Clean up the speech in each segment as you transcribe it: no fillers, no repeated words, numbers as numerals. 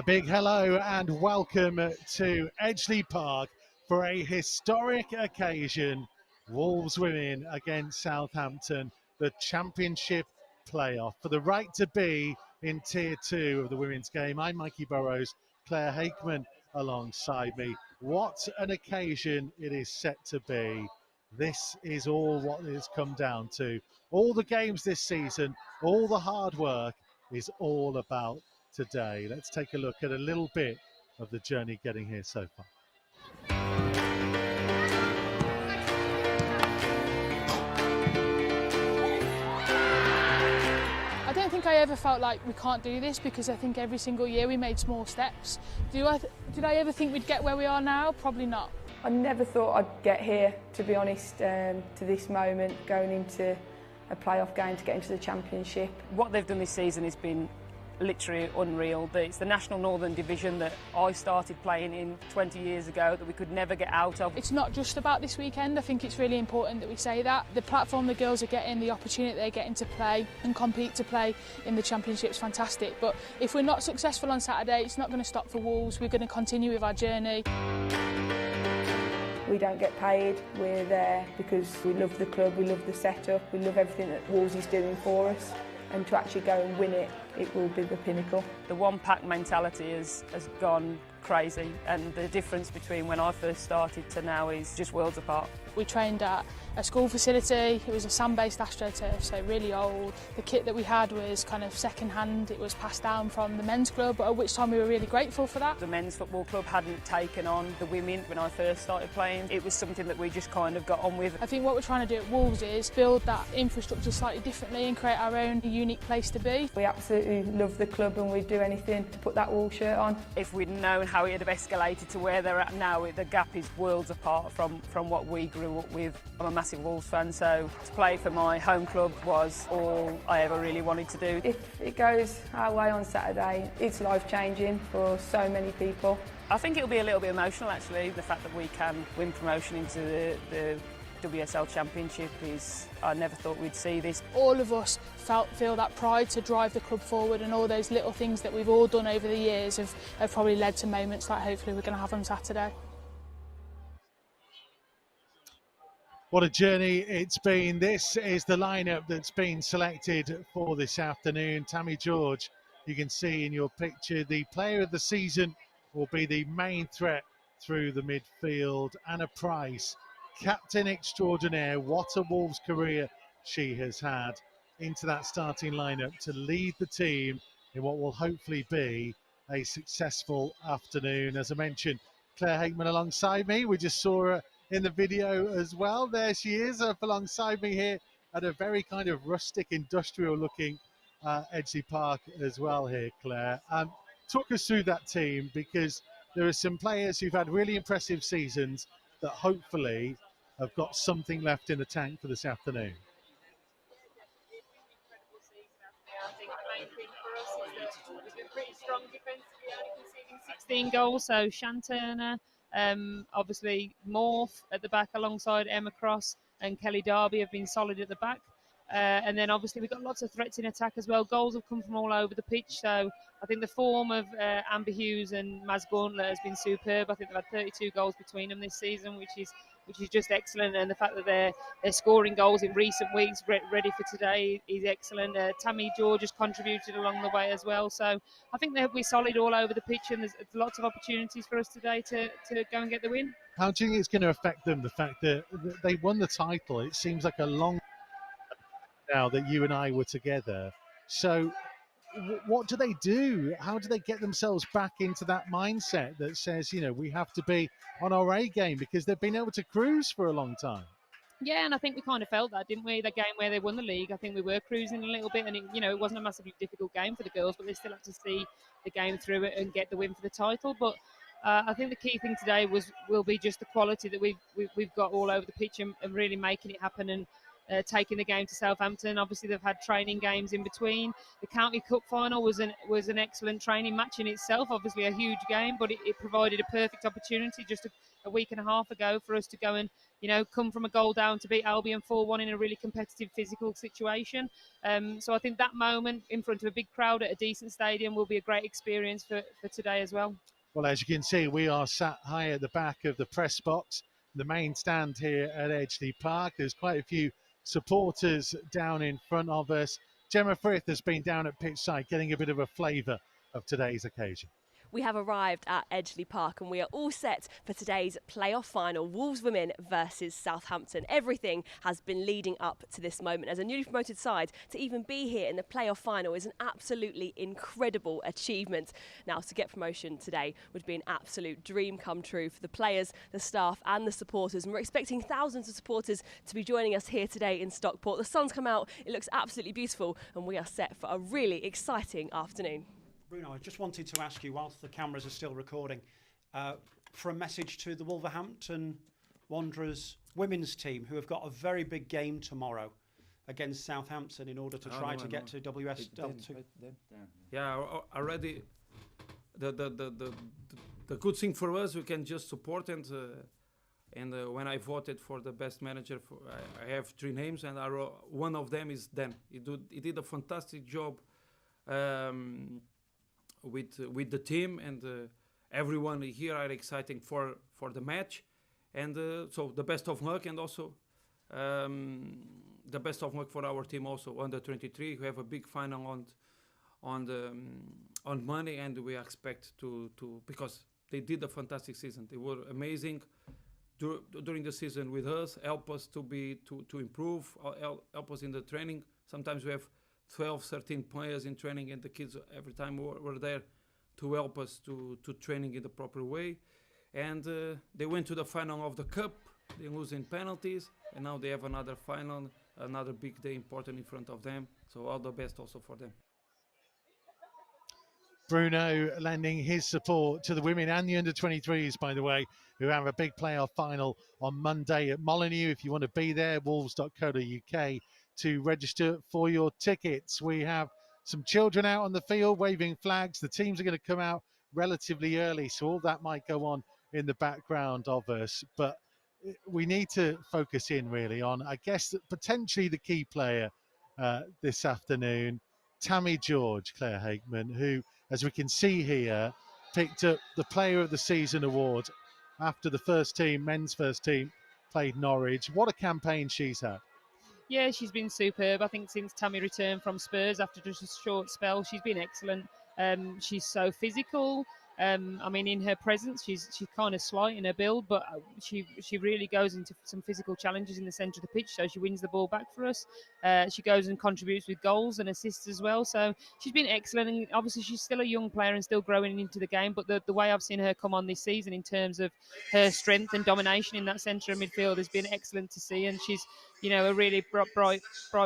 A big hello and welcome to Edgeley Park for a historic occasion. Wolves women against Southampton, the championship playoff for the right to be in Tier 2 of the women's game. I'm Mikey Burrows, Claire Hakeman alongside me. What an occasion it is set to be. This is all what it has come down to. All the games this season, all the hard work is all about today. Let's take a look at a little bit of the journey getting here so far. I don't think I ever felt like we can't do this, because I think every single year we made small steps. Did I ever think we'd get where we are now? Probably not. I never thought I'd get here, to be honest, to this moment, going into a playoff game to get into the championship. What they've done this season has been literally unreal. It's the National Northern Division that I started playing in 20 years ago that we could never get out of. It's not just about this weekend. I think it's really important that we say that. The platform the girls are getting, the opportunity they're getting to play and compete to play in the championship is fantastic. But if we're not successful on Saturday, it's not going to stop for Wolves. We're going to continue with our journey. We don't get paid, we're there because we love the club, we love the setup, we love everything that Wolves is doing for us. And to actually go and win it, it will be the pinnacle. The one-pack mentality has gone crazy, and the difference between when I first started to now is just worlds apart. We trained at a school facility. It was a sand-based astroturf, so really old. The kit that we had was kind of second-hand. It was passed down from the men's club, at which time we were really grateful for that. The men's football club hadn't taken on the women when I first started playing. It was something that we just kind of got on with. I think what we're trying to do at Wolves is build that infrastructure slightly differently and create our own unique place to be. We absolutely love the club and we'd do anything to put that Wolves shirt on. If we'd known how it had escalated to where they're at now, the gap is worlds apart from what we grew up with. I'm a massive Wolves fan, so to play for my home club was all I ever really wanted to do. If it goes our way on Saturday, it's life-changing for so many people. I think it'll be a little bit emotional actually, the fact that we can win promotion into the WSL Championship is, I never thought we'd see this. All of us feel that pride to drive the club forward, and all those little things that we've all done over the years have probably led to moments like hopefully we're going to have on Saturday. What a journey it's been. This is the lineup that's been selected for this afternoon. Tammy George, you can see in your picture, the player of the season will be the main threat through the midfield. Anna Price, captain extraordinaire, what a Wolves career she has had, into that starting lineup to lead the team in what will hopefully be a successful afternoon. As I mentioned, Claire Hakeman alongside me. We just saw her in the video as well. There she is up alongside me here at a very kind of rustic, industrial looking Edgeley Park as well here, Claire. Talk us through that team, because there are some players who've had really impressive seasons that hopefully have got something left in the tank for this afternoon. I think the main thing for us is that we've been pretty strong defensively, only conceding 16 goals. So Shan Turner, obviously Morph at the back alongside Emma Cross and Kelly Darby have been solid at the back. And then obviously we've got lots of threats in attack as well. Goals have come from all over the pitch. So I think the form of Amber Hughes and Maz Gauntlet has been superb. I think they've had 32 goals between them this season, which is just excellent. And the fact that they're scoring goals in recent weeks, ready for today, is excellent. Tammy George has contributed along the way as well. So I think that we're solid all over the pitch, and there's lots of opportunities for us today to go and get the win. How do you think it's going to affect them, the fact that they won the title? It seems like a long now that you and I were together. So what do they do? How do they get themselves back into that mindset that says, you know, we have to be on our A game, because they've been able to cruise for a long time? Yeah, and I think we kind of felt that, didn't we? The game where they won the league, I think we were cruising a little bit, and it wasn't a massively difficult game for the girls, but they still had to see the game through it and get the win for the title. But I think the key thing today will be just the quality that we've got all over the pitch, and really making it happen, and taking the game to Southampton. Obviously, they've had training games in between. The County Cup final was an excellent training match in itself. Obviously, a huge game, but it provided a perfect opportunity just a week and a half ago for us to go and, come from a goal down to beat Albion 4-1 in a really competitive physical situation. So I think that moment in front of a big crowd at a decent stadium will be a great experience for today as well. Well, as you can see, we are sat high at the back of the press box, the main stand here at Edgeley Park. There's quite a few supporters down in front of us. Gemma Frith has been down at pitch side getting a bit of a flavour of today's occasion. We have arrived at Edgeley Park and we are all set for today's playoff final, Wolves women versus Southampton. Everything has been leading up to this moment. As a newly promoted side, to even be here in the playoff final is an absolutely incredible achievement. Now, to get promotion today would be an absolute dream come true for the players, the staff and the supporters. And we're expecting thousands of supporters to be joining us here today in Stockport. The sun's come out, it looks absolutely beautiful and we are set for a really exciting afternoon. Bruno, I just wanted to ask you, whilst the cameras are still recording, for a message to the Wolverhampton Wanderers women's team, who have got a very big game tomorrow against Southampton in order to try to get to WSL2. Yeah, already the good thing for us, we can just support and when I voted for the best manager, I have 3 names, and one of them is Dan. He did a fantastic job. With the team, and everyone here are exciting for the match, and so the best of luck, and also the best of luck for our team also under 23 who have a big final on Monday, and we expect to because they did a fantastic season. They were amazing during the season with us, help us to improve, help us in the training. Sometimes we have 12, 13 players in training, and the kids every time were there to help us to training in the proper way. And they went to the final of the Cup, they lose in penalties, and now they have another final, another big day important in front of them. So all the best also for them. Bruno lending his support to the women and the under-23s, by the way, who have a big playoff final on Monday at Molineux. If you want to be there, wolves.co.uk to register for your tickets. We have some children out on the field waving flags. The teams are going to come out relatively early, so all that might go on in the background of us. But we need to focus in really on, I guess, potentially the key player this afternoon, Tammy George, Claire Hakeman, who, as we can see here, picked up the Player of the Season award after the men's first team, played Norwich. What a campaign she's had. Yeah, she's been superb. I think since Tammy returned from Spurs after just a short spell, she's been excellent. She's so physical. I mean, in her presence, she's kind of slight in her build, but she really goes into some physical challenges in the centre of the pitch. So she wins the ball back for us. She goes and contributes with goals and assists as well. So she's been excellent. And obviously, she's still a young player and still growing into the game. But the way I've seen her come on this season in terms of her strength and domination in that centre of midfield has been excellent to see. And she's, a really bright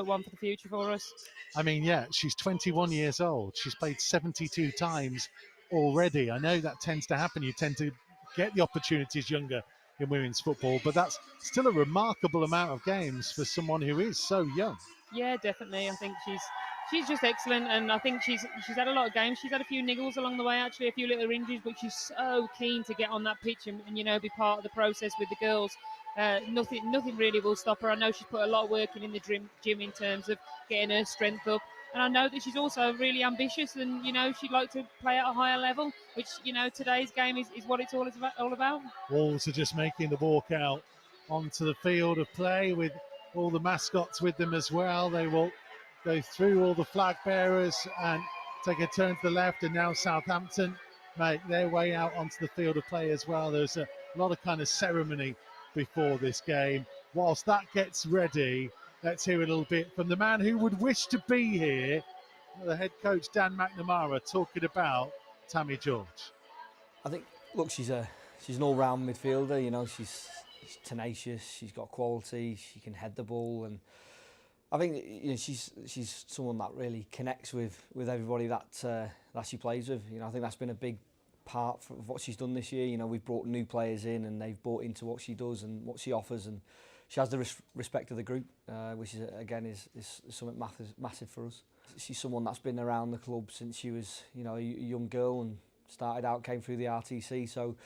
one for the future for us. I mean, yeah, she's 21 years old. She's played 72 times already. I know that tends to happen. You tend to get the opportunities younger in women's football, but that's still a remarkable amount of games for someone who is so young. Yeah, definitely. I think she's just excellent, and I think she's had a lot of games. She's had a few niggles along the way, actually, a few little injuries, but she's so keen to get on that pitch and be part of the process with the girls. Nothing really will stop her. I know she's put a lot of work in the gym in terms of getting her strength up. And I know that she's also really ambitious and, she'd like to play at a higher level, which, today's game is what it's all about. Wolves are just making the walk out onto the field of play with all the mascots with them as well. They will go through all the flag bearers and take a turn to the left, and now Southampton make their way out onto the field of play as well. There's a lot of kind of ceremony before this game. Whilst that gets ready, let's hear a little bit from the man who would wish to be here, the head coach Dan McNamara, talking about Tammy George. I think, look, she's an all-round midfielder. She's tenacious, she's got quality, she can head the ball, and I think she's someone that really connects with everybody that she plays with. I think that's been a big part of what she's done this year. We've brought new players in, and they've bought into what she does and what she offers, and she has the respect of the group, which is again is something massive for us. She's someone that's been around the club since she was a young girl and came through the RTC. So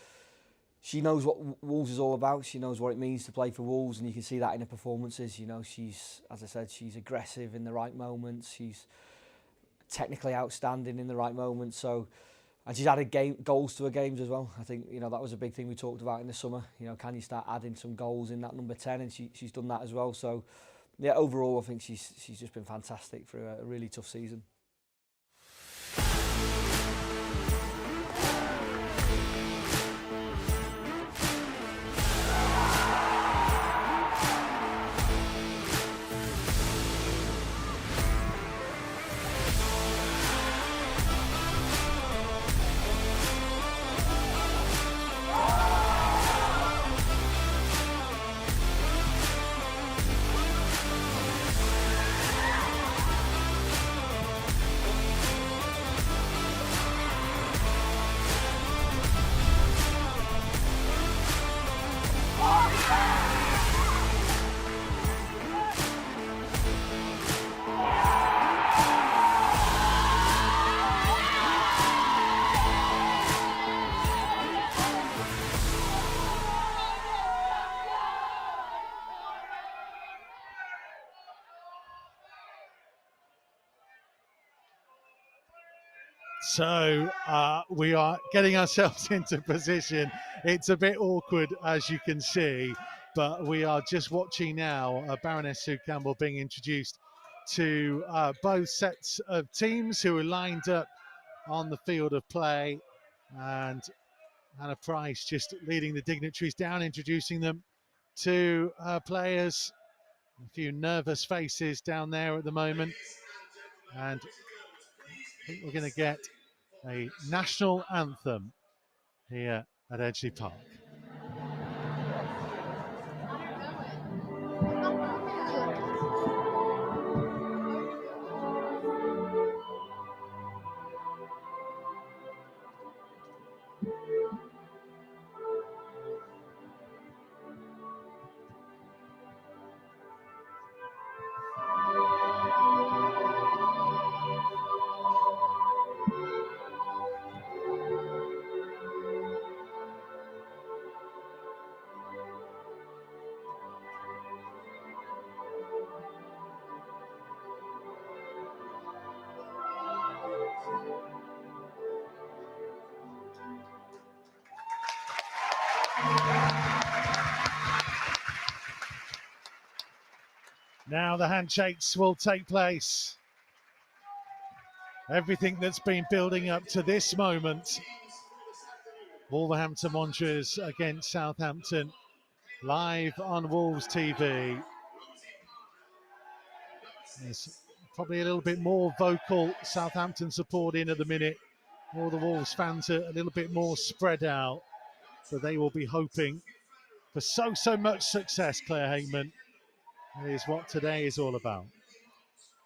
she knows what Wolves is all about. She knows what it means to play for Wolves, and you can see that in her performances. You know, she's, as I said, she's aggressive in the right moments. She's technically outstanding in the right moments. So, and she's added goals to her games as well. I think, you know, that was a big thing we talked about in the summer. You know, can you start adding some goals in that number 10? And she's done that as well. So, yeah, overall, I think she's just been fantastic for a really tough season. So we are getting ourselves into position. It's a bit awkward, as you can see, but we are just watching now Baroness Sue Campbell being introduced to both sets of teams who are lined up on the field of play, and Hannah Price just leading the dignitaries down, introducing them to players. A few nervous faces down there at the moment, and I think we're going to get a national anthem here at Edgeley Park. Now the handshakes will take place. Everything that's been building up to this moment. Wolverhampton Wanderers against Southampton, live on Wolves TV. There's probably a little bit more vocal Southampton support in at the minute. All the Wolves fans are a little bit more spread out, but they will be hoping for so much success, Claire Hageman. That is what today is all about.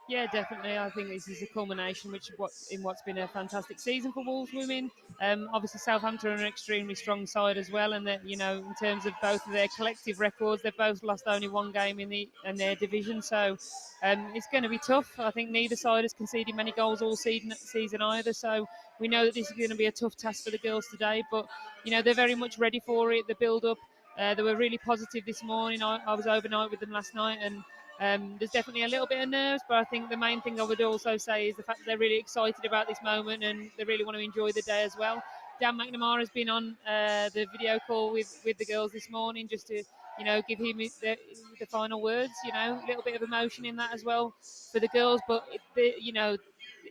Yeah, definitely. I think this is a culmination in what's been a fantastic season for Wolves women. Obviously, Southampton are an extremely strong side as well, and that, you know, in terms of both of their collective records, they've both lost only one game in their division. So it's going to be tough. I think neither side has conceded many goals all season either. So we know that this is going to be a tough task for the girls today. But you know, they're very much ready for it. The build-up. They were really positive this morning. I was overnight with them last night, and there's definitely a little bit of nerves, but I think the main thing I would also say is the fact that they're really excited about this moment and they really want to enjoy the day as well. Dan McNamara has been on the video call with the girls this morning just to, you know, give him the final words. You know, a little bit of emotion in that as well for the girls, but you know,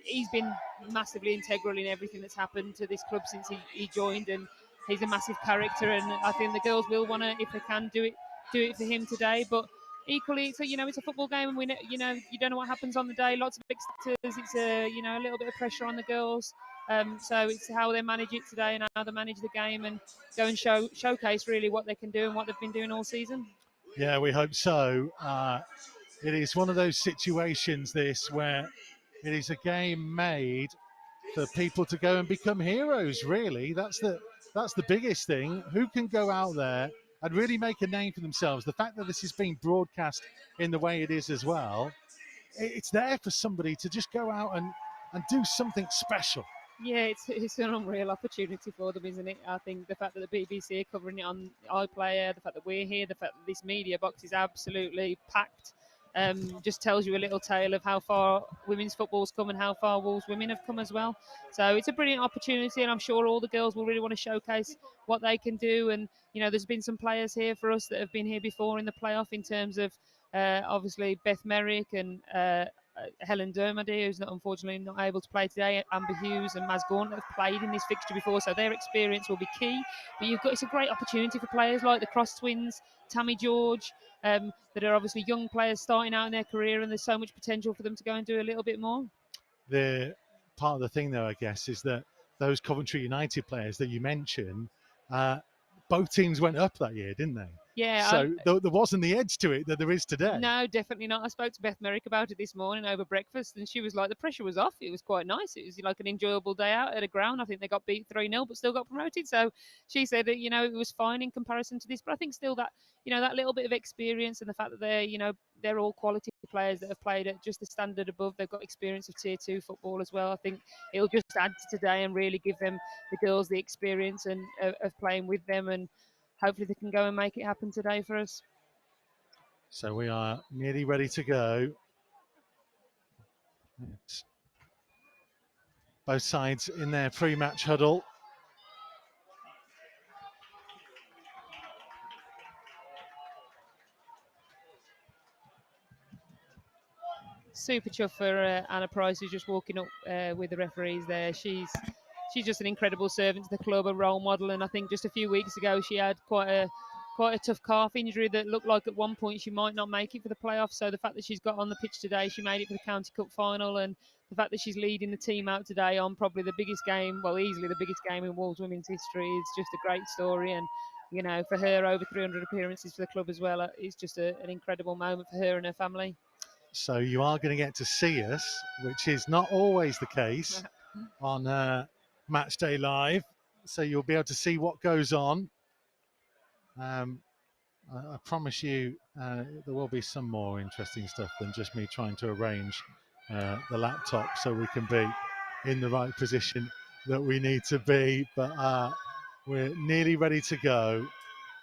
he's been massively integral in everything that's happened to this club since he joined, and he's a massive character, and I think the girls will want to, if they can, do it for him today. But equally, it's a football game, and you don't know what happens on the day. Lots of expecters. It's a little bit of pressure on the girls. So it's how they manage it today and how they manage the game and go and showcase really what they can do and what they've been doing all season. Yeah, we hope so. It is one of those situations, this, where it is a game made for people to go and become heroes, really. That's the biggest thing. Who can go out there and really make a name for themselves? The fact that this is being broadcast in the way it is as well, it's there for somebody to just go out and do something special. Yeah, it's an unreal opportunity for them, isn't it? I think the fact that the BBC are covering it on iPlayer, the fact that we're here, the fact that this media box is absolutely packed, just tells you a little tale of how far women's football's come and how far Wolves women have come as well. So it's a brilliant opportunity, and I'm sure all the girls will really want to showcase what they can do. And there's been some players here for us that have been here before in the playoff in terms of obviously Beth Merrick and Helen Dermody, who's unfortunately not able to play today, Amber Hughes and Maz Gaunt have played in this fixture before, so their experience will be key. But it's a great opportunity for players like the Cross Twins, Tammy George, that are obviously young players starting out in their career, and there's so much potential for them to go and do a little bit more. The part of the thing, though, I guess, is that those Coventry United players that you mentioned, both teams went up that year, didn't they? Yeah. So there wasn't the edge to it that there is today. No, definitely not. I spoke to Beth Merrick about it this morning over breakfast, and she was like, the pressure was off. It was quite nice. It was like an enjoyable day out at a ground. I think they got beat 3-0, but still got promoted. So she said that, it was fine in comparison to this. But I think still that, that little bit of experience and the fact that they're all quality players that have played at just the standard above. They've got experience of Tier 2 football as well. I think it'll just add to today and really give them, the girls, the experience and of playing with them, and hopefully they can go and make it happen today for us. So we are nearly ready to go. It's both sides in their pre-match huddle. Super chuff for Anna Price, who's just walking up with the referees there. She's just an incredible servant to the club, a role model, and I think just a few weeks ago she had quite a tough calf injury that looked like at one point she might not make it for the playoffs. So the fact that she's got on the pitch today, she made it for the County Cup final, and the fact that she's leading the team out today on probably the biggest game, well, easily the biggest game in Wolves women's history, is just a great story. And for her, over 300 appearances for the club as well, is just an incredible moment for her and her family. So you are going to get to see us, which is not always the case on Matchday Live. So you'll be able to see what goes on. I promise you there will be some more interesting stuff than just me trying to arrange the laptop so we can be in the right position that we need to be. But we're nearly ready to go.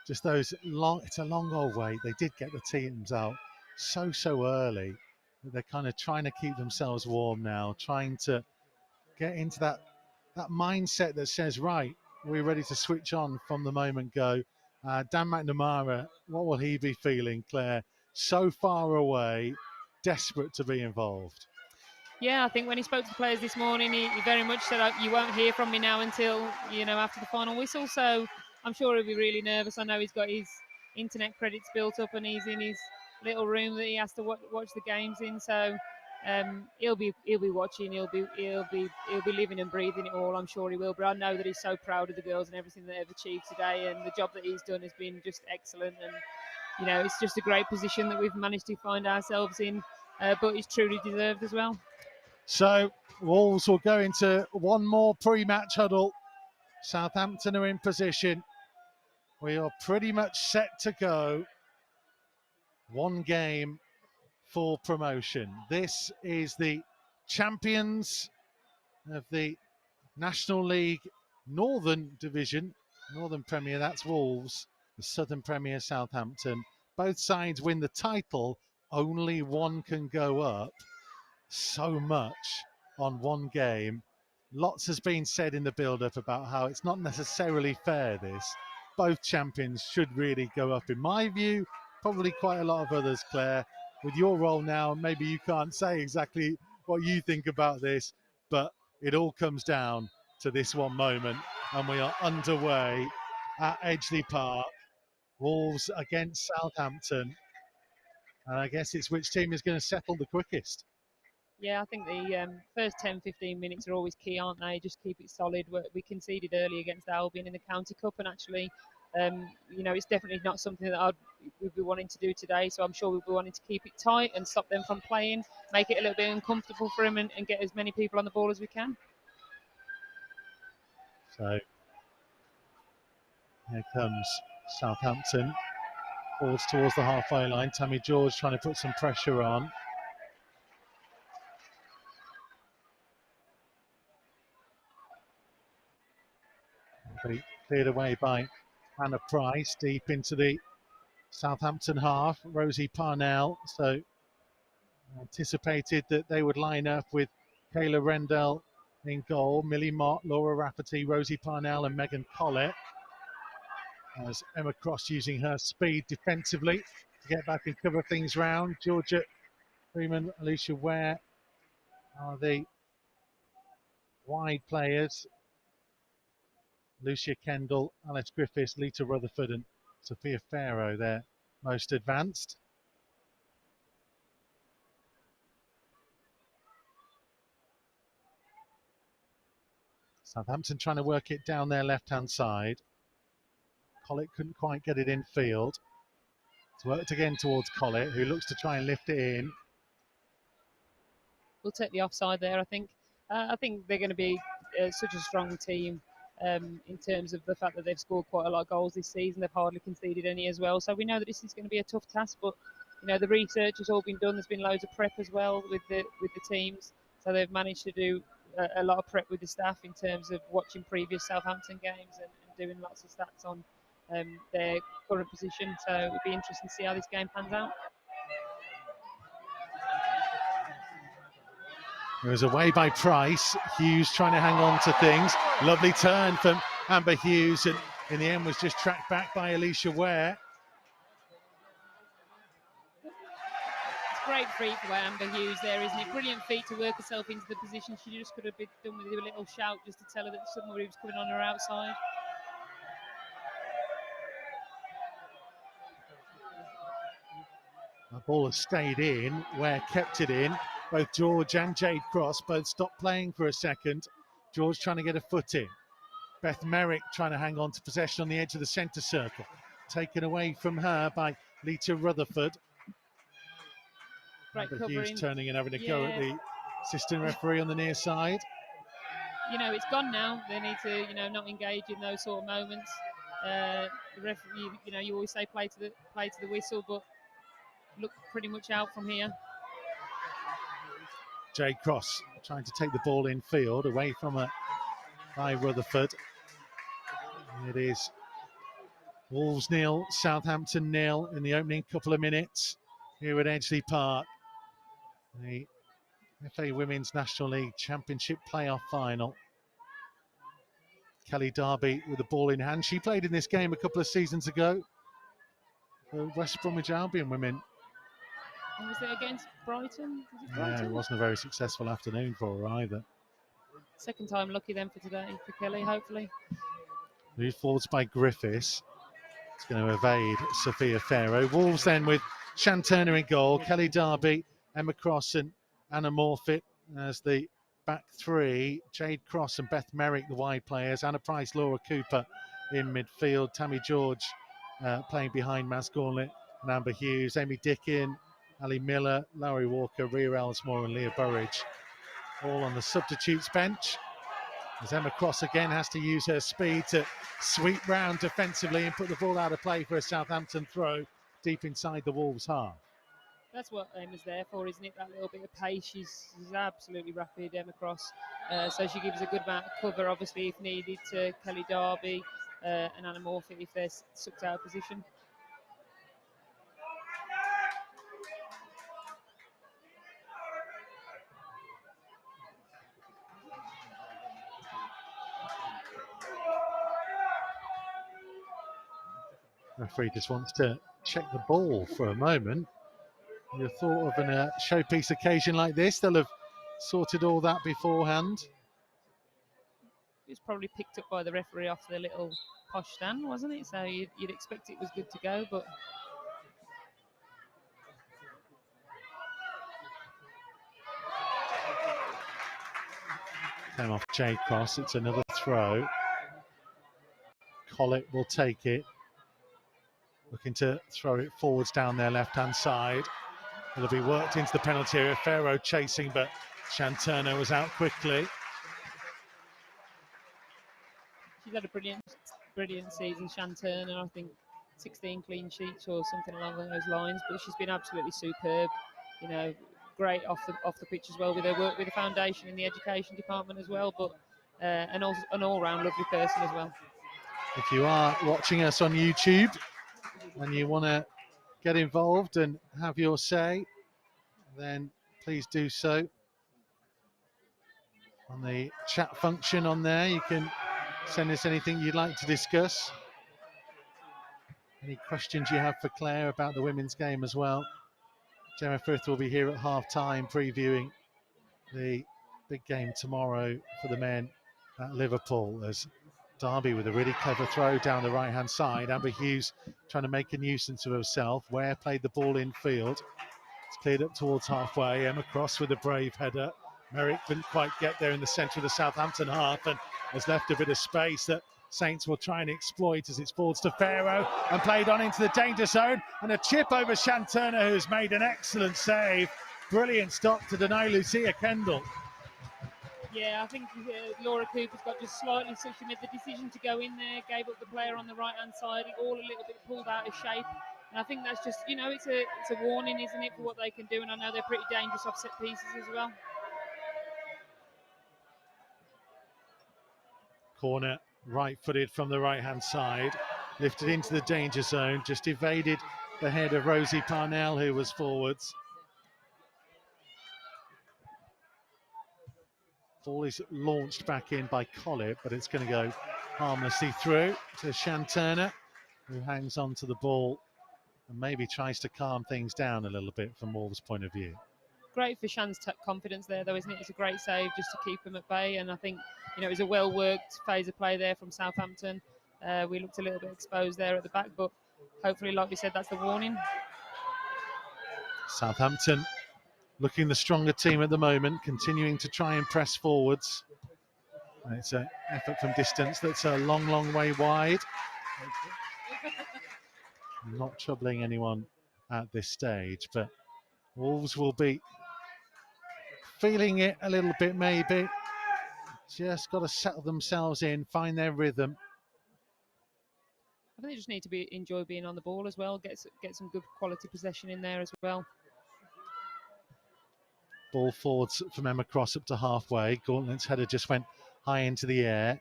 Just those long, it's a long old wait. They did get the teams out so early. They're kind of trying to keep themselves warm now, trying to get into that mindset that says, right, we're ready to switch on from the moment go. Dan McNamara, what will he be feeling, Claire? So far away, desperate to be involved. Yeah, I think when he spoke to the players this morning, he very much said, you won't hear from me now until, after the final whistle. So I'm sure he'll be really nervous. I know he's got his internet credits built up and he's in his little room that he has to watch the games in. So he'll be watching. He'll be living and breathing it all. I'm sure he will. But I know that he's so proud of the girls and everything that they've achieved today, and the job that he's done has been just excellent. And it's just a great position that we've managed to find ourselves in. But it's truly deserved as well. So Wolves will go into one more pre-match huddle. Southampton are in position. We are pretty much set to go. One game for promotion. This is the champions of the National League Northern Division, Northern Premier, that's Wolves, the Southern Premier, Southampton. Both sides win the title, only one can go up. So much on one game. Lots has been said in the build-up about how it's not necessarily fair, this. Both champions should really go up, in my view. Probably quite a lot of others, Claire. With your role now, maybe you can't say exactly what you think about this, but it all comes down to this one moment, and we are underway at Edgeley Park. Wolves against Southampton, and I guess it's which team is going to settle the quickest. Yeah, I think the first 10-15 minutes are always key, aren't they? Just keep it solid. We conceded early against Albion in the County Cup, and actually, it's definitely not something that we'd be wanting to do today. So I'm sure we'll be wanting to keep it tight and stop them from playing, make it a little bit uncomfortable for them, and get as many people on the ball as we can. So here comes Southampton. Forwards towards the halfway line. Tammy George trying to put some pressure on. Darby cleared away by Anna Price, deep into the Southampton half. Rosie Parnell, so anticipated that they would line up with Kayla Rendell in goal, Millie Mott, Laura Rafferty, Rosie Parnell and Megan Collett. As Emma Cross using her speed defensively to get back and cover things round. Georgia Freeman, Alicia Ware are the wide players. Lucia Kendall, Alice Griffiths, Lita Rutherford and Sophia Farrow, they're most advanced. Southampton trying to work it down their left-hand side. Collett couldn't quite get it in field. It's worked again towards Collett, who looks to try and lift it in. We'll take the offside there, I think. I think they're going to be such a strong team in terms of the fact that they've scored quite a lot of goals this season. They've hardly conceded any as well. So we know that this is going to be a tough task, but you know the research has all been done. There's been loads of prep as well with the teams. So they've managed to do a lot of prep with the staff in terms of watching previous Southampton games and doing lots of stats on their current position. So it'll be interesting to see how this game pans out. It was away by Price. Hughes trying to hang on to things. Lovely turn from Amber Hughes, and in the end was just tracked back by Alicia Ware. It's a great feat for Amber Hughes there, isn't it? Brilliant feat to work herself into the position. She just could have been done with a little shout just to tell her that somebody was coming on her outside. The ball has stayed in. Ware kept it in. Both George and Jade Cross both stopped playing for a second. George trying to get a foot in. Beth Merrick trying to hang on to possession on the edge of the centre circle. Taken away from her by Lita Rutherford. Great Amber covering. Hughes turning and having a go at the assistant referee on the near side. You know, it's gone now. They need to, you know, not engage in those sort of moments. The referee, you know, you always say play to the whistle, but look pretty much out from here. Jade Cross trying to take the ball in field away from her by Rutherford. And it is Wolves 0, Southampton 0 in the opening couple of minutes here at Edgeley Park. The FA Women's National League Championship playoff final. Kelly Darby with the ball in hand. She played in this game a couple of seasons ago for West Bromwich Albion women. And was it against Brighton? Was it Brighton? Yeah, it wasn't a very successful afternoon for her either. Second time lucky then for today for Kelly, hopefully. Moved forwards by Griffiths. It's going to evade Sophia Farrow. Wolves then with Shan Turner in goal, Kelly Darby, Emma Cross and Anna Morfitt as the back three. Jade Cross and Beth Merrick, the wide players. Anna Price, Laura Cooper in midfield. Tammy George playing behind Maz Gauntlet and Amber Hughes. Amy Dickin, Ali Miller, Larry Walker, Rhea Ellsmore and Leah Burridge all on the substitutes bench. As Emma Cross again has to use her speed to sweep round defensively and put the ball out of play for a Southampton throw deep inside the Wolves half. That's what Emma's there for, isn't it? That little bit of pace. She's absolutely rapid, Emma Cross. So she gives a good amount of cover, obviously, if needed, to Kelly Darby and Anna Morfitt if they're sucked out of position. Referee just wants to check the ball for a moment. You thought of a showpiece occasion like this, they'll have sorted all that beforehand. It was probably picked up by the referee off the little posh stand, wasn't it? So you'd expect it was good to go, but came off Jade Cross. It's another throw. Collett will take it. Looking to throw it forwards down their left-hand side. It'll be worked into the penalty area. Farrow chasing, but Shan Turner was out quickly. she's had a brilliant season, Shan Turner. I think 16 clean sheets or something along those lines. But she's been absolutely superb. You know, great off the pitch as well with her work with the foundation in the education department as well. But an all-round lovely person as well. If you are watching us on YouTube and you want to get involved and have your say, then please do so. On the chat function on there, you can send us anything you'd like to discuss. Any questions you have for Claire about the women's game as well. Gemma Frith will be here at half-time previewing the big game tomorrow for the men at Liverpool. There's Derby with a really clever throw down the right-hand side. Amber Hughes trying to make a nuisance of herself. Ware played the ball in field. It's cleared up towards halfway. Emma Cross with a brave header. Merrick couldn't quite get there in the centre of the Southampton half and has left a bit of space that Saints will try and exploit as it's forwards to Pharaoh and played on into the danger zone, and a chip over Shanturner, who's made an excellent save. Brilliant stop to deny Lucia Kendall. Yeah, I think Laura Cooper's got just slightly, so she made the decision to go in there, gave up the player on the right-hand side, all a little bit pulled out of shape. And I think that's just, you know, it's a warning, isn't it, for what they can do. And I know they're pretty dangerous off set pieces as well. Corner, right-footed from the right-hand side, lifted into the danger zone, just evaded the head of Rosie Parnell, who was forwards. Ball is launched back in by Collett, but it's going to go harmlessly through to Shanturner, who hangs on to the ball and maybe tries to calm things down a little bit from Wolves' point of view. Great for Shan's confidence there, though, isn't it? It's a great save just to keep him at bay, and I think, you know, it was a well-worked phase of play there from Southampton. We looked a little bit exposed there at the back, but hopefully, like we said, that's the warning. Southampton looking the stronger team at the moment, continuing to try and press forwards. And it's an effort from distance that's a long, long way wide. Not troubling anyone at this stage, but Wolves will be feeling it a little bit maybe. Just got to settle themselves in, find their rhythm. I think they just need to enjoy being on the ball as well, get some good quality possession in there as well. Ball forwards from Emma Cross up to halfway. Gauntlet's header just went high into the air.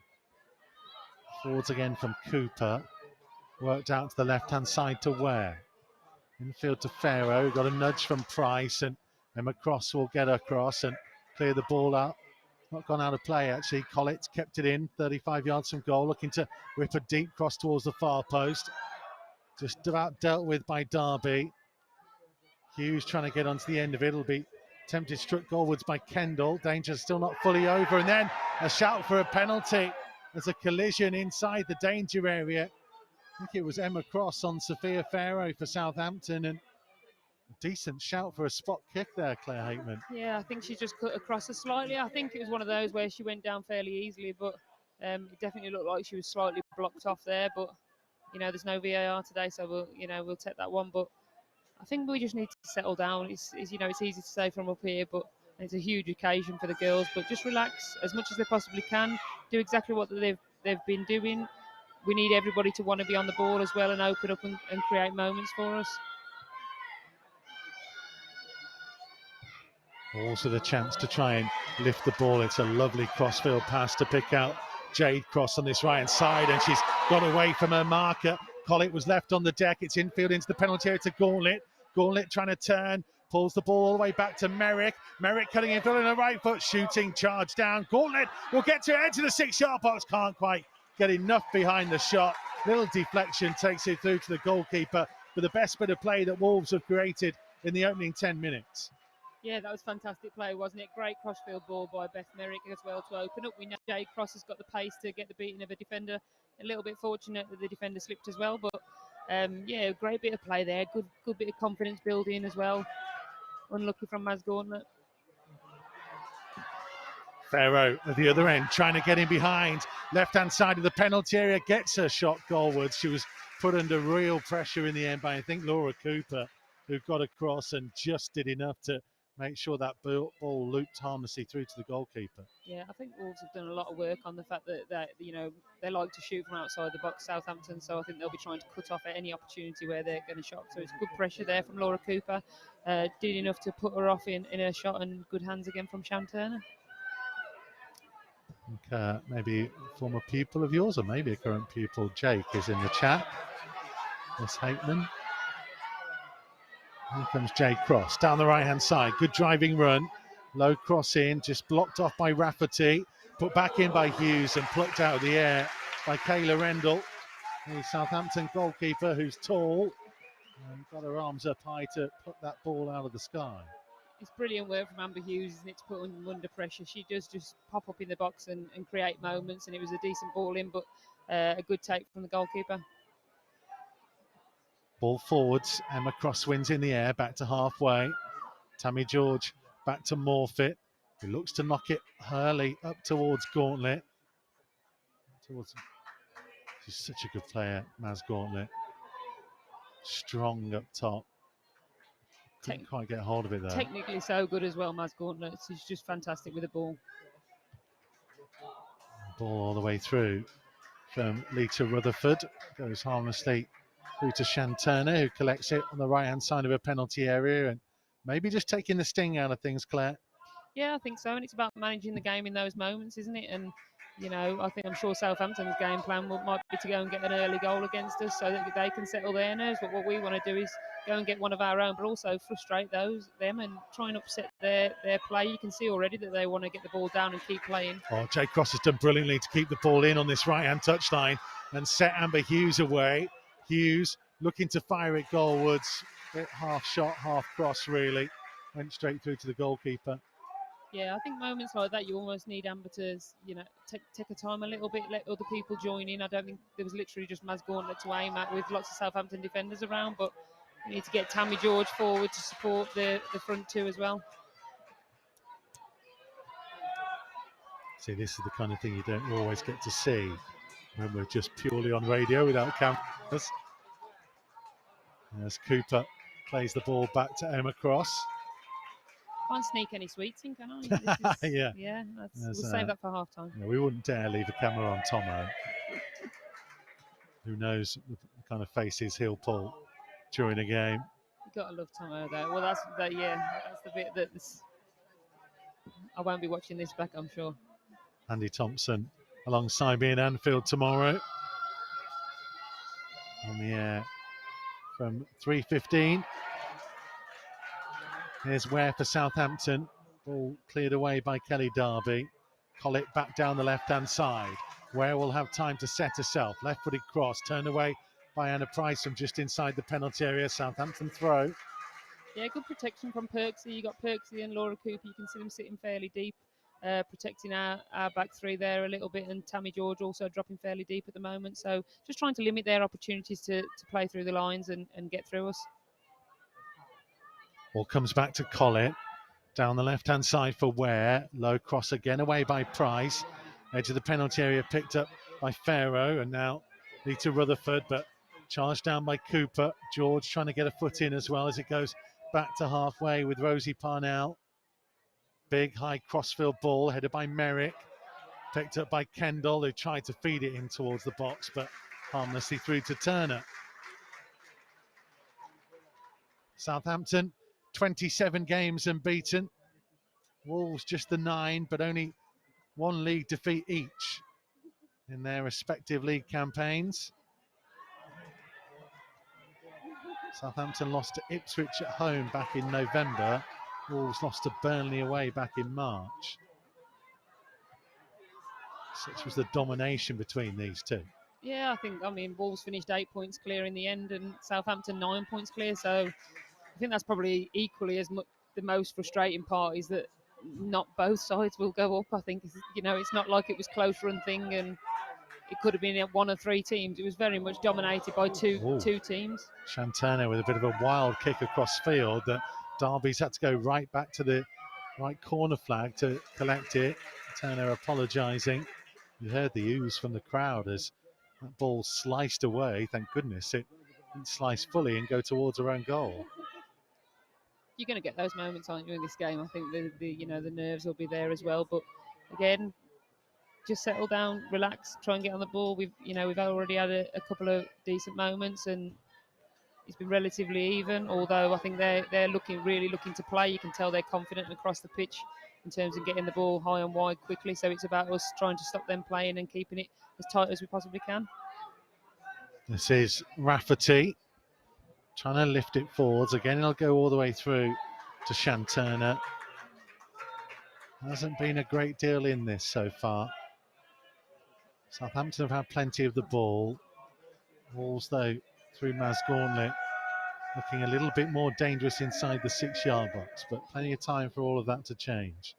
Forwards again from Cooper. Worked out to the left-hand side to Ware. Infield to Pharaoh. Got a nudge from Price, and Emma Cross will get across and clear the ball out. Not gone out of play, actually. Collett kept it in, 35 yards from goal, looking to whip a deep cross towards the far post. Just about dealt with by Derby. Hughes trying to get onto the end of it. It'll be tempted struck goalwards by Kendall. Danger still not fully over, and then a shout for a penalty. There's a collision inside the danger area. I think it was Emma Cross on Sophia Pharaoh for Southampton, and a decent shout for a spot kick there, Claire Hateman. Yeah, I think she just cut across her slightly. I think it was one of those where she went down fairly easily, but it definitely looked like she was slightly blocked off there. But you know, there's no VAR today, so we'll take that one. But I think we just need to settle down. It's you know, it's easy to say from up here, but it's a huge occasion for the girls. But just relax as much as they possibly can. Do exactly what they've been doing. We need everybody to want to be on the ball as well and open up and create moments for us. Also the chance to try and lift the ball. It's a lovely crossfield pass to pick out Jade Cross on this right-hand side, and she's got away from her marker. Collett was left on the deck. It's infield into the penalty area to Gauntlet. Gauntlet trying to turn, pulls the ball all the way back to Merrick. Merrick cutting infield on the right foot, shooting, charge down. Gauntlet will get to edge of the 6-yard box. Can't quite get enough behind the shot. Little deflection takes it through to the goalkeeper, but the best bit of play that Wolves have created in the opening 10 minutes. Yeah, that was fantastic play, wasn't it? Great crossfield ball by Beth Merrick as well to open up. We know Jade Cross has got the pace to get the beating of a defender. A little bit fortunate that the defender slipped as well, but yeah, great bit of play there. Good bit of confidence building as well. Unlucky from Maz Gauntlet. Pharaoh at the other end, trying to get in behind. Left-hand side of the penalty area, gets her shot goalwards. She was put under real pressure in the end by, I think, Laura Cooper, who got across and just did enough to make sure that ball looped harmlessly through to the goalkeeper. Yeah, I think Wolves have done a lot of work on the fact that you know, they like to shoot from outside the box, Southampton, so I think they'll be trying to cut off at any opportunity where they're going to shot. So it's good pressure there from Laura Cooper. Did enough to put her off in her shot, and good hands again from Shanturner. think, maybe a former pupil of yours, or maybe a current pupil. Jake is in the chat. Miss Hateman. Here comes Jake Cross down the right-hand side. Good driving run. Low cross in, just blocked off by Rafferty. Put back in by Hughes and plucked out of the air by Kayla Rendell, the Southampton goalkeeper, who's tall and got her arms up high to pluck that ball out of the sky. It's brilliant work from Amber Hughes, isn't it, to put them under pressure. She does just pop up in the box and create moments, and it was a decent ball in, but a good take from the goalkeeper. Ball forwards, Emma Cross wins in the air, back to halfway. Tammy George back to Morfitt, who looks to knock it Hurley up towards Gauntlet. She's such a good player, Maz Gauntlet. Strong up top. Couldn't quite get hold of it though. Technically so good as well, Maz Gauntlet. She's just fantastic with the ball. Ball all the way through from Lita Rutherford. Goes harmlessly through to Shan Turner, who collects it on the right-hand side of a penalty area, and maybe just taking the sting out of things, Claire. Yeah, I think so, and it's about managing the game in those moments, isn't it? And I'm sure Southampton's game plan might be to go and get an early goal against us so that they can settle their nerves. But what we want to do is go and get one of our own, but also frustrate them and try and upset their play. You can see already that they want to get the ball down and keep playing. Oh, Jake Cross has done brilliantly to keep the ball in on this right-hand touchline and set Amber Hughes away. Hughes looking to fire it goalwards. Bit half shot, half cross, really. Went straight through to the goalkeeper. Yeah, I think moments like that, you almost need Amber to, take a time a little bit, let other people join in. I don't think there was literally just Maz Gauntlet to aim at with lots of Southampton defenders around, but we need to get Tammy George forward to support the front two as well. See, this is the kind of thing you don't always get to see when we're just purely on radio without cameras. As Cooper plays the ball back to Emma Cross. Can't sneak any sweets in, can I? Yeah. We'll save that for half time. Yeah, we wouldn't dare leave a camera on Tomo. Who knows the kind of faces he'll pull during a game. You've got to love Tomo though. Well, that's the bit that's. I won't be watching this back, I'm sure. Andy Thompson alongside me in Anfield tomorrow. On the air from 3:15. Here's Ware for Southampton. Ball cleared away by Kelly Darby. Collett back down the left-hand side. Ware will have time to set herself. Left-footed cross, turned away by Anna Price from just inside the penalty area. Southampton throw. Yeah, good protection from Perksy. You got Perksy and Laura Cooper. You can see them sitting fairly deep, protecting our back three there a little bit. And Tammy George also dropping fairly deep at the moment. So just trying to limit their opportunities to play through the lines and get through us. Ball comes back to Collett. Down the left-hand side for Ware. Low cross again away by Price. Edge of the penalty area picked up by Farrow. And now Lita Rutherford, but charged down by Cooper. George trying to get a foot in as well as it goes back to halfway with Rosie Parnell. Big high crossfield ball headed by Merrick. Picked up by Kendall, who tried to feed it in towards the box, but harmlessly through to Turner. Southampton, 27 games unbeaten. Wolves just the 9, but only one league defeat each in their respective league campaigns. Southampton lost to Ipswich at home back in November. Wolves lost to Burnley away back in March. Such was the domination between these two. Yeah, Wolves finished 8 points clear in the end and Southampton 9 points clear. So I think that's probably equally as much the most frustrating part is that not both sides will go up. I think, it's not like it was close run thing and it could have been one of three teams. It was very much dominated by two teams. Shan Turner with a bit of a wild kick across field that Derby's had to go right back to the right corner flag to collect it. Turner apologising. You heard the ooze from the crowd as that ball sliced away. Thank goodness it didn't slice fully and go towards her own goal. You're going to get those moments, aren't you, in this game? I think the nerves will be there as well. But again, just settle down, relax, try and get on the ball. We've already had a couple of decent moments, and it's been relatively even. Although I think they're really looking to play. You can tell they're confident across the pitch in terms of getting the ball high and wide quickly. So it's about us trying to stop them playing and keeping it as tight as we possibly can. This is Rafferty trying to lift it forwards. Again, it'll go all the way through to Shanturner. Hasn't been a great deal in this so far. Southampton have had plenty of the ball. Wolves, though, through Maz Gauntlet, looking a little bit more dangerous inside the 6-yard box, but plenty of time for all of that to change.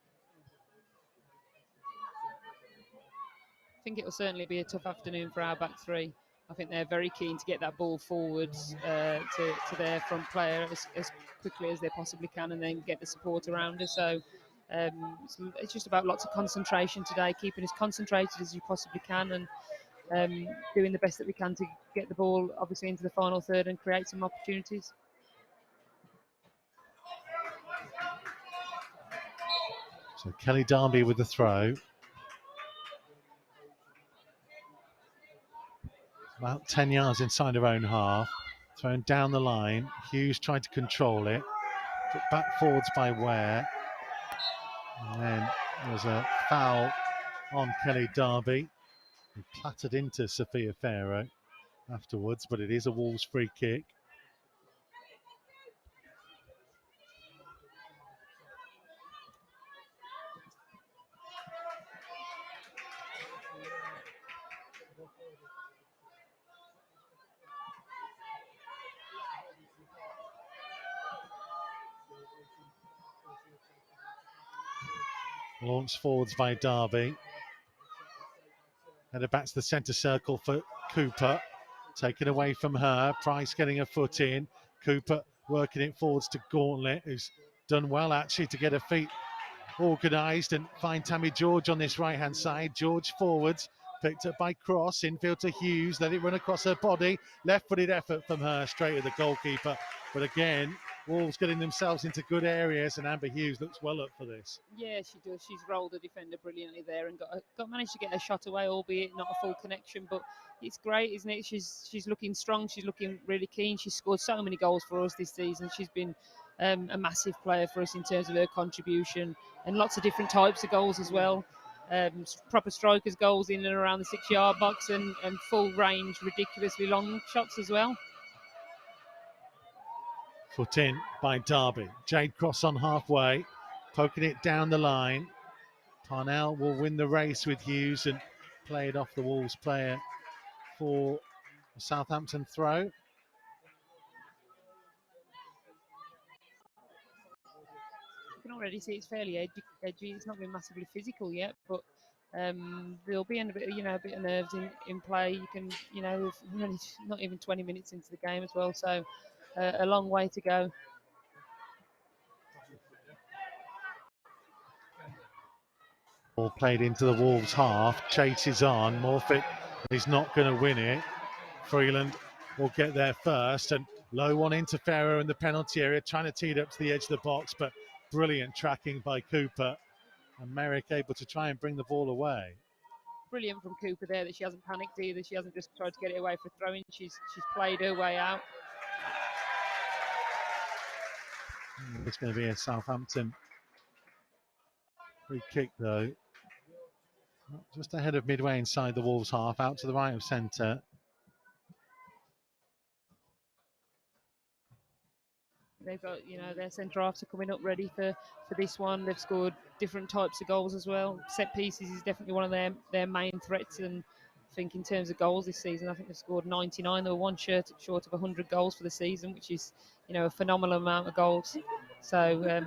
I think it will certainly be a tough afternoon for our back three. I think they're very keen to get that ball forwards to their front player as quickly as they possibly can, and then get the support around us. So it's just about lots of concentration today, keeping as concentrated as you possibly can, and doing the best that we can to get the ball obviously into the final third and create some opportunities. So Kelly Darby with the throw. About 10 yards inside her own half. Thrown down the line. Hughes tried to control it. Put back forwards by Ware. And then there was a foul on Kelly Darby. He clattered into Sophia Farrow afterwards, but it is a Wolves free kick. Launched forwards by Darby. Headed back to the centre circle for Cooper. Taken away from her. Price getting a foot in. Cooper working it forwards to Gauntlet, who's done well actually to get her feet organised and find Tammy George on this right-hand side. George forwards, picked up by Cross, infield to Hughes, let it run across her body. Left-footed effort from her straight at the goalkeeper. But again, Wolves getting themselves into good areas, and Amber Hughes looks well up for this. Yeah, she does. She's rolled the defender brilliantly there and managed to get a shot away, albeit not a full connection. But it's great, isn't it? She's looking strong. She's looking really keen. She's scored so many goals for us this season. She's been a massive player for us in terms of her contribution, and lots of different types of goals as well. Proper strikers goals in and around the 6-yard box, and full range, ridiculously long shots as well. Put in by Darby. Jade Cross on halfway, poking it down the line. Parnell will win the race with Hughes and play it off the Wolves player for a Southampton throw. You can already see it's fairly edgy. It's not been massively physical yet, but there'll be a bit of nerves in play. You can, we're only not even 20 minutes into the game as well, so a long way to go. Ball played into the Wolves half. Chase is on. Morfitt is not going to win it. Freeland will get there first, and low one into Farrow in the penalty area, trying to tee it up to the edge of the box, but brilliant tracking by Cooper, and Merrick able to try and bring the ball away. Brilliant from Cooper there that she hasn't panicked either. She hasn't just tried to get it away for throwing. She's played her way out. It's going to be a Southampton free kick though. Just ahead of midway inside the Wolves half, out to the right of centre. They've got, their centre halves are coming up ready for this one. They've scored different types of goals as well. Set pieces is definitely one of their main threats, and I think in terms of goals this season, I think they've scored 99. They were one short of 100 goals for the season, which is, a phenomenal amount of goals. So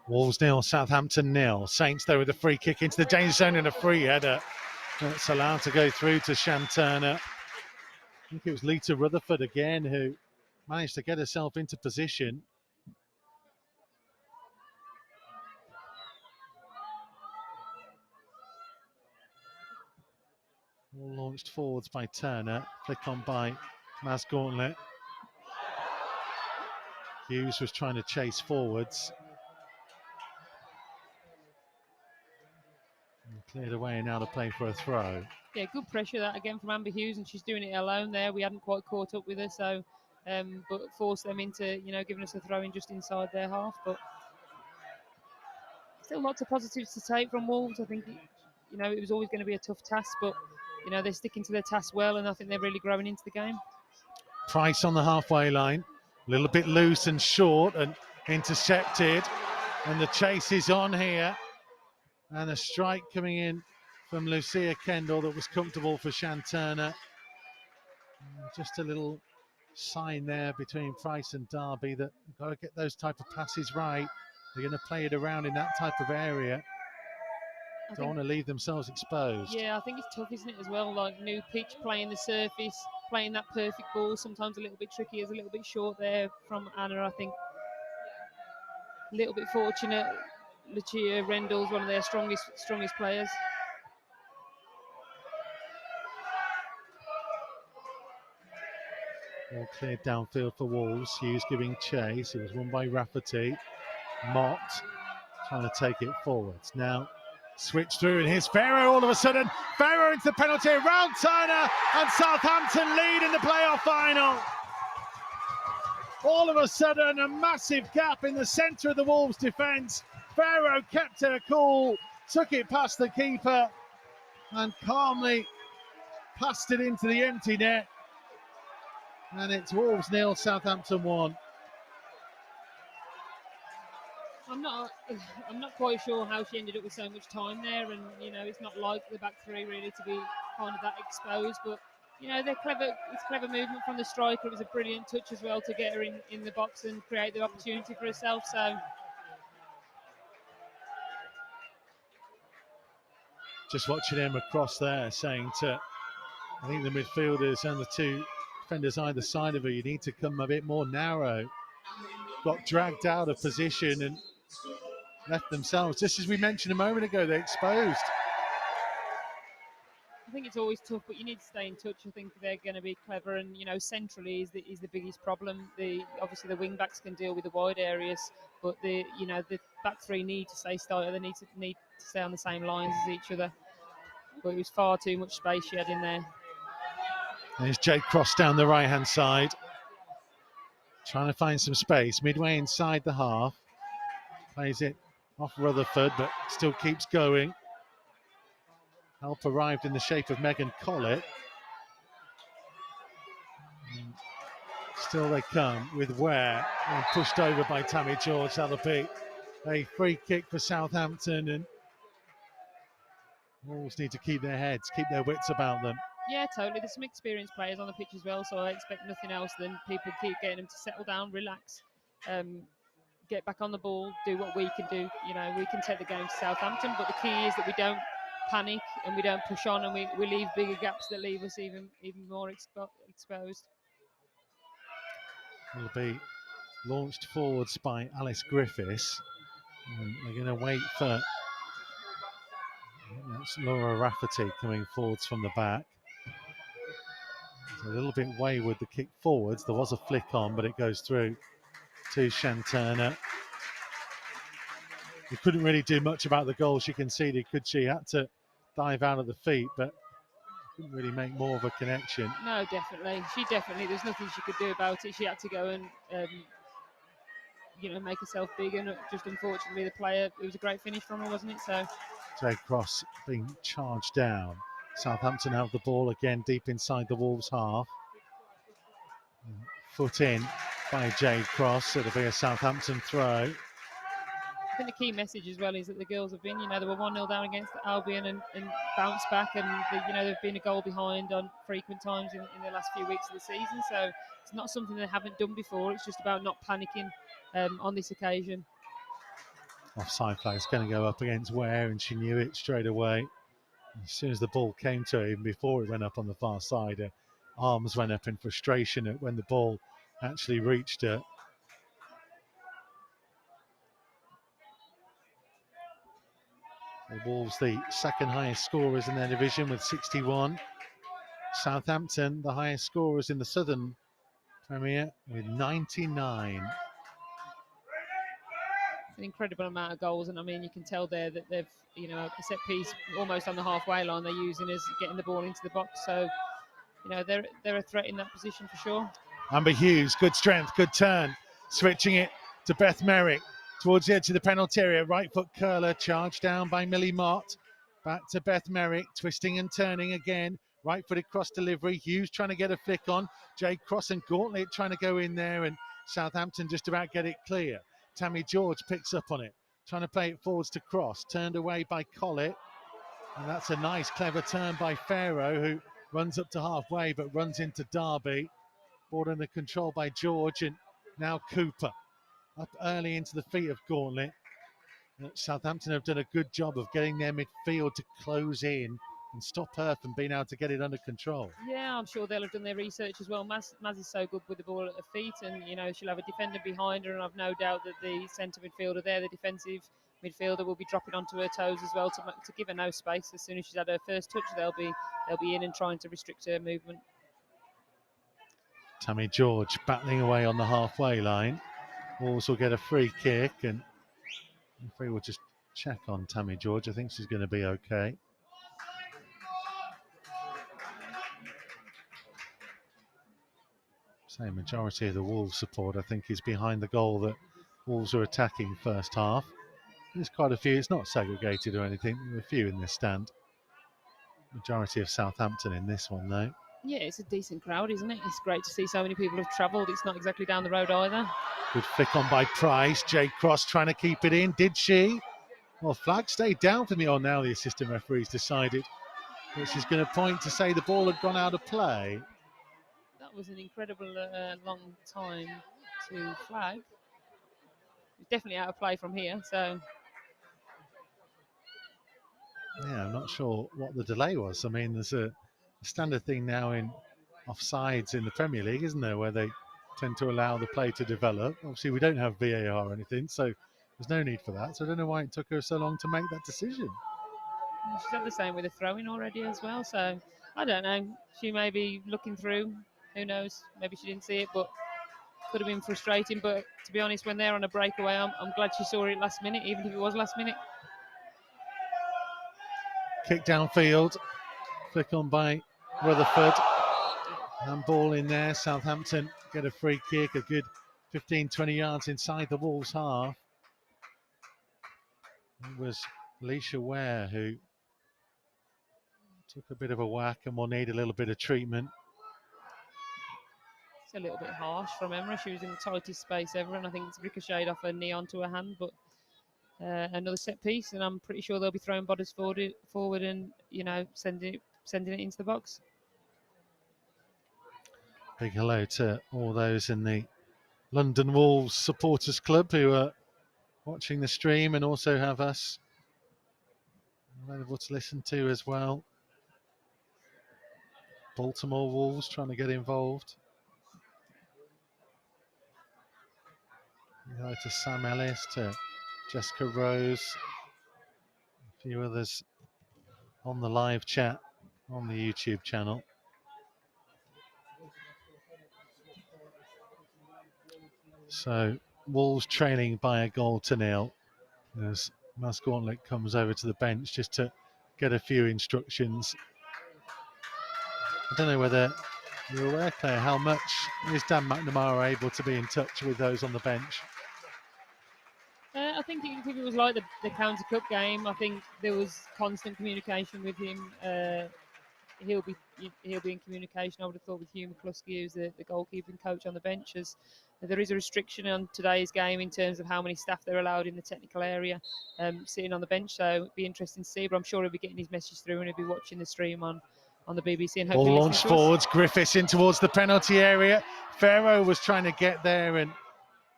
Wolves 0, Southampton 0. Saints though with a free kick into the danger zone and a free header. That's allowed to go through to Shanturner. I think it was Lita Rutherford again who managed to get herself into position. All launched forwards by Turner. Flick on by Maz Gauntlet. Hughes was trying to chase forwards. Cleared away and now to play for a throw. Yeah, good pressure that again from Amber Hughes, and she's doing it alone there. We hadn't quite caught up with her, so but forced them into giving us a throw in just inside their half. But still lots of positives to take from Wolves. I think it was always going to be a tough task, but they're sticking to their task well, and I think they're really growing into the game. Price on the halfway line, a little bit loose and short and intercepted, and the chase is on here, and a strike coming in from Lucia Kendall that was comfortable for Shanturner. Just a little sign there between Price and Derby that you've got to get those type of passes right. They're going to play it around in that type of area. Don't want to leave themselves exposed. Yeah, I think it's tough, isn't it, as well? Like new pitch, playing the surface, playing that perfect ball. Sometimes a little bit tricky, is a little bit short there from Anna, I think. A little bit fortunate. Lucia Rendell's one of their strongest players. All cleared downfield for Wolves. Hughes giving chase. It was won by Rafferty. Mott trying to take it forwards. Now switch through, and here's Farrow all of a sudden. Farrow into the penalty, round Turner, and Southampton lead in the playoff final. All of a sudden, a massive gap in the centre of the Wolves defence. Farrow kept her cool, took it past the keeper, and calmly passed it into the empty net. And it's Wolves 0, Southampton 1. I'm not quite sure how she ended up with so much time there, and it's not like the back three really to be kind of that exposed. But they're clever. It's clever movement from the striker. It was a brilliant touch as well to get her in the box and create the opportunity for herself. So just watching him across there, saying to I think the midfielders and the two defenders either side of her, you need to come a bit more narrow. Got dragged out of position and left themselves, just as we mentioned a moment ago, they're exposed. I think it's always tough, but you need to stay in touch. I think they're going to be clever, and centrally is the biggest problem. Obviously the wing backs can deal with the wide areas, but the back three need to stay started. They need to stay on the same lines as each other. But it was far too much space she had in there. There's Jade Cross down the right hand side, trying to find some space midway inside the half. Plays it off Rutherford, but still keeps going. Help arrived in the shape of Megan Collett. And still they come with Ware and pushed over by Tammy George. That'll be a free kick for Southampton, and Wolves need to keep their heads, keep their wits about them. Yeah, totally. There's some experienced players on the pitch as well, so I expect nothing else than people keep getting them to settle down, relax, get back on the ball, do what we can do. We can take the game to Southampton, but the key is that we don't panic and we don't push on, and we leave bigger gaps that leave us even more exposed. Will be launched forwards by Alice Griffiths. And they're going to wait for, that's Laura Rafferty coming forwards from the back. It's a little bit wayward, the kick forwards. There was a flick on, but it goes through to Shanturner. He couldn't really do much about the goal she conceded, could she? Had to dive out of the feet, but couldn't really make more of a connection. No, definitely. There's nothing she could do about it. She had to go and, make herself big, and just unfortunately the player, it was a great finish from her, wasn't it? So Jade Cross being charged down. Southampton have the ball again deep inside the Wolves half. Foot in by Jade Cross. It'll be a Southampton throw. I think the key message as well is that the girls have been, they were 1-0 down against Albion and bounced back, and they've been a goal behind on frequent times in the last few weeks of the season. So it's not something they haven't done before. It's just about not panicking on this occasion. Offside flag's going to go up against Ware, and she knew it straight away. As soon as the ball came to her, even before it went up on the far side, her arms went up in frustration at when the ball actually reached her. The Wolves, the second highest scorers in their division with 61. Southampton, the highest scorers in the Southern Premier with 99. I an incredible amount of goals, and I mean you can tell there that they've, you know, a set piece almost on the halfway line they're using as getting the ball into the box. So, you know, they're a threat in that position for sure. Amber Hughes, good strength, good turn, switching it to Beth Merrick towards the edge of the penalty area. Right foot curler, charged down by Millie Mott. Back to Beth Merrick, twisting and turning again. Right footed cross delivery. Hughes trying to get a flick on. Jay Cross and Gauntlet trying to go in there, and Southampton just about get it clear. Tammy George picks up on it, trying to play it forwards to Cross, turned away by Collett. And that's a nice, clever turn by Farrow, who runs up to halfway but runs into Derby. Ball under control by George, and now Cooper up early into the feet of Gauntlet. Southampton have done a good job of getting their midfield to close in and stop her from being able to get it under control. Yeah, I'm sure they'll have done their research as well. Maz is so good with the ball at her feet, and you know she'll have a defender behind her, and I've no doubt that the centre midfielder there, the defensive midfielder, will be dropping onto her toes as well to give her no space. As soon as she's had her first touch, they'll be in and trying to restrict her movement. Tammy George battling away on the halfway line. Wolves will get a free kick, and if we will just check on Tammy George, I think she's going to be okay. Same majority of the Wolves support, I think, is behind the goal that Wolves are attacking first half. There's quite a few. It's not segregated or anything. There are a few in this stand. Majority of Southampton in this one, though. Yeah, it's a decent crowd, isn't it? It's great to see so many people have travelled. It's not exactly down the road either. Good flick on by Price. Jay Cross trying to keep it in. Did she? Well, flag stayed down for me. Oh, now the assistant referee's decided that she's going to point to say the ball had gone out of play. That was an incredible long time to flag. It's definitely out of play from here, so... Yeah, I'm not sure what the delay was. I mean, there's a standard thing now in offsides in the Premier League, isn't there, where they tend to allow the play to develop. Obviously, we don't have VAR or anything, so there's no need for that. So I don't know why it took her so long to make that decision. She's had the same with the throw-in already as well, so I don't know. She may be looking through. Who knows? Maybe she didn't see it, but could have been frustrating. But to be honest, when they're on a breakaway, I'm glad she saw it last minute, even if it was last minute. Kick downfield, flick on by Rutherford, and ball in there. Southampton get a free kick, a good 15-20 yards inside the Wolves half. It was Alicia Ware who took a bit of a whack and will need a little bit of treatment. It's a little bit harsh from Emma. She was in the tightest space ever, and I think it's ricocheted off her knee onto her hand. But another set piece, and I'm pretty sure they'll be throwing bodies forward and, you know, sending it into the box. Big hello to all those in the London Wolves Supporters Club who are watching the stream and also have us available to listen to as well. Baltimore Wolves trying to get involved. Hello to Sam Ellis, to Jessica Rose, a few others on the live chat on the YouTube channel. So Wolves trailing by 1-0 as Maz Gauntlet comes over to the bench just to get a few instructions. I don't know whether you're aware, Claire, how much is Dan McNamara able to be in touch with those on the bench? I think if it was like the County Cup game, I think there was constant communication with him. He'll be in communication, I would have thought, with Hugh McCluskey, who's the goalkeeping coach on the bench. As there is a restriction on today's game in terms of how many staff they're allowed in the technical area sitting on the bench. So it'd be interesting to see, but I'm sure he'll be getting his message through and he'll be watching the stream on the BBC. And ball launched forwards, Griffiths in towards the penalty area. Farrow was trying to get there, and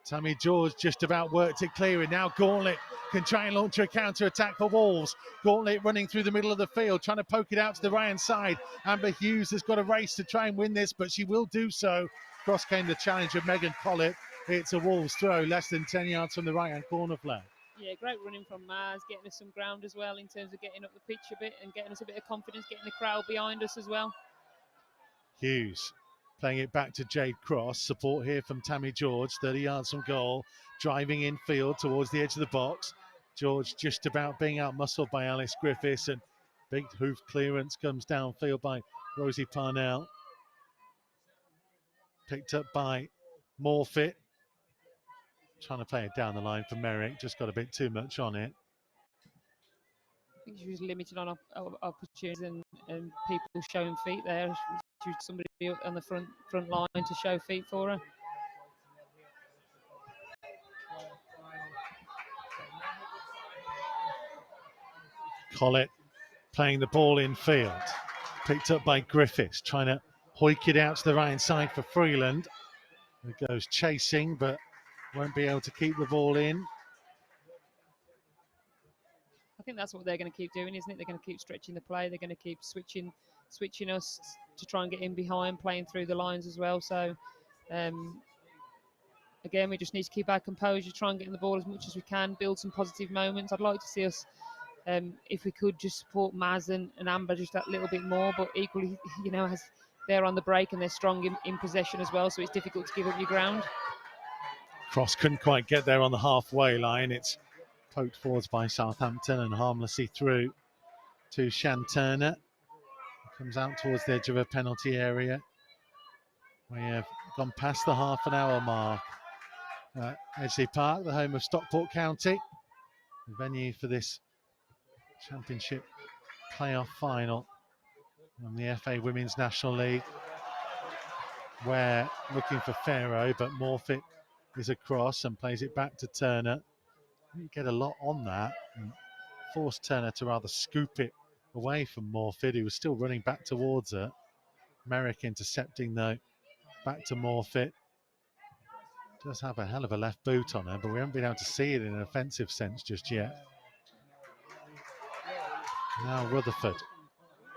Tammy George just about worked it clear, and now Gauntlet can try and launch a counter-attack for Wolves. Gauntlet running through the middle of the field, trying to poke it out to the right-hand side. Amber Hughes has got a race to try and win this, but she will do so. Cross came the challenge of Megan Collett. It's a Wolves throw, less than 10 yards from the right-hand corner flag. Yeah, great running from Maz, getting us some ground as well in terms of getting up the pitch a bit and getting us a bit of confidence, getting the crowd behind us as well. Hughes Playing it back to Jade Cross. Support here from Tammy George, 30 yards from goal. Driving infield towards the edge of the box. George just about being out-muscled by Alice Griffiths, and big hoof clearance comes downfield by Rosie Parnell. Picked up by Morfitt. Trying to play it down the line for Merrick, just got a bit too much on it. I think she was limited on opportunities and people showing feet there. She was somebody on the front line to show feet for her. Collett playing the ball in field. Picked up by Griffiths, trying to hoik it out to the right side for Freeland. It goes chasing, but won't be able to keep the ball in. I think that's what they're going to keep doing, isn't it? They're going to keep stretching the play. They're going to keep switching us to try and get in behind, playing through the lines as well. So, again, we just need to keep our composure, try and get in the ball as much as we can, build some positive moments. I'd like to see us, if we could, just support Maz and Amber just that little bit more. But equally, as they're on the break and they're strong in possession as well, so it's difficult to give up your ground. Cross couldn't quite get there on the halfway line. It's poked forwards by Southampton and harmlessly through to Shan Turner. Comes out towards the edge of a penalty area. We have gone past the half an hour mark. Edgeley Park, the home of Stockport County, the venue for this Championship playoff final from the FA Women's National League. We're looking for Pharaoh, but Morfitt is across and plays it back to Turner. You get a lot on that and forced Turner to rather scoop it away from Morfitt, who was still running back towards her. Merrick intercepting though, back to Morfitt. Does have a hell of a left boot on her, but we haven't been able to see it in an offensive sense just yet. Now Rutherford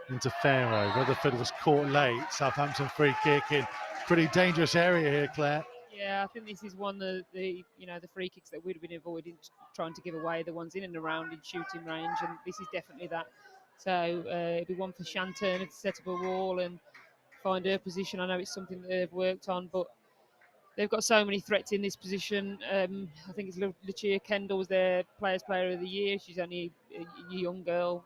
into Pharaoh. Rutherford was caught late. Southampton free kick in pretty dangerous area here, Claire. Yeah, I think this is one of the free kicks that we'd have been avoiding, trying to give away, the ones in and around in shooting range, and this is definitely that. So it'll be one for Shan Turner to set up a wall and find her position. I know it's something that they've worked on, but they've got so many threats in this position. I think it's Lucia Kendall was their Players Player of the Year. She's only a young girl,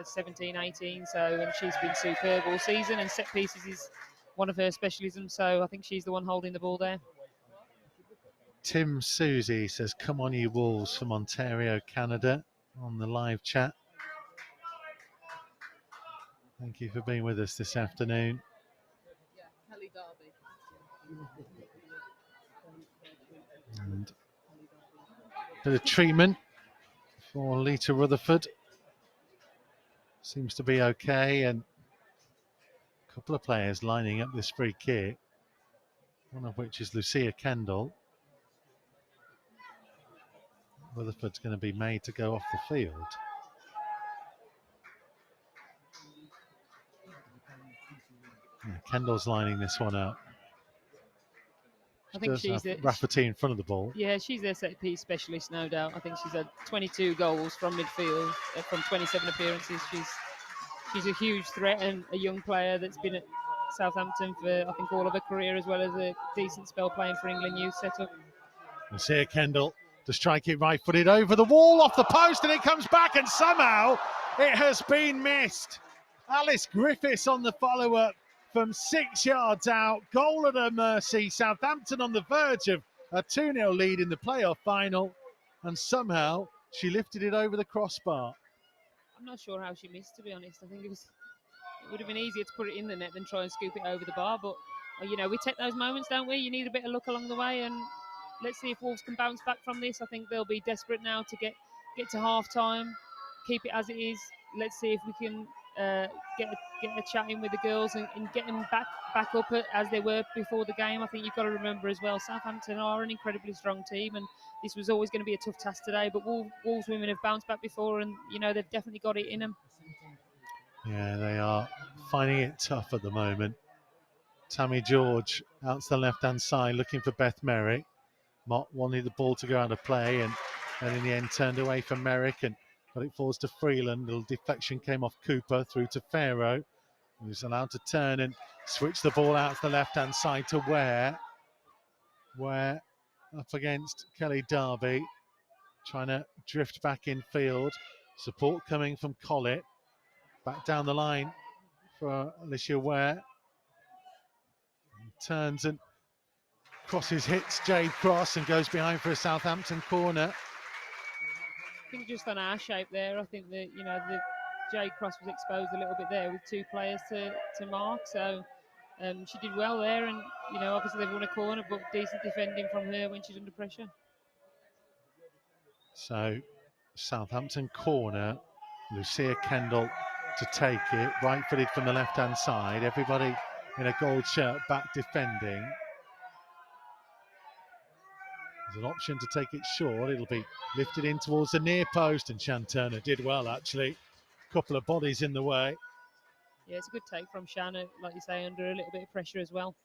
17, 18, and she's been superb all season, and set pieces is one of her specialisms, so I think she's the one holding the ball there. Tim Susie says, "Come on, you Wolves," from Ontario, Canada, on the live chat. Thank you for being with us this afternoon. And a bit of treatment for Lita Rutherford. Seems to be okay, and a couple of players lining up this free kick, one of which is Lucia Kendall. Rutherford's going to be made to go off the field. Yeah, Kendall's lining this one up. I think she's Rafferty in front of the ball. Yeah, she's their set piece specialist, no doubt. I think she's had 22 goals from midfield, from 27 appearances. She's a huge threat and a young player that's been at Southampton for, I think, all of her career, as well as a decent spell playing for England youth setup. Lucia Kendall to strike it right-footed over the wall, off the post, and it comes back, and somehow it has been missed. Alice Griffiths on the follow-up from 6 yards out. Goal at her mercy. Southampton on the verge of a 2-0 lead in the playoff final, and somehow she lifted it over the crossbar. I'm not sure how she missed, to be honest. I think it would have been easier to put it in the net than try and scoop it over the bar, but we take those moments, don't we? You need a bit of luck along the way, and let's see if Wolves can bounce back from this. I think they'll be desperate now to get to half-time, keep it as it is. Let's see if we can get a chat in with the girls and get them back up as they were before the game. I think you've got to remember as well, Southampton are an incredibly strong team, and this was always going to be a tough task today, but Wolves women have bounced back before, and they've definitely got it in them. Yeah, they are finding it tough at the moment. Tammy George out to the left-hand side looking for Beth Merrick. Mott wanted the ball to go out of play, and in the end turned away from Merrick, but it falls to Freeland. A little deflection came off Cooper through to Pharaoh, who's allowed to turn and Switch the ball out to the left-hand side to Ware up against Kelly Darby, trying to drift back in field. Support coming from Collett. Back down the line for Alicia Ware. Turns and crosses, hits Jade Cross and goes behind for a Southampton corner. I think just on our shape there, I think that, you know, the Jade Cross was exposed a little bit there with two players to mark. So she did well there, and, you know, obviously they've won a corner, but decent defending from her when she's under pressure. So Southampton corner, Lucia Kendall to take it, right-footed from the left-hand side. Everybody in a gold shirt back defending. There's an option to take it short. It'll be lifted in towards the near post, and Shan Turner did well, actually. A couple of bodies in the way. Yeah, it's a good take from Shanna, like you say, under a little bit of pressure as well.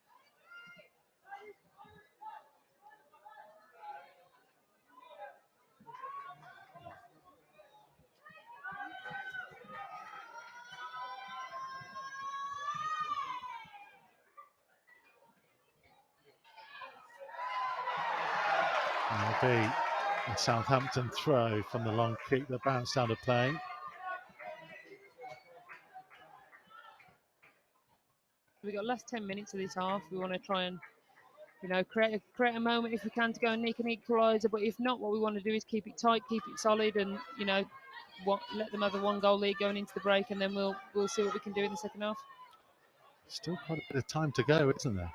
It'll be a Southampton throw from the long kick that bounced out of play. We've got last 10 minutes of this half. We want to try and, you know, create a moment if we can to go and nick an equaliser. But if not, what we want to do is keep it tight, keep it solid, and, you know, let them have a 1-goal lead going into the break, and then we'll see what we can do in the second half. Still quite a bit of time to go, isn't there?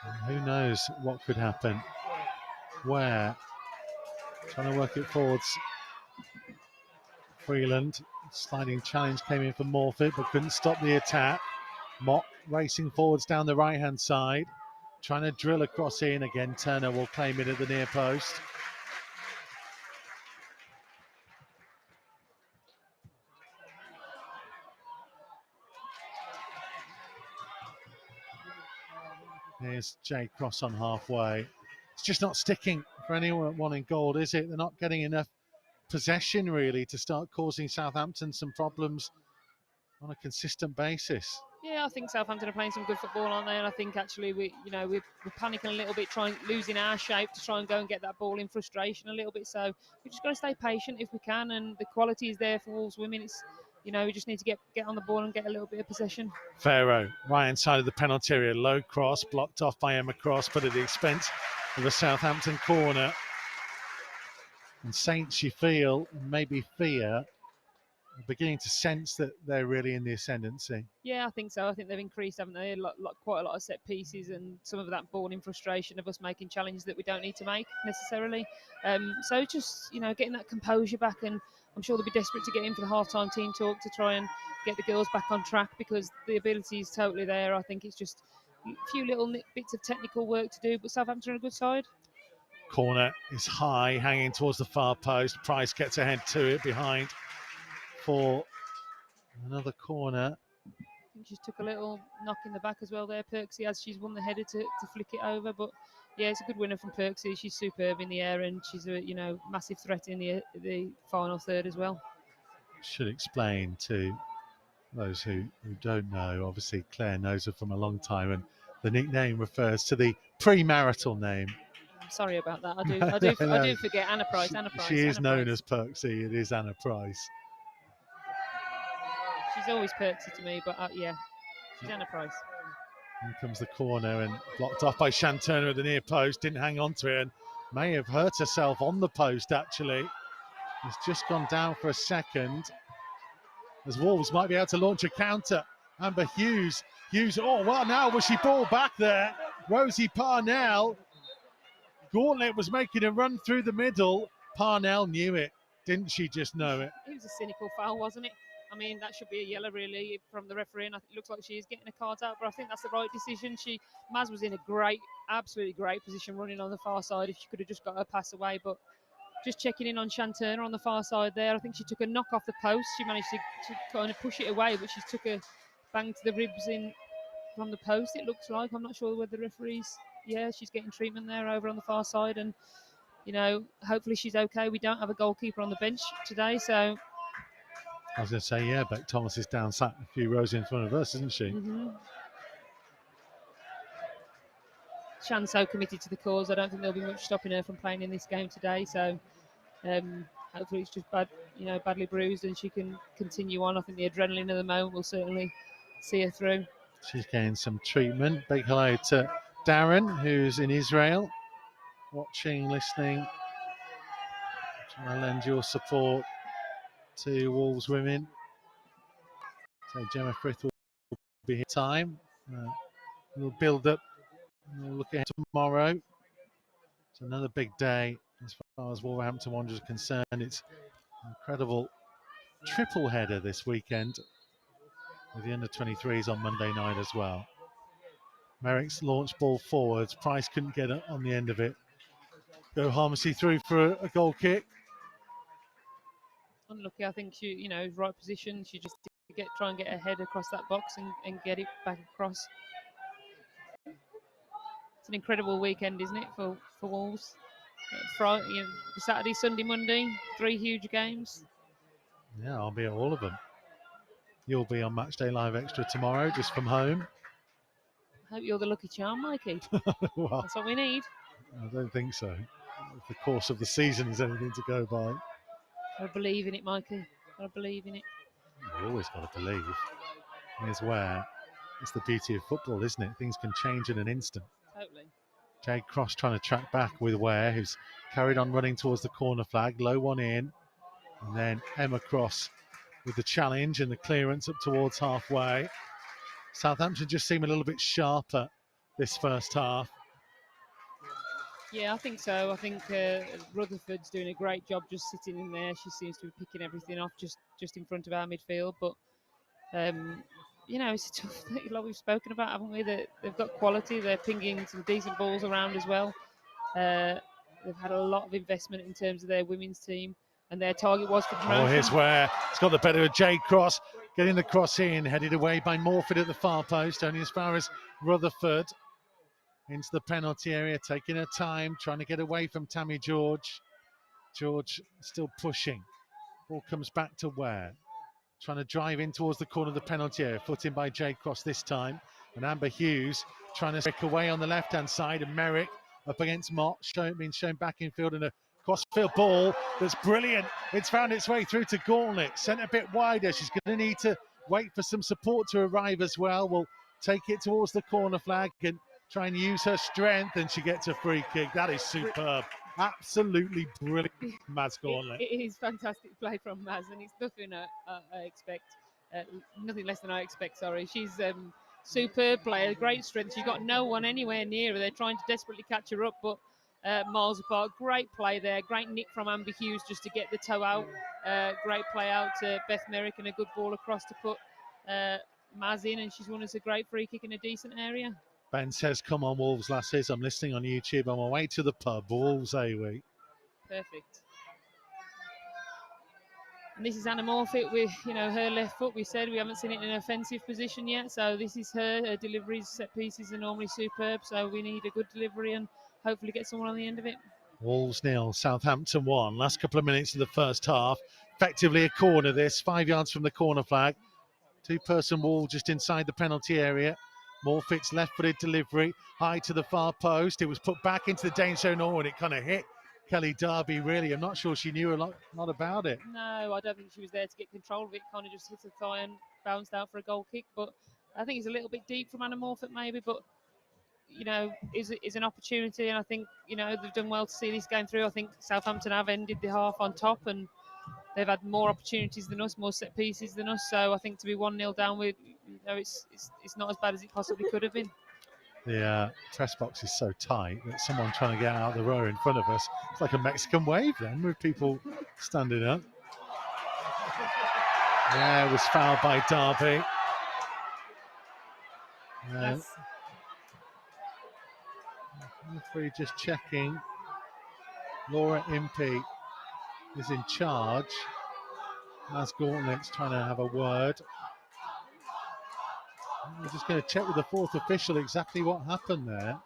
And who knows what could happen. Where trying to work it forwards. Freeland, sliding challenge came in for Morfitt, but couldn't stop the attack. Mott racing forwards down the right-hand side, trying to drill across in again. Turner will claim it at the near post. Here's Jade Cross on halfway. It's just not sticking for anyone in gold, is it? They're not getting enough possession really to start causing Southampton some problems on a consistent basis. Yeah, I think Southampton are playing some good football, aren't they? And I think actually we're panicking a little bit, losing our shape to try and go and get that ball in frustration a little bit. So we just got to stay patient if we can, and the quality is there for Wolves women. It's, you know, we just need to get on the ball and get a little bit of possession. Farrow, right inside of the penalty area, low cross, blocked off by Emma Cross, but at the expense of the Southampton corner. And Saints, you feel, and maybe fear, are beginning to sense that they're really in the ascendancy. Yeah, I think so. I think they've increased, haven't they? Quite a lot of set pieces, and some of that born in frustration of us making challenges that we don't need to make necessarily. So just, you know, getting that composure back, and I'm sure they'll be desperate to get in for the half-time team talk to try and get the girls back on track, because the ability is totally there. I think it's just a few little bits of technical work to do, but Southampton are a good side. Corner is high, hanging towards the far post. Price gets ahead to it behind for another corner. I think she's took a little knock in the back as well there, Perksy, as she's won the header to flick it over. But yeah, it's a good winner from Perksy. She's superb in the air, and she's a, you know, massive threat in the final third as well. Should explain to those who don't know, obviously Claire knows her from a long time, and the nickname refers to the premarital name. I'm sorry about that. I do forget Anna Price. She is known as Perksy. It is Anna Price. She's always Perksy to me, but yeah, she's Anna Price. Here comes the corner, and blocked off by Shan Turner at the near post. Didn't hang on to it, and may have hurt herself on the post, actually. It's just gone down for a second, as Wolves might be able to launch a counter. Amber Hughes, oh, well, now was she ball back there? Rosie Parnell. Gauntlet was making a run through the middle. Parnell knew it. Didn't she just know it? It was a cynical foul, wasn't it? I mean, that should be a yellow, really, from the referee, and it looks like she is getting a card out, but I think that's the right decision. Maz was in a absolutely great position running on the far side if she could have just got her pass away, but just checking in on Shan Turner on the far side there. I think she took a knock off the post. She managed to kind of push it away, but she took a bang to the ribs in from the post, it looks like. I'm not sure whether the referee's... Yeah, she's getting treatment there over on the far side, and, you know, hopefully she's okay. We don't have a goalkeeper on the bench today, so... I was going to say, yeah, Beck Thomas is down sat a few rows in front of us, isn't she? Mm-hmm. Shan's so committed to the cause. I don't think there'll be much stopping her from playing in this game today. So hopefully it's just badly bruised and she can continue on. I think the adrenaline of the moment will certainly see her through. She's getting some treatment. Big hello to Darren, who's in Israel, watching, listening, trying to lend your support to Wolves women. So Gemma Frith will be here time. We'll build up. We'll look ahead tomorrow. It's another big day as far as Wolverhampton Wanderers are concerned. It's an incredible triple header this weekend with the under-23s on Monday night as well. Merrick's launch ball forwards. Price couldn't get it on the end of it. Go Harmsey through for a goal kick. Unlucky, I think she, right position. She just try and get her head across that box and get it back across. It's an incredible weekend, isn't it, for Wolves? Friday, Saturday, Sunday, Monday, 3 huge games. Yeah, I'll be at all of them. You'll be on Matchday Live Extra tomorrow, just from home. I hope you're the lucky charm, Mikey. Well, that's what we need. I don't think so. If the course of the season is anything to go by. I believe in it, Mikey. I believe in it. You always got to believe. Here's where it's the beauty of football, isn't it? Things can change in an instant. Totally. Jade Cross trying to track back with Ware, who's carried on running towards the corner flag. Low one in. And then Emma Cross with the challenge and the clearance up towards halfway. Southampton just seem a little bit sharper this first half. Yeah, I think so. I think Rutherford's doing a great job just sitting in there. She seems to be picking everything off just in front of our midfield. But, it's a tough thing, like we've spoken about, haven't we? They've got quality. They're pinging some decent balls around as well. They've had a lot of investment in terms of their women's team. And their target was for promotion. Oh, here's where it's got the better of Jade Cross. Getting the cross in, headed away by Morford at the far post, only as far as Rutherford. Into the penalty area, taking her time, trying to get away from Tammy George. George still pushing. Ball comes back to Ware. Trying to drive in towards the corner of the penalty area. Foot in by Jade Cross this time. And Amber Hughes trying to break away on the left-hand side. And Merrick up against Mott, being shown back in field, and a crossfield ball that's brilliant. It's found its way through to Gauntlet. Sent a bit wider. She's going to need to wait for some support to arrive as well. We'll take it towards the corner flag and try and use her strength, and she gets a free kick. That is superb. Absolutely brilliant, Maz Gauntlet. It is fantastic play from Maz, and it's nothing I expect. Nothing less than I expect, sorry. She's superb player, great strength. She's got no one anywhere near her. They're trying to desperately catch her up, but miles apart. Great play there. Great nick from Amber Hughes just to get the toe out. Great play out to Beth Merrick, and a good ball across to put Maz in, and she's won us a great free kick in a decent area. Ben says, come on, Wolves, lasses. I'm listening on YouTube. On my way to the pub. Wolves, we. Perfect. And this is Anna Morfitt with, her left foot. We said we haven't seen it in an offensive position yet. So this is her. Her deliveries, set pieces are normally superb. So we need a good delivery and hopefully get someone on the end of it. Wolves 0, Southampton 1. Last couple of minutes of the first half. Effectively a corner this, 5 yards from the corner flag. Two-person wall just inside the penalty area. Morfitt's left-footed delivery, high to the far post. It was put back into the danger zone, and it kind of hit Kelly Darby, really. I'm not sure she knew a lot about it. No, I don't think she was there to get control of it. Kind of just hit her thigh and bounced out for a goal kick. But I think it's a little bit deep from Anna Morfitt, maybe. But, is an opportunity. And I think, they've done well to see this going through. I think Southampton have ended the half on top, and they've had more opportunities than us, more set pieces than us. So I think to be 1-0 down with, it's not as bad as it possibly could have been. The press box is so tight that someone trying to get out of the row in front of us, it's like a Mexican wave then with people standing up. Yeah, it was fouled by Darby. Referee just checking. Laura Impey is in charge. Maz Gauntlet's trying to have a word. We're just going to check with the fourth official exactly what happened there.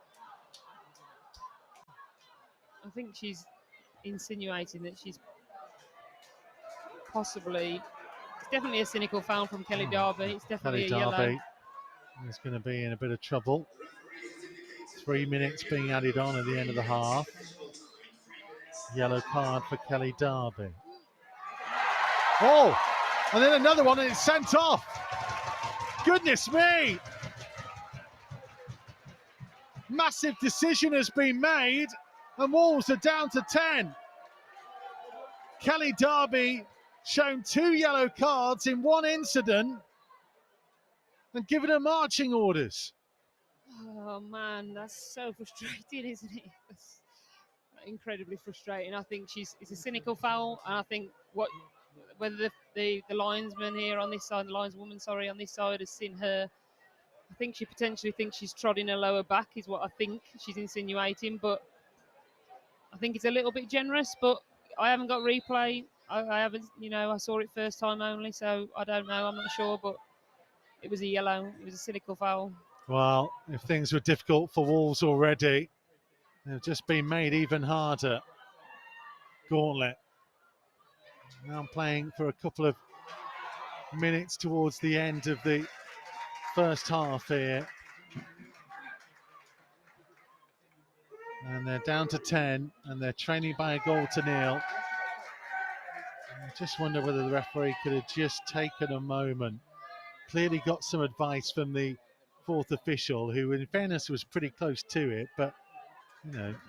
I think she's insinuating that she's possibly... It's definitely a cynical foul from Kelly Darby. It's definitely Kelly a Darby yellow. is going to be in a bit of trouble. 3 minutes being added on at the end of the half. Yellow card for Kelly Darby. Oh, and then another one and it's sent off. Goodness me. Massive decision has been made and Wolves are down to 10. Kelly Darby shown 2 yellow cards in one incident and given her marching orders. Oh man, that's so frustrating, isn't it? That's incredibly frustrating. I think it's a cynical foul, and I think whether the linesman here on this side, the lineswoman, sorry, on this side has seen her. I think she potentially thinks she's trodding her lower back, is what I think she's insinuating. But I think it's a little bit generous. But I haven't got replay. I haven't, I saw it first time only, so I don't know. I'm not sure, but it was a yellow. It was a cynical foul. Well, if things were difficult for Wolves already, they've just been made even harder. Gauntlet. Now playing for a couple of minutes towards the end of the first half here. And they're down to 10 and they're trailing by a goal to nil. I just wonder whether the referee could have just taken a moment. Clearly got some advice from the fourth official, who in fairness was pretty close to it, but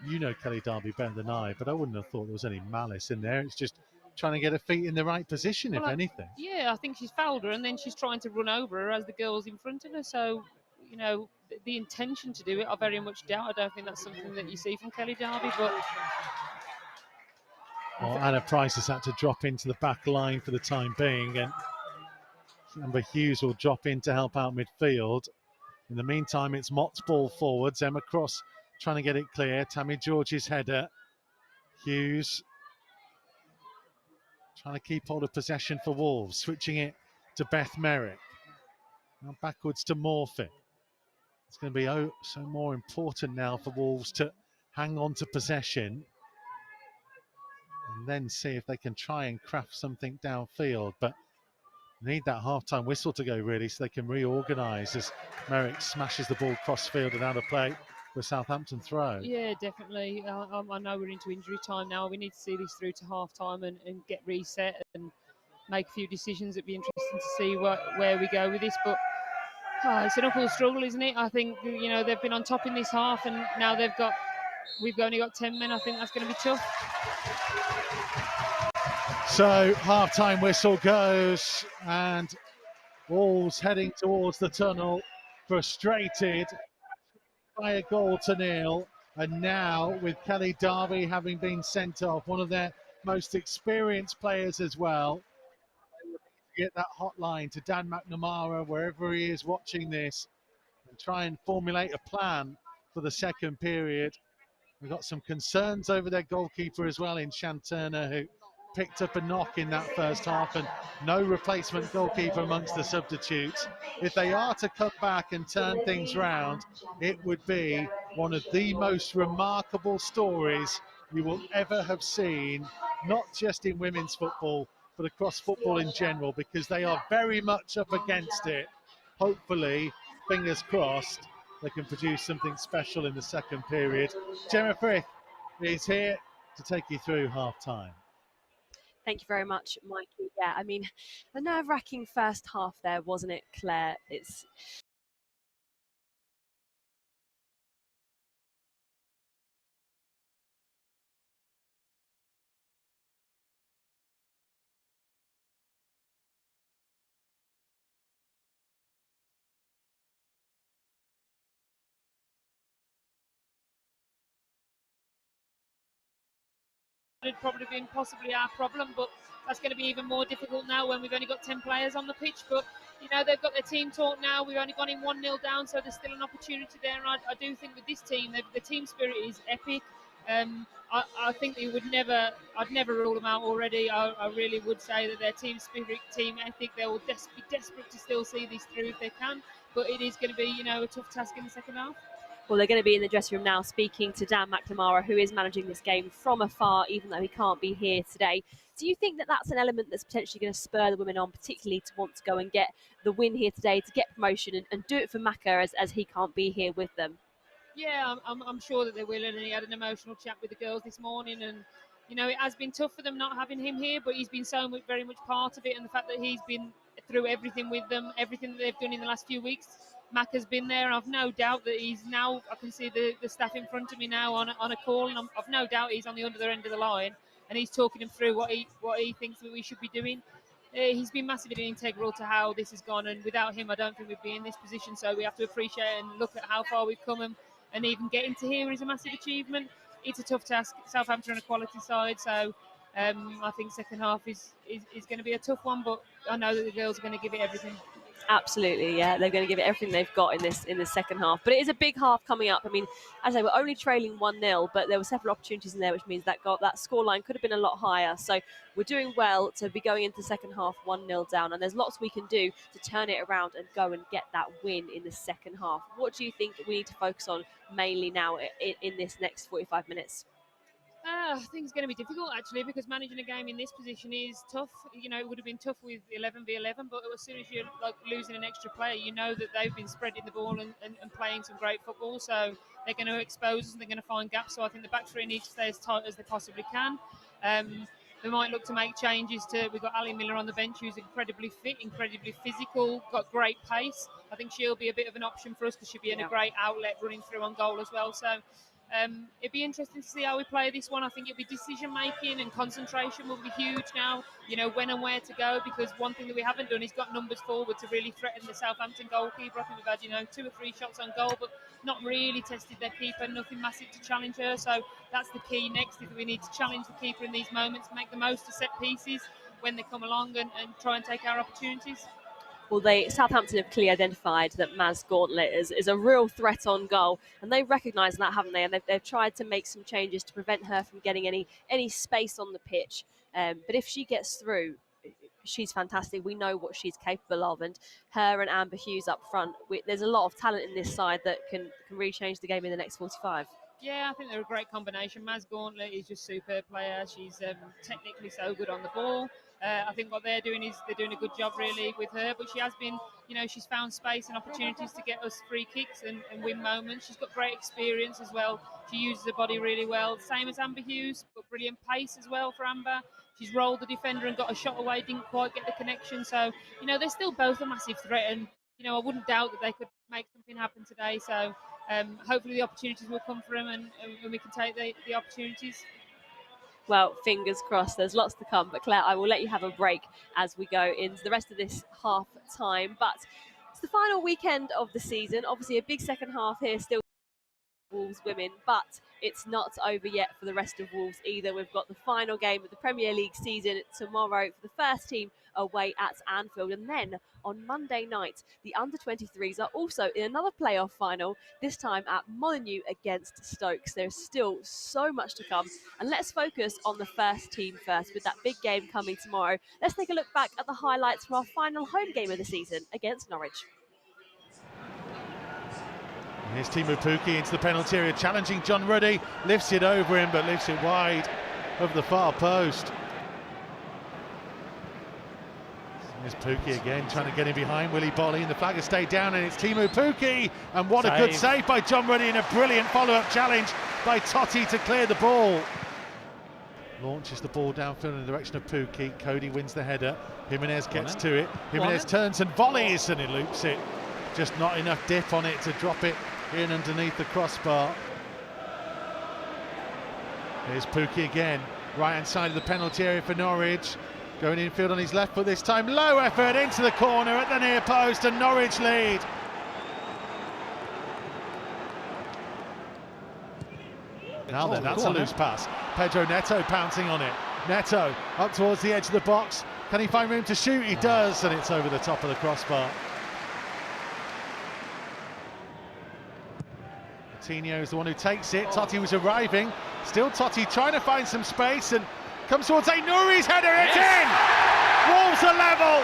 you know Kelly Darby better than I, but I wouldn't have thought there was any malice in there. It's just trying to get her feet in the right position, if anything. Yeah, I think she's fouled her and then she's trying to run over her as the girl's in front of her. So, the intention to do it, I very much doubt. I don't think that's something that you see from Kelly Darby, but... Well, Anna Price has had to drop into the back line for the time being, and Amber Hughes will drop in to help out midfield. In the meantime, it's Mott's ball forwards. Emma Cross trying to get it clear. Tammy George's header. Hughes trying to keep hold of possession for Wolves, switching it to Beth Merrick. Now backwards to Morphy. It's going to be so more important now for Wolves to hang on to possession and then see if they can try and craft something downfield. But need that half-time whistle to go, really, so they can reorganise as Merrick smashes the ball cross-field and out of play for a Southampton throw. Yeah, definitely. I know we're into injury time now. We need to see this through to half-time and get reset and make a few decisions. It'd be interesting to see where we go with this. But it's an uphill struggle, isn't it? I think, they've been on top in this half and now we've only got 10 men. I think that's going to be tough. So half-time whistle goes and Wolves heading towards the tunnel, frustrated by a goal to nil. And now with Kelly Darby having been sent off, one of their most experienced players as well, they will need to get that hotline to Dan McNamara, wherever he is watching this, and try and formulate a plan for the second period. We've got some concerns over their goalkeeper as well in Shan Turner, who picked up a knock in that first half, and no replacement goalkeeper amongst the substitutes. If they are to come back and turn things round, it would be one of the most remarkable stories you will ever have seen, not just in women's football, but across football in general, because they are very much up against it. Hopefully, fingers crossed, they can produce something special in the second period. Gemma Frith is here to take you through half-time. Thank you very much, Mikey. Yeah, I mean, the nerve-wracking first half there, wasn't it, Claire? It's It'd probably been possibly our problem, but that's going to be even more difficult now when we've only got 10 players on the pitch. But they've got their team talk now. We've only gone in 1-0 down, so there's still an opportunity there. And I do think with this team, the team spirit is epic. I think I'd never rule them out already. I really would say that their team spirit, team ethic, they will be desperate to still see this through if they can. But it is going to be, a tough task in the second half. Well, they're going to be in the dressing room now speaking to Dan McNamara, who is managing this game from afar, even though he can't be here today. Do you think that that's an element that's potentially going to spur the women on, particularly to want to go and get the win here today, to get promotion and do it for Macca as he can't be here with them? Yeah, I'm sure that they will, and he had an emotional chat with the girls this morning, and it has been tough for them not having him here, but he's been very much part of it, and the fact that he's been through everything with them, everything that they've done in the last few weeks. Mac has been there, and I've no doubt that he's now. I can see the staff in front of me now on a call, and I've no doubt he's on the other end of the line, and he's talking them through what he thinks that we should be doing. He's been massively integral to how this has gone, and without him, I don't think we'd be in this position. So we have to appreciate and look at how far we've come, and even getting to here is a massive achievement. It's a tough task. Southampton on a quality side, so I think second half is going to be a tough one, but I know that the girls are going to give it everything. Absolutely, yeah. They're going to give it everything they've got in this second half. But it is a big half coming up. I mean, as I say, we're only trailing 1-0, but there were several opportunities in there, which means that scoreline could have been a lot higher. So we're doing well to be going into the second half 1-0 down, and there's lots we can do to turn it around and go and get that win in the second half. What do you think we need to focus on mainly now in this next 45 minutes? I think it's going to be difficult actually, because managing a game in this position is tough. It would have been tough with 11v11, but as soon as you're losing an extra player, that they've been spreading the ball and playing some great football. So they're going to expose us and they're going to find gaps. So I think the back three need to stay as tight as they possibly can. They might look to make changes we've got Ali Miller on the bench, who's incredibly fit, incredibly physical, got great pace. I think she'll be a bit of an option for us because she'll be in a great outlet running through on goal as well. So it'd be interesting to see how we play this one. I think it'll be decision making and concentration will be huge now, when and where to go, because one thing that we haven't done is got numbers forward to really threaten the Southampton goalkeeper. I think we've had 2 or 3 shots on goal, but not really tested their keeper, nothing massive to challenge her. So that's the key next, is we need to challenge the keeper in these moments, make the most of set pieces when they come along, and try and take our opportunities. Well, Southampton have clearly identified that Maz Gauntlet is a real threat on goal, and they recognise that, haven't they? And they've tried to make some changes to prevent her from getting any space on the pitch. But if she gets through, she's fantastic. We know what she's capable of, and her and Amber Hughes up front, there's a lot of talent in this side that can really change the game in the next 45. Yeah, I think they're a great combination. Maz Gauntlet is just a superb player. She's technically so good on the ball. I think what they're doing is they're doing a good job really with her, but she has been, she's found space and opportunities to get us free kicks and win moments. She's got great experience as well. She uses her body really well, same as Amber Hughes, but brilliant pace as well for Amber. She's rolled the defender and got a shot away, didn't quite get the connection. So, they're still both a massive threat, and, I wouldn't doubt that they could make something happen today. So hopefully the opportunities will come for them, and we can take the opportunities. Well, fingers crossed. There's lots to come. But Claire, I will let you have a break as we go into the rest of this half time. But it's the final weekend of the season. Obviously, a big second half here still. Wolves women, but it's not over yet for the rest of Wolves either. We've got the final game of the Premier League season tomorrow for the first team away at Anfield, and then on Monday night the under-23s are also in another playoff final, this time at Molineux against Stokes. There's still so much to come, and let's focus on the first team first with that big game coming tomorrow. Let's take a look back at the highlights from our final home game of the season against Norwich. Here's Teemu Pukki into the penalty area, challenging John Ruddy, lifts it over him, but lifts it wide of the far post. Here's Pukki again, trying to get him behind Willie Bolly, and the flag has stayed down, and it's Teemu Pukki, and what a good save by John Ruddy, and a brilliant follow-up challenge by Totti to clear the ball. Launches the ball downfield in the direction of Pukki. Cody wins the header. Jimenez gets to it. Jimenez turns and volleys, and it loops it. Just not enough dip on it to drop it in underneath the crossbar. Here's Pukki again, right hand side of the penalty area for Norwich. Going infield on his left foot this time. Low effort into the corner at the near post, and Norwich lead. Now then, that's a loose pass. Pedro Neto pouncing on it. Neto up towards the edge of the box. Can he find room to shoot? He does, and it's over the top of the crossbar. Coutinho is the one who takes it. Totti was arriving. Still Totti trying to find some space and comes towards Nouri's header. It's in! Wolves are level.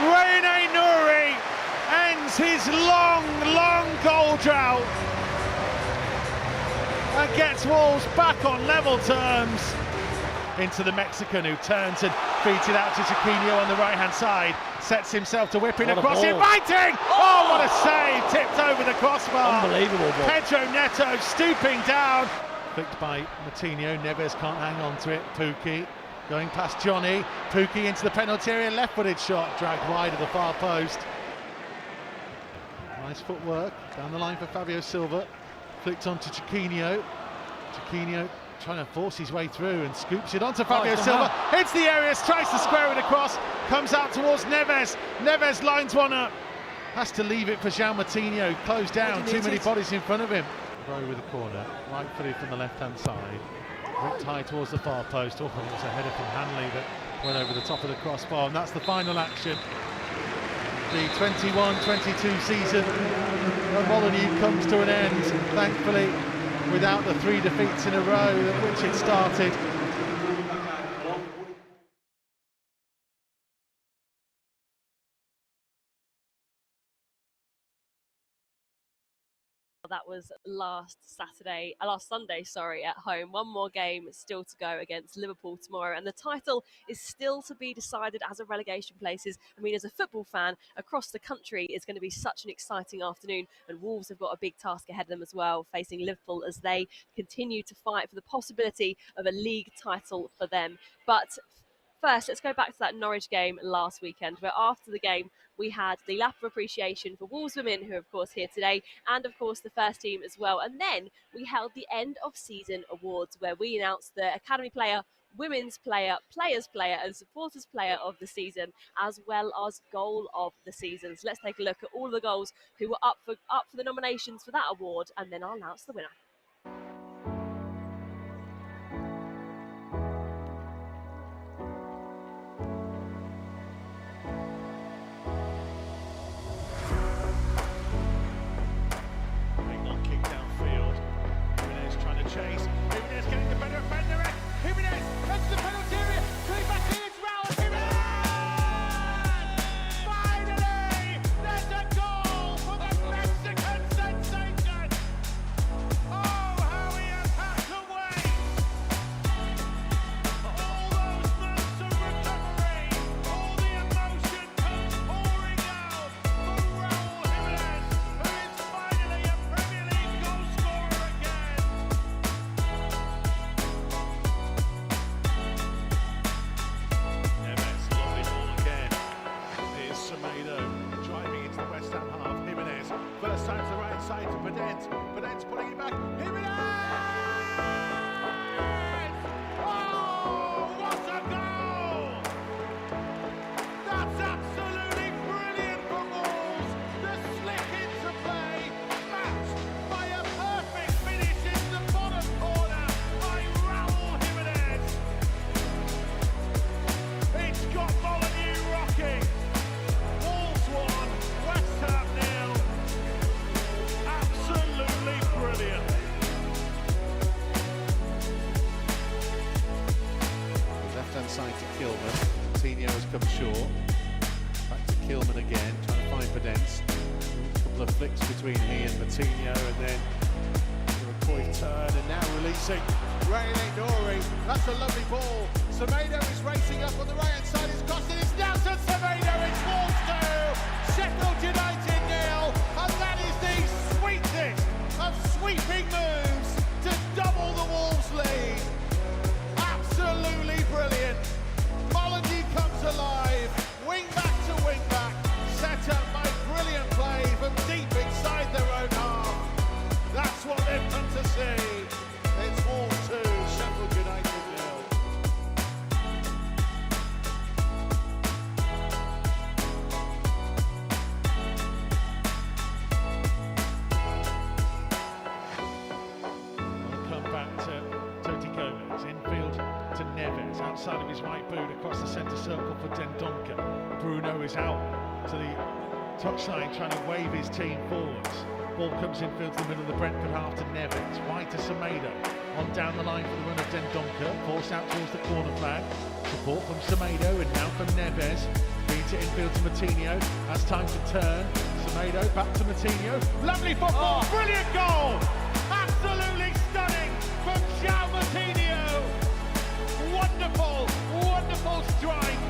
Rene Nouri ends his long goal drought and gets Wolves back on level terms. Into the Mexican, who turns and Feeds it out to Chiquinho on the right-hand side. Sets himself to whip in What a across, ball. inviting! Oh, what a save! Tipped over the crossbar. Unbelievable ball. Pedro Neto stooping down. Flicked by Matinho. Neves can't hang on to it. Pukki going past Johnny. Pukki into the penalty area. Left-footed shot. Dragged wide of the far post. Nice footwork. Down the line for Fabio Silva. Flicked on to Chiquinho. Chiquinho trying to force his way through and scoops it onto Fabio Silva. Hits the area, tries to square it across. Comes out towards Neves. Neves lines one up. Has to leave it for João Matinho. Closed down. Too many bodies in front of him. Rowe with the corner. Right footed from the left-hand side. Ripped high towards the far post. Oh, it was a header from Hanley that went over the top of the crossbar. And that's the final action. The 21-22 season of Molineux comes to an end, thankfully, without the 3 defeats in a row at which it started. That was last Sunday, at home. One more game still to go against Liverpool tomorrow, and the title is still to be decided as a relegation places. I mean, as a football fan across the country, it's going to be such an exciting afternoon, and Wolves have got a big task ahead of them as well, facing Liverpool as they continue to fight for the possibility of a league title for them. But first, let's go back to that Norwich game last weekend, where after the game, we had the lap of appreciation for Wolves women, who are, of course, here today, and, of course, the first team as well. And then we held the end of season awards, where we announced the Academy Player, Women's Player, Players Player, and Supporters Player of the season, as well as Goal of the season. So let's take a look at all the goals who were up for the nominations for that award, and then I'll announce the winner. Chase. Jimenez getting the better offender. Jimenez heads the penalty area. Coming back in, it's Raul Jimenez! Finally, there's a goal for the Mexican sensation. Oh, how he has had to wait. All those months of recovery, all the emotion comes pouring out for Raul Jimenez, who is finally a Premier League goal scorer again. Driving into the West Ham half. Jimenez, first time to the right side to Pedence. Pedence putting it back. Jimenez! Oh, what a goal! That's absolutely brilliant for Wolves. The slip into play, matched by a perfect finish in the bottom corner by Raul Jimenez. It's got Molineux rocking. Wolves 1, West Ham 0. Absolutely brilliant. Left-hand side to Kilman. Coutinho has come short. Back to Kilman again, trying to find Pedence. A couple of flicks between he and Matinho, and then a quick turn, and now releasing Rayleigh Nori. That's a lovely ball. Semedo is racing up on the right-hand side. It's costing. It's down to Semedo. It's Wolves 2, Sheffield United 0, and that is the sweetest of sweeping moves to double the Wolves lead. Absolutely brilliant. Molineux comes alive. Wing back to wing back. Set up by brilliant play from deep inside their own half. That's what they've come to see. It's Wolves 2, Sheffield United 0. We'll come back to Toti Gomez. Infield to Neves. Outside of his right boot across the centre circle for Dendoncker. Bruno is out to the touchline trying to wave his team forwards. Ball comes infield to the middle of the Brentford half to Neves. Wide to Semedo. On down the line for the run of Dendoncker. Forced out towards the corner flag. Support from Semedo and now from Neves. Feeds it infield to Matinho. Has time to turn. Semedo back to Matinho. Lovely football. Brilliant goal. Absolutely stunning from João Matinho. Wonderful, wonderful strike.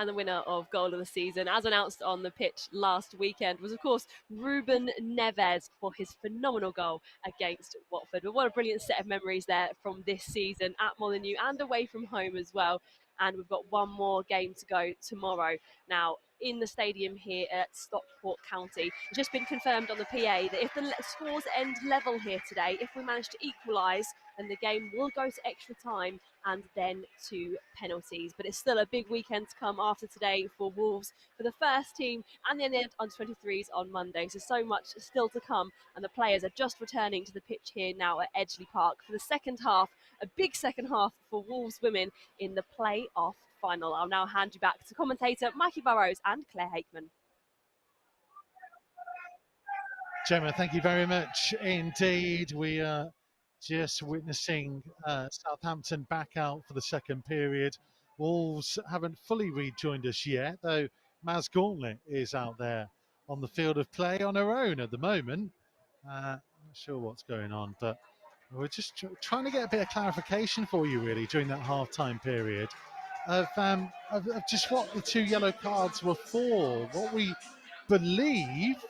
And the winner of Goal of the Season, as announced on the pitch last weekend, was, of course, Ruben Neves for his phenomenal goal against Watford. But what a brilliant set of memories there from this season at Molineux and away from home as well. And we've got one more game to go tomorrow. Now, in the stadium here at Stockport County, it's just been confirmed on the PA that if the scores end level here today, if we manage to equalise, then the game will go to extra time and then to penalties. But it's still a big weekend to come after today for Wolves, for the first team, and then the under-23s on Monday. So much still to come, and the players are just returning to the pitch here now at Edgeley Park for the second half, a big second half for Wolves women in the play-off final. I'll now hand you back to commentator Mikey Burrows and Claire Hakeman. Gemma, thank you very much indeed. We are just witnessing Southampton back out for the second period. Wolves haven't fully rejoined us yet, though Maz Gauntlet is out there on the field of play on her own at the moment. Not sure what's going on, but we're just trying to get a bit of clarification for you, really, during that half-time period of just what the 2 yellow cards were for. What we believe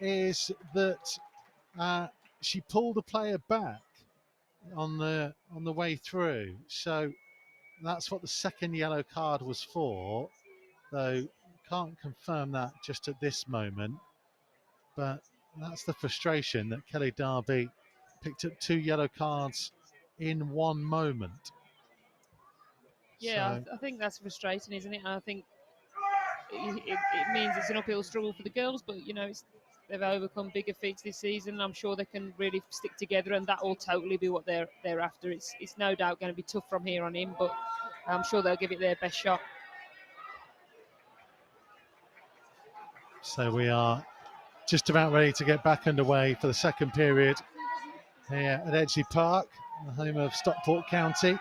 is that she pulled a player back on the way through, so that's what the second yellow card was for, though can't confirm that just at this moment. But that's the frustration, that Kelly Darby picked up 2 yellow cards in one moment. Yeah, So, I think that's frustrating, isn't it? I think it means it's an uphill struggle for the girls, but you know, they've overcome bigger feats this season. I'm sure they can really stick together, and that will totally be what they're after. It's no doubt going to be tough from here on in, but I'm sure they'll give it their best shot. so we are just about ready to get back underway for the second period here at Edgeley Park, the home of Stockport County.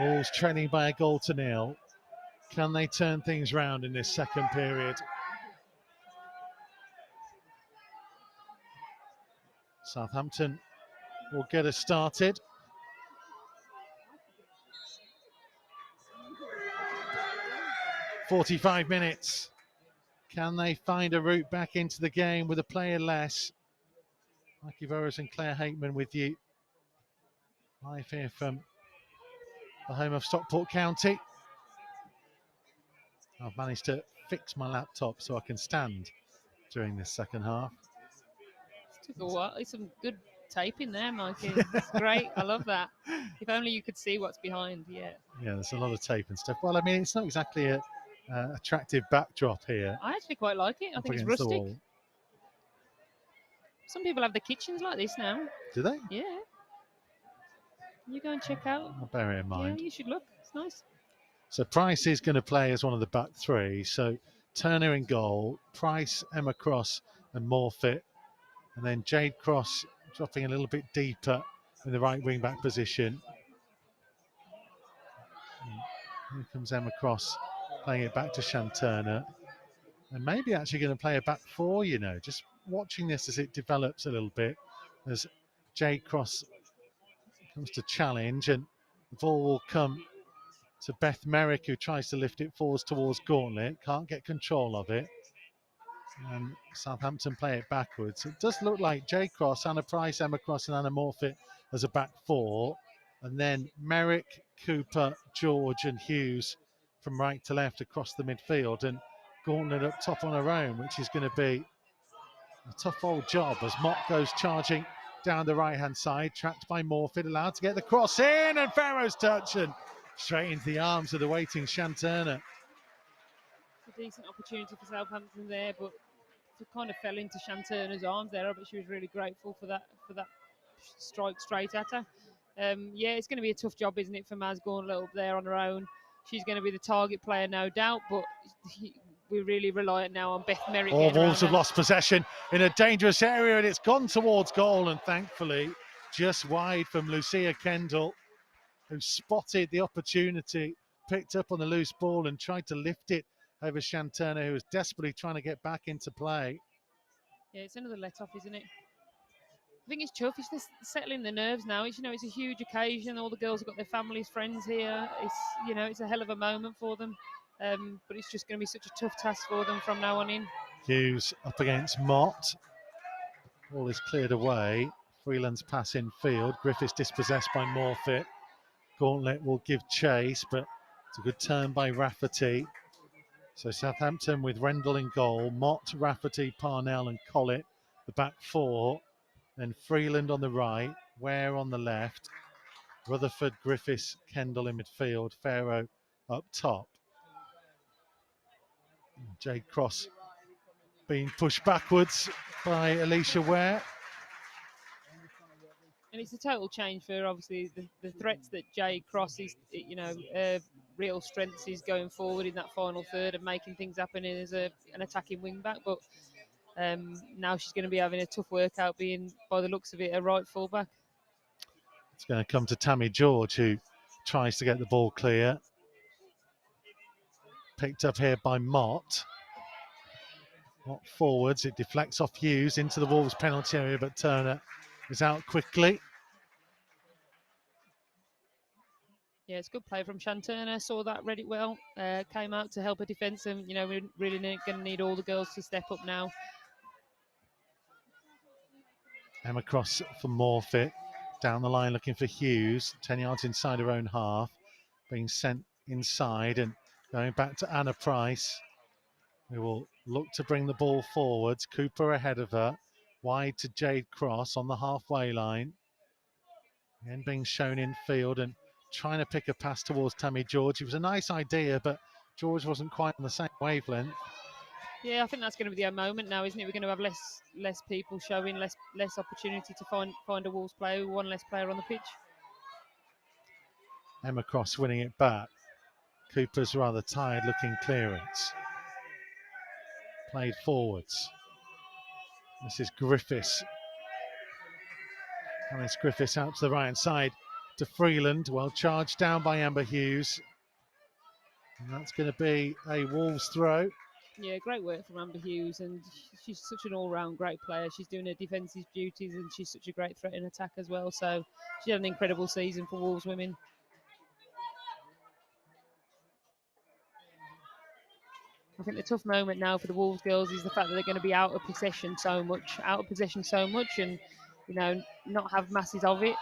Wolves trailing by a 1-0. Can they turn things round in this second period? Southampton will get us started. "45 minutes. Can they find a route back into the game with a player less?" Mikey Burrows and Claire Hakeman with you. Live here from the home of Stockport County. I've managed to fix my laptop so I can stand during this second half. It took a while. It's some good tape in there, Mikey. It's great. I love that. If only you could see what's behind. Yeah. Yeah, there's a lot of tape and stuff. Well, I mean, it's not exactly a attractive backdrop here. I actually quite like it. I think it's rustic. Some people have the kitchens like this now. Do they? Yeah. You go and check out. I'll bear it in mind. Yeah, you should look. It's nice. So Price is going to play as one of the back three. So Turner in goal, Price, Emma Cross and Morfitt. And then Jade Cross dropping a little bit deeper in the right wing back position. And here comes Emma Cross playing it back to Shan Turner. And maybe actually going to play a back four, you know, just watching this as it develops a little bit. As Jade Cross comes to challenge, and the ball will come to Beth Merrick, who tries to lift it forwards towards Gauntlet, can't get control of it. And Southampton play it backwards. It does look like Jade Cross, Anna Price, Emma Cross and Anna Morfitt as a back four. And then Merrick, Cooper, George and Hughes from right to left across the midfield. And Gauntlet up top on her own, which is going to be a tough old job as Mott goes charging down the right-hand side, tracked by Morfitt, allowed to get the cross in, and Farrow's touch and straight into the arms of the waiting Shan Turner. It's a decent opportunity for Southampton there, but it kind of fell into Shan Turner's arms there. But she was really grateful for that strike straight at her. Yeah, it's going to be a tough job, isn't it, for Maz Gauntlet up there on her own. She's going to be the target player, no doubt, but we're really reliant now on Beth Merrick. All Wolves have lost possession in a dangerous area, and it's gone towards goal, and thankfully just wide from Lucia Kendall, who spotted the opportunity, picked up on the loose ball and tried to lift it over Shan Turner, who was desperately trying to get back into play. Yeah, it's another let-off, isn't it? I think it's tough. It's just settling the nerves now. It's it's a huge occasion. All the girls have got their families, friends here. It's a hell of a moment for them. But it's just going to be such a tough task for them from now on in. Hughes up against Mott. Ball is cleared away. Freeland's pass in field. Griffiths dispossessed by Morfitt. Gauntlet will give chase, but it's a good turn by Rafferty. So Southampton with Rendell in goal, Mott, Rafferty, Parnell and Collett, the back four. Then Freeland on the right, Ware on the left, Rutherford, Griffiths, Kendall in midfield, Farrow up top. Jade Cross being pushed backwards by Alicia Ware. And it's a total change for obviously the threats that Jade Cross is, real strengths is going forward in that final third and making things happen as an attacking wing back. But now she's going to be having a tough workout being, by the looks of it, a right fullback. It's going to come to Tammy George, who tries to get the ball clear. Picked up here by Mott. Mott forwards, it deflects off Hughes into the Wolves penalty area, but Turner is out quickly. Yeah, it's good play from Shanturner. Saw that, read it well. Came out to help her defence, and we're really going to need all the girls to step up now. Emma Cross for Morfitt. Down the line looking for Hughes. 10 yards inside her own half. Being sent inside and going back to Anna Price. We will look to bring the ball forwards. Cooper ahead of her. Wide to Jade Cross on the halfway line. Again being shown in field and trying to pick a pass towards Tammy George. It was a nice idea, but George wasn't quite on the same wavelength. Yeah, I think that's going to be the moment now, isn't it? We're going to have less people showing, less opportunity to find a Wolves player, one less player on the pitch. Emma Cross winning it back. Cooper's rather tired looking clearance. Played forwards. This is Griffiths. Alice Griffiths out to the right hand side to Freeland. Well charged down by Amber Hughes. And that's going to be a Wolves throw. Yeah, great work from Amber Hughes, and she's such an all-round great player. She's doing her defensive duties, and she's such a great threat in attack as well. So she had an incredible season for Wolves women. I think the tough moment now for the Wolves girls is the fact that they're going to be out of possession so much, and not have masses of it.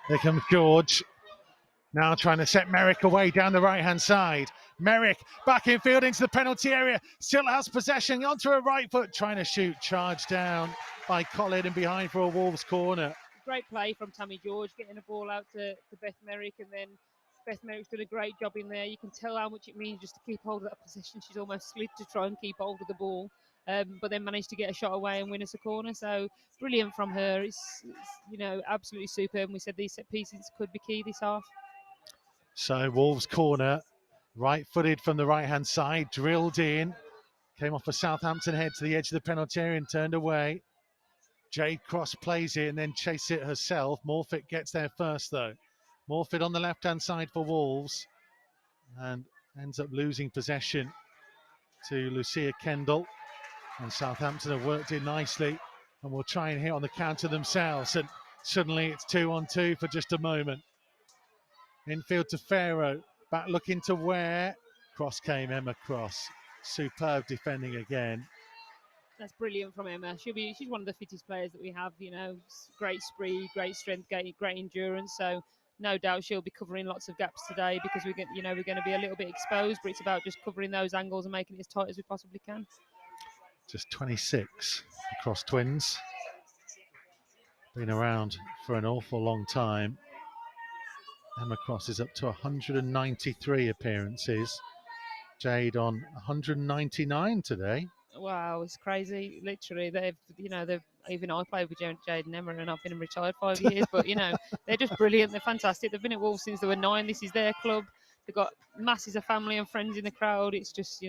Here comes George. Now trying to set Merrick away down the right-hand side. Merrick back in field into the penalty area. Still has possession onto her right foot. Trying to shoot. Charged down by Collett and behind for a Wolves corner. Great play from Tammy George, getting the ball out to Beth Merrick, and then Beth Merrick's done a great job in there. You can tell how much it means just to keep hold of that possession. She's almost slid to try and keep hold of the ball, but then managed to get a shot away and win us a corner. So brilliant from her. It's absolutely superb. And we said these set pieces could be key this half. So Wolves corner, right-footed from the right-hand side, drilled in. Came off a Southampton head to the edge of the penalty area and turned away. Jade Cross plays it and then chases it herself. Morfitt gets there first though. Morfitt on the left-hand side for Wolves and ends up losing possession to Lucia Kendall. And Southampton have worked it nicely and will try and hit on the counter themselves. And suddenly it's 2-on-2 for just a moment. Infield to Farrow, back looking to Ware. Cross came Emma Cross. Superb defending again. That's brilliant from Emma. She's one of the fittest players that we have. Great speed, great strength, great endurance. So no doubt she'll be covering lots of gaps today because we're going to be a little bit exposed. But it's about just covering those angles and making it as tight as we possibly can. Just 26 across twins. Been around for an awful long time. Emma Cross is up to 193 appearances. Jade on 199 today. Wow, it's crazy. Literally, they've even I played with Jade and Emma, and I've been retired 5 years. But they're just brilliant. They're fantastic. They've been at Wolves since they were 9. This is their club. They've got masses of family and friends in the crowd. It's just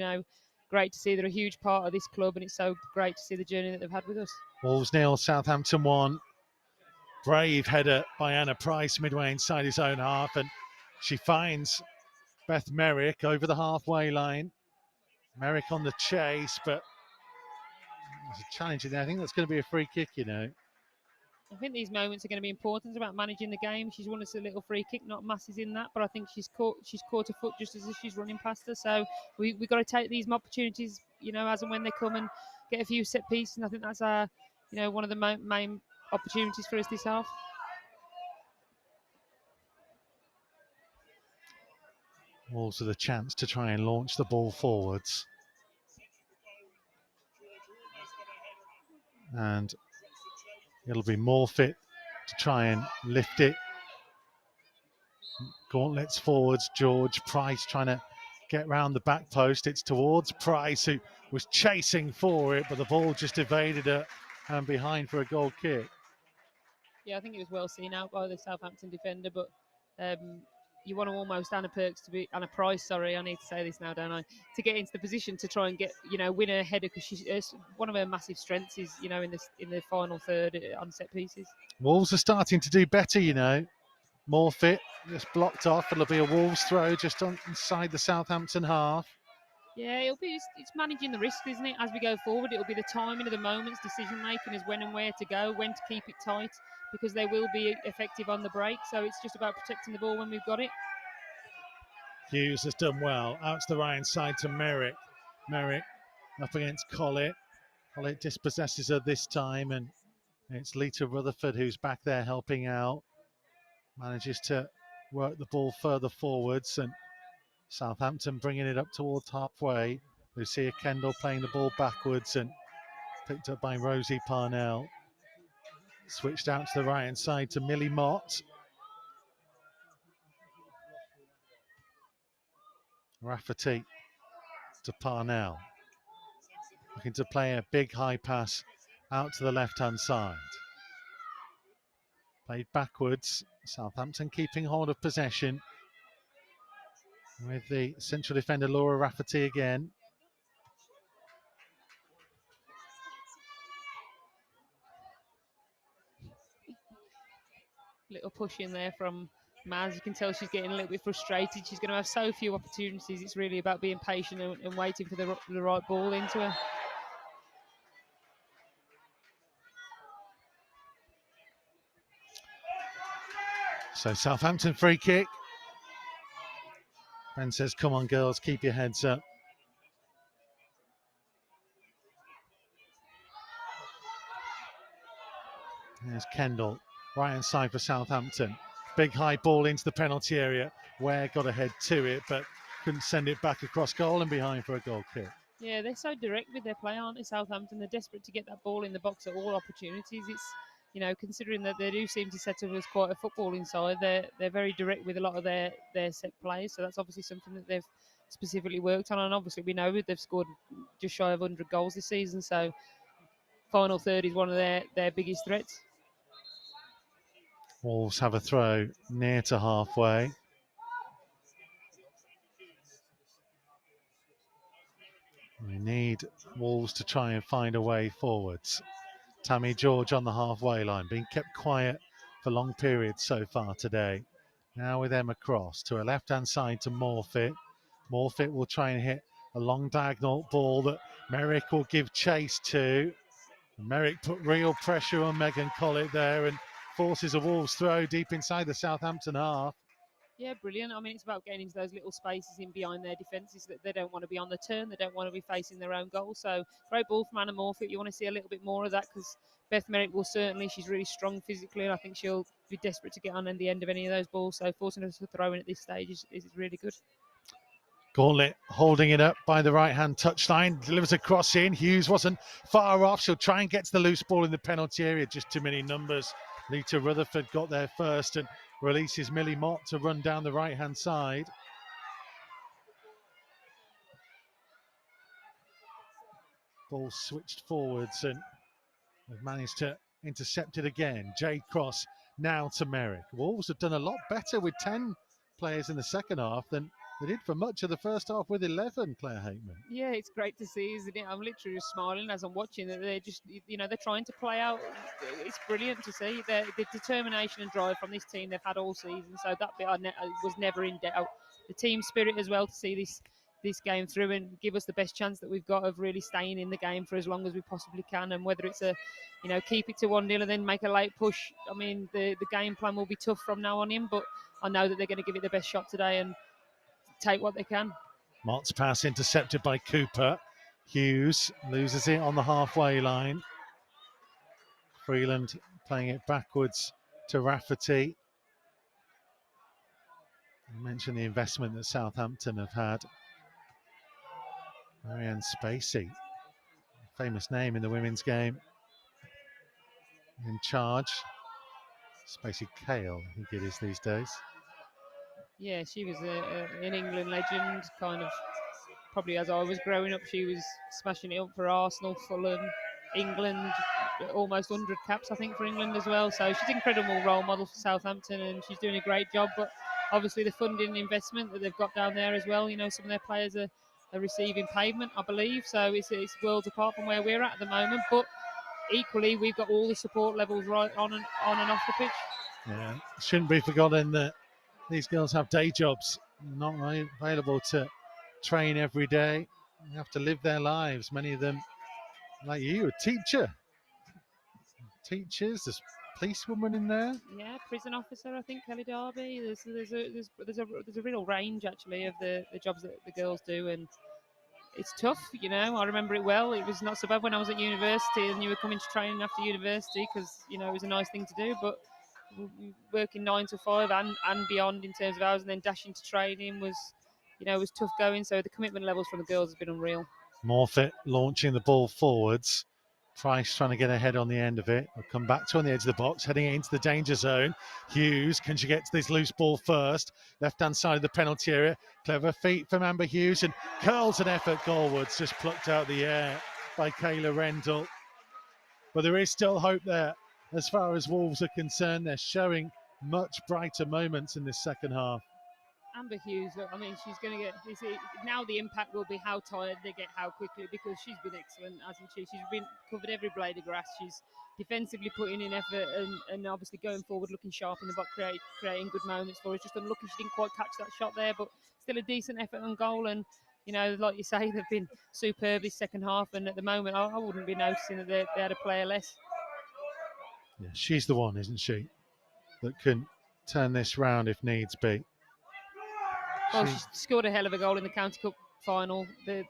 great to see they're a huge part of this club, and it's so great to see the journey that they've had with us. Wolves 0, Southampton 1. Brave header by Anna Price midway inside his own half, and she finds Beth Merrick over the halfway line. Merrick on the chase, but There's a challenge in there. I think that's going to be a free kick, you know. I think these moments are going to be important. It's about managing the game. She's won us a little free kick, not masses in that, but I think she's caught a foot just as if she's running past her. So we've got to take these opportunities, you know, as and when they come, and get a few set pieces. And I think that's our, you know, one of the main opportunities for us this half. Also the chance to try and launch the ball forwards. And it'll be Morfitt to try and lift it. Gauntlets forwards, George. Price trying to get round the back post. It's towards Price, who was chasing for it, but the ball just evaded her and behind for a goal kick. Yeah, I think it was well seen out by the Southampton defender, but you want to almost Anna Price, sorry, I need to say this now, don't I? To get into the position to try and get, you know, win her header, because she's one of her massive strengths is, you know, in the final third on set pieces. Wolves are starting to do better, you know. Morfitt just blocked off. It'll be a Wolves throw just inside the Southampton half. Yeah, it's managing the risk, isn't it? As we go forward, it'll be the timing of the moments, decision making is when and where to go, when to keep it tight, because they will be effective on the break. So it's just about protecting the ball when we've got it. Hughes has done well. Out to the right hand side to Merrick. Merrick up against Collett. Collett dispossesses her this time, and it's Lita Rutherford who's back there helping out. Manages to work the ball further forwards, and Southampton bringing it up towards halfway. Lucia Kendall playing the ball backwards and picked up by Rosie Parnell. Switched out to the right hand side to Millie Mott. Rafferty to Parnell. Looking to play a big high pass out to the left hand side. Played backwards. Southampton keeping hold of possession with the central defender Laura Rafferty again. Little push in there from Maz. You can tell she's getting a little bit frustrated. She's going to have so few opportunities. It's really about being patient and waiting for the right ball into her. So Southampton free kick. Ben says, come on girls, keep your heads up. There's Kendall, right hand side for Southampton. Big high ball into the penalty area. Ware got ahead to it, but couldn't send it back across goal and behind for a goal kick. Yeah, they're so direct with their play, aren't they, Southampton? They're desperate to get that ball in the box at all opportunities. It's, you know, considering that they do seem to set up as quite a footballing side, they're very direct with a lot of their set plays. So that's obviously something that they've specifically worked on. And obviously we know they've scored just shy of 100 goals this season. So final third is one of their biggest threats. Wolves have a throw near to halfway. We need Wolves to try and find a way forwards. Tammy George on the halfway line, being kept quiet for long periods so far today. Now with Emma Cross to a left-hand side to Morfitt. Morfitt will try and hit a long diagonal ball that Merrick will give chase to. Merrick put real pressure on Megan Collett there and forces a Wolves throw deep inside the Southampton half. Yeah, brilliant. I mean, it's about getting into those little spaces in behind their defences that they don't want to be on the turn. They don't want to be facing their own goal. So great ball from Anna Morfitt. You want to see a little bit more of that because Beth Merrick will certainly. She's really strong physically, and I think she'll be desperate to get on the end of any of those balls. So forcing her to throw in at this stage is really good. Gauntlet holding it up by the right-hand touchline, delivers a cross in. Hughes wasn't far off. She'll try and get to the loose ball in the penalty area. Just too many numbers. Lita Rutherford got there first and releases Millie Mott to run down the right-hand side. Ball switched forwards and they've managed to intercept it again. Jade Cross now to Merrick. Wolves have done a lot better with 10 players in the second half than they did for much of the first half with 11, Claire Hakeman. Yeah, it's great to see, isn't it? I'm literally just smiling as I'm watching that they're just, you know, they're trying to play out. It's brilliant to see the determination and drive from this team they've had all season. So that bit was never in doubt. The team spirit as well, to see this game through and give us the best chance that we've got of really staying in the game for as long as we possibly can. And whether it's keep it to 1-0 and then make a late push. I mean, the game plan will be tough from now on in, but I know that they're going to give it the best shot today and take what they can. Mott's pass intercepted by Cooper. Hughes loses it on the halfway line. Freeland playing it backwards to Rafferty. I mentioned the investment that Southampton have had. Marianne Spacey, famous name in the women's game, in charge. Spacey Kale, I think it is these days. Yeah, she was an England legend, kind of probably as I was growing up. She was smashing it up for Arsenal, Fulham, England, almost 100 caps, I think, for England as well. So she's an incredible role model for Southampton, and she's doing a great job. But obviously the funding and investment that they've got down there as well, some of their players are receiving payment, I believe. So it's worlds apart from where we're at the moment. But equally, we've got all the support levels right on and off the pitch. Yeah, it shouldn't be forgotten that these girls have day jobs, not available to train every day. They have to live their lives. Many of them, like you, a teacher. Teachers, there's policewoman in there. Yeah, prison officer, I think, Kelly Darby. There's a real range actually of the jobs that the girls do, and it's tough. I remember it well. It was not so bad when I was at university and you were coming to training after university because it was a nice thing to do. But working 9 to 5 and beyond in terms of hours, and then dashing to training was tough going. So the commitment levels from the girls has been unreal. Morfitt launching the ball forwards. Price trying to get ahead on the end of it. I'll come back to on the edge of the box, heading it into the danger zone. Hughes, can she get to this loose ball first? Left-hand side of the penalty area. Clever feet from Amber Hughes and curls an effort goalwards, just plucked out the air by Kayla Rendell. But there is still hope there. As far as Wolves are concerned, they're showing much brighter moments in this second half. Amber Hughes, I mean, she's going to get now. The impact will be how tired they get, how quickly, because she's been excellent, hasn't she? She's been covered every blade of grass. She's defensively putting in effort and obviously going forward, looking sharp in the box, creating good moments for us. Just unlucky she didn't quite catch that shot there, but still a decent effort on goal. And like you say, they've been superb this second half. And at the moment, I wouldn't be noticing that they had a player less. Yeah, she's the one, isn't she, that can turn this round if needs be. Well, she scored a hell of a goal in the County Cup final. A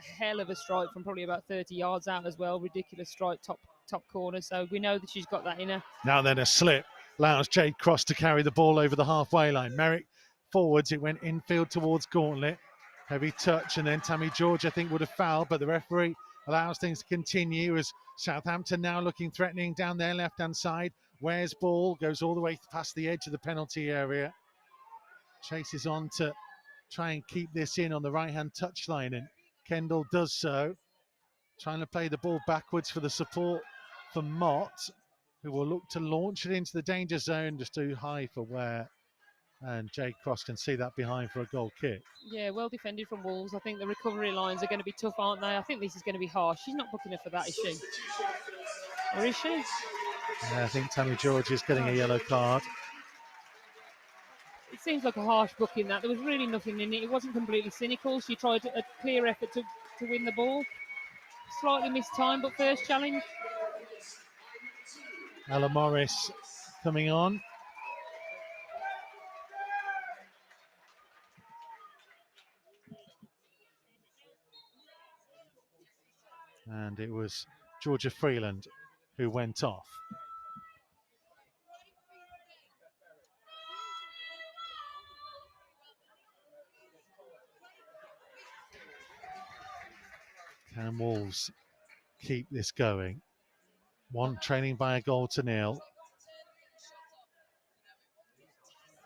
hell of a strike from probably about 30 yards out as well. Ridiculous strike, top corner. So we know that she's got that in her. Now then, a slip allows Jade Cross to carry the ball over the halfway line. Merrick forwards, it went infield towards Gauntlet. Heavy touch, and then Tammy George, I think, would have fouled, but the referee allows things to continue as Southampton now looking threatening down their left-hand side. Ware's ball goes all the way past the edge of the penalty area. Chases on to try and keep this in on the right-hand touchline, and Kendall does so. Trying to play the ball backwards for the support for Mott, who will look to launch it into the danger zone, just too high for Ware. And Jade Cross can see that behind for a goal kick. Yeah, well defended from Wolves. I think the recovery lines are going to be tough, aren't they? I think this is going to be harsh. She's not booking her for that, is she? Or is she? Yeah, I think Tammy George is getting a yellow card. It seems like a harsh booking that. There was really nothing in it. It wasn't completely cynical. She tried a clear effort to win the ball. Slightly missed time, but first challenge. Ella Morris coming on. And it was Georgia Freeland who went off. Can Wolves keep this going? One trailing by a goal to nil.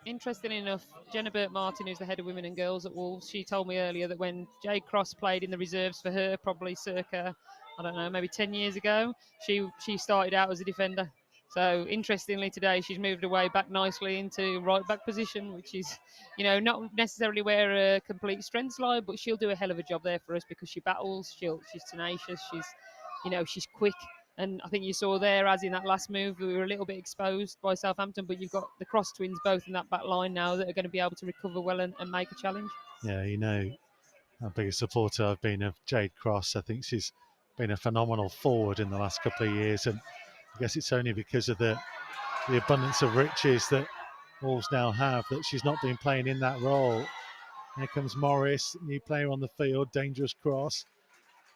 Interesting enough, Jenna Burt-Martin, who's the head of women and girls at Wolves, she told me earlier that when Jade Cross played in the reserves for her, probably circa, I don't know, maybe 10 years ago, she started out as a defender. So interestingly today, she's moved away back nicely into right back position, which is, not necessarily where her complete strengths lie, but she'll do a hell of a job there for us because she battles, she's tenacious, she's quick. And I think you saw there, as in that last move, we were a little bit exposed by Southampton, but you've got the Cross twins both in that back line now that are going to be able to recover well and make a challenge. Yeah, how big a supporter I've been of Jade Cross. I think she's been a phenomenal forward in the last couple of years, and I guess it's only because of the abundance of riches that Wolves now have that she's not been playing in that role. Here comes Morris, new player on the field, dangerous cross.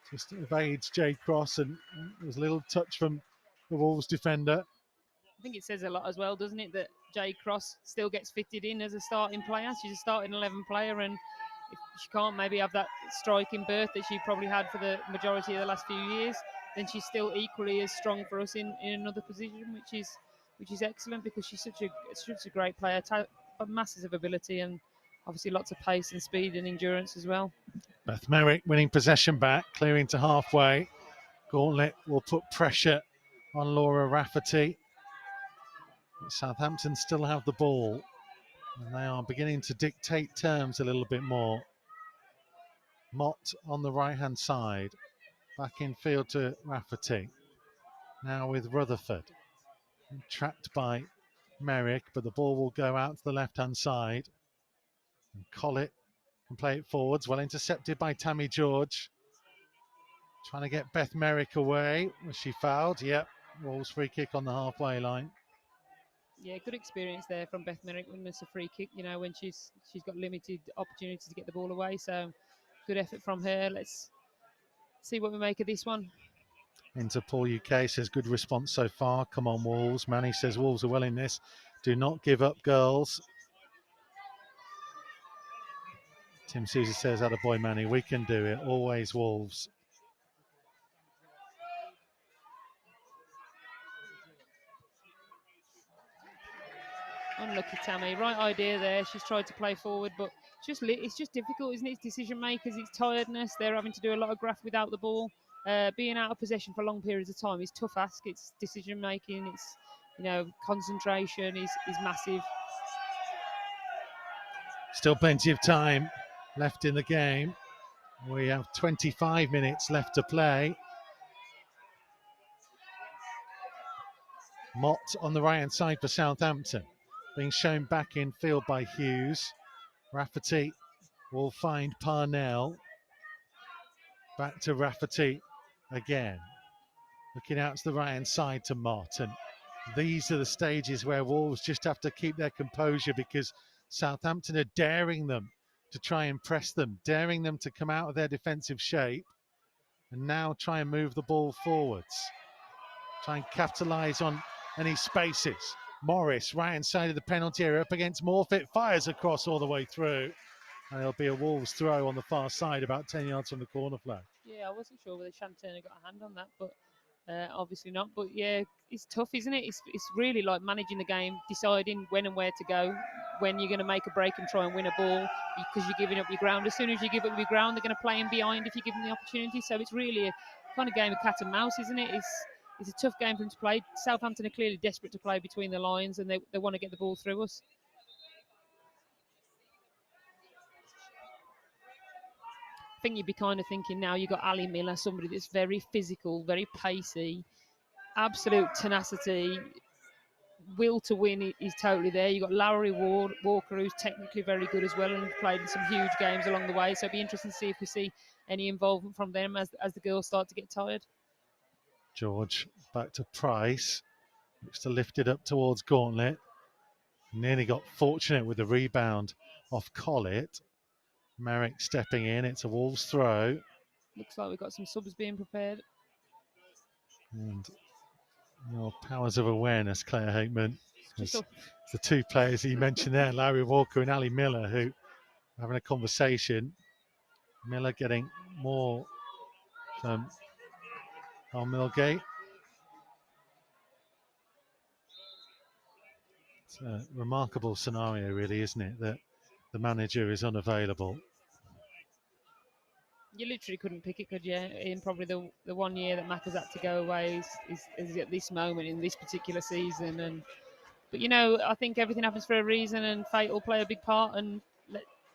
Just evades Jade Cross, and there's a little touch from the Wolves defender. I think it says a lot as well, doesn't it, that Jade Cross still gets fitted in as a starting player. She's a starting 11 player, and if she can't maybe have that striking berth that she probably had for the majority of the last few years, then she's still equally as strong for us in another position, which is excellent, because she's such a great player, masses of ability, and obviously lots of pace and speed and endurance as well. Beth Merrick winning possession back, clearing to halfway. Gauntlet will put pressure on Laura Rafferty. But Southampton still have the ball, and they are beginning to dictate terms a little bit more. Mott on the right-hand side, back in field to Rafferty. Now with Rutherford, trapped by Merrick, but the ball will go out to the left-hand side. And Collett can play it forwards, well intercepted by Tammy George. Trying to get Beth Merrick away. Was she fouled? Yep. Wolves free kick on the halfway line. Yeah, good experience there from Beth Merrick when it's a free kick, when she's got limited opportunity to get the ball away. So good effort from her. Let's see what we make of this one. Interpol UK says good response so far. Come on, Wolves. Manny says Wolves are well in this. Do not give up, girls. Tim Susie says, attaboy, Manny. We can do it. Always Wolves. Unlucky Tammy. Right idea there. She's tried to play forward, but it's just difficult, isn't it? It's decision makers, it's tiredness. They're having to do a lot of graft without the ball. Being out of possession for long periods of time is tough ask. It's decision making. It's concentration is massive. Still plenty of time left in the game. We have 25 minutes left to play. Mott on the right hand side for Southampton, being shown back in field by Hughes. Rafferty will find Parnell. Back to Rafferty again. Looking out to the right hand side to Mott. And these are the stages where Wolves just have to keep their composure, because Southampton are daring them to try and press them, daring them to come out of their defensive shape and now try and move the ball forwards. Try and capitalise on any spaces. Morris, right hand side of the penalty area, up against Morfitt, fires across all the way through. And there'll be a Wolves throw on the far side, about 10 yards from the corner flag. Yeah, I wasn't sure whether Shanturner got a hand on that, but obviously not. But yeah, it's tough, isn't it? It's really like managing the game, deciding when and where to go, when you're going to make a break and try and win a ball, because you're giving up your ground. As soon as you give up your ground, they're going to play in behind if you give them the opportunity. So it's really a kind of game of cat and mouse, isn't it? It's a tough game for them to play. Southampton are clearly desperate to play between the lines, and they want to get the ball through us. I think you'd be kind of thinking now you've got Ali Miller, somebody that's very physical, very pacey, absolute tenacity, will to win is totally there. You've got Lowry Walker, who's technically very good as well and played in some huge games along the way. So it'd be interesting to see if we see any involvement from them as the girls start to get tired. George back to Price. Looks to lift it up towards Gauntlet. Nearly got fortunate with the rebound off Collett. Merrick stepping in. It's a Wolves throw. Looks like we've got some subs being prepared. And your powers of awareness, Claire Hakeman. It's the two players that you mentioned there, Larry Walker and Ali Miller, who are having a conversation. Miller getting more from Millgate. It's a remarkable scenario, really, isn't it, that the manager is unavailable. You literally couldn't pick it, could you? In probably the 1 year that Mac has had to go away is at this moment in this particular season. But I think everything happens for a reason, and fate will play a big part. And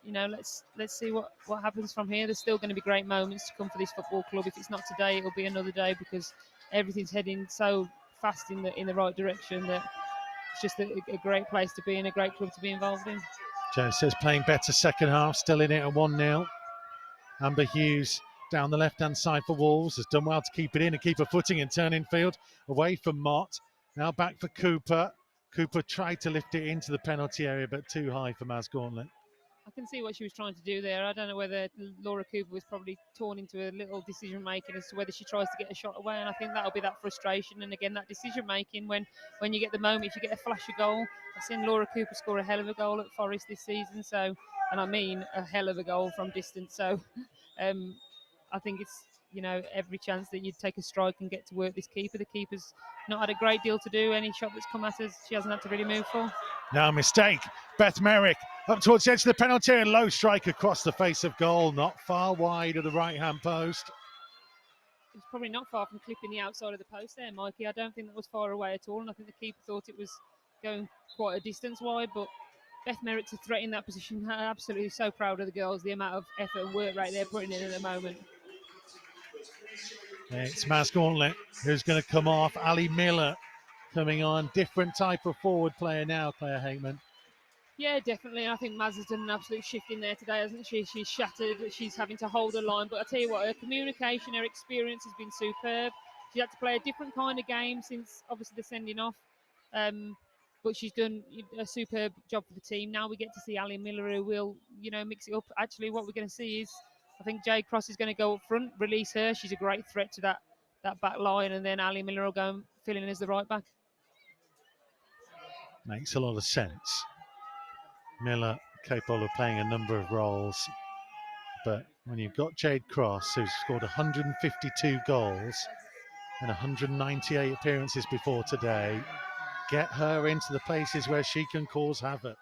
let's see what happens from here. There's still going to be great moments to come for this football club. If it's not today, it'll be another day, because everything's heading so fast in the right direction that it's just a great place to be and a great club to be involved in. Joe says playing better second half, still in it at 1-0. Amber Hughes down the left-hand side for Wolves has done well to keep it in and keep her footing and turn in field away from Mott. Now back for Cooper. Cooper tried to lift it into the penalty area, but too high for Maz Gauntlet. I can see what she was trying to do there. I don't know whether Laura Cooper was probably torn into a little decision making as to whether she tries to get a shot away, and I think that'll be that frustration and again that decision making when you get the moment, if you get a flash of goal. I've seen Laura Cooper score a hell of a goal at Forest this season, so, and I mean a hell of a goal from distance. So I think it's, every chance that you take a strike and get to work this keeper. The keeper's not had a great deal to do. Any shot that's come at us, she hasn't had to really move for. Now a mistake. Beth Merrick up towards the edge of the penalty and low strike across the face of goal, not far wide of the right-hand post. It's probably not far from clipping the outside of the post there, Mikey. I don't think that was far away at all, and I think the keeper thought it was going quite a distance wide, but Beth Merrick's a threat in that position. I'm absolutely so proud of the girls, the amount of effort and work right they're putting in at the moment. It's Maz Gauntlet who's going to come off. Ali Miller coming on. Different type of forward player now, Claire Hakeman. Yeah, definitely. I think Maz has done an absolute shift in there today, hasn't she? She's shattered. She's having to hold her line. But I tell you what, her communication, her experience has been superb. She had to play a different kind of game since obviously the sending off. But she's done a superb job for the team. Now we get to see Ali Miller, who will, mix it up. Actually, what we're going to see is, I think Jade Cross is going to go up front, release her. She's a great threat to that back line, and then Ali Miller will go and fill in as the right back. Makes a lot of sense. Miller capable of playing a number of roles, but when you've got Jade Cross, who's scored 152 goals and 198 appearances before today, get her into the places where she can cause havoc.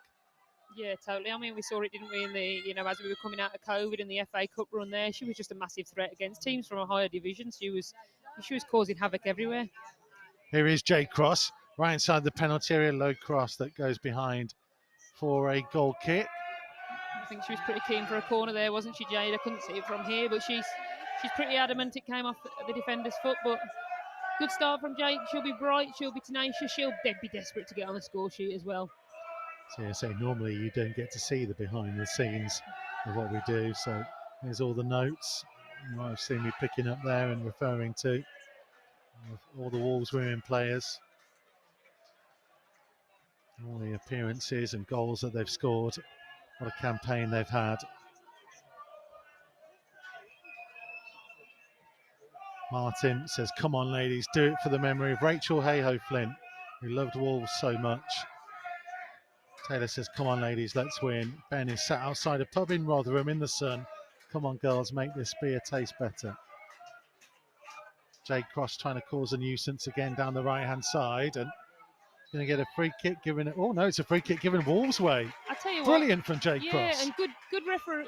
Yeah, totally. I mean, we saw it, didn't we, in the, as we were coming out of COVID in the FA Cup run there. She was just a massive threat against teams from a higher division. She was causing havoc everywhere. Here is Jade Cross, right inside the penalty area, low cross that goes behind for a goal kick. I think she was pretty keen for a corner there, wasn't she, Jade? I couldn't see it from here, but she's pretty adamant it came off the defender's foot. But good start from Jade. She'll be bright, she'll be tenacious, she'll be desperate to get on the score sheet as well. So I say normally you don't get to see the behind the scenes of what we do. So there's all the notes you might have seen me picking up there and referring to all the Wolves women players, all the appearances and goals that they've scored. What a campaign they've had. Martin says, come on ladies, do it for the memory of Rachel Hayhoe-Flint, who loved Wolves so much. Taylor says, come on ladies, let's win. Ben is sat outside a pub in Rotherham in the sun. Come on girls, make this beer taste better. Jade Cross trying to cause a nuisance again down the right hand side, and going to get a free kick given it. Oh no, it's a free kick given Wolves way. I tell you Brilliant what, from Jade Cross. Yeah, and good referee,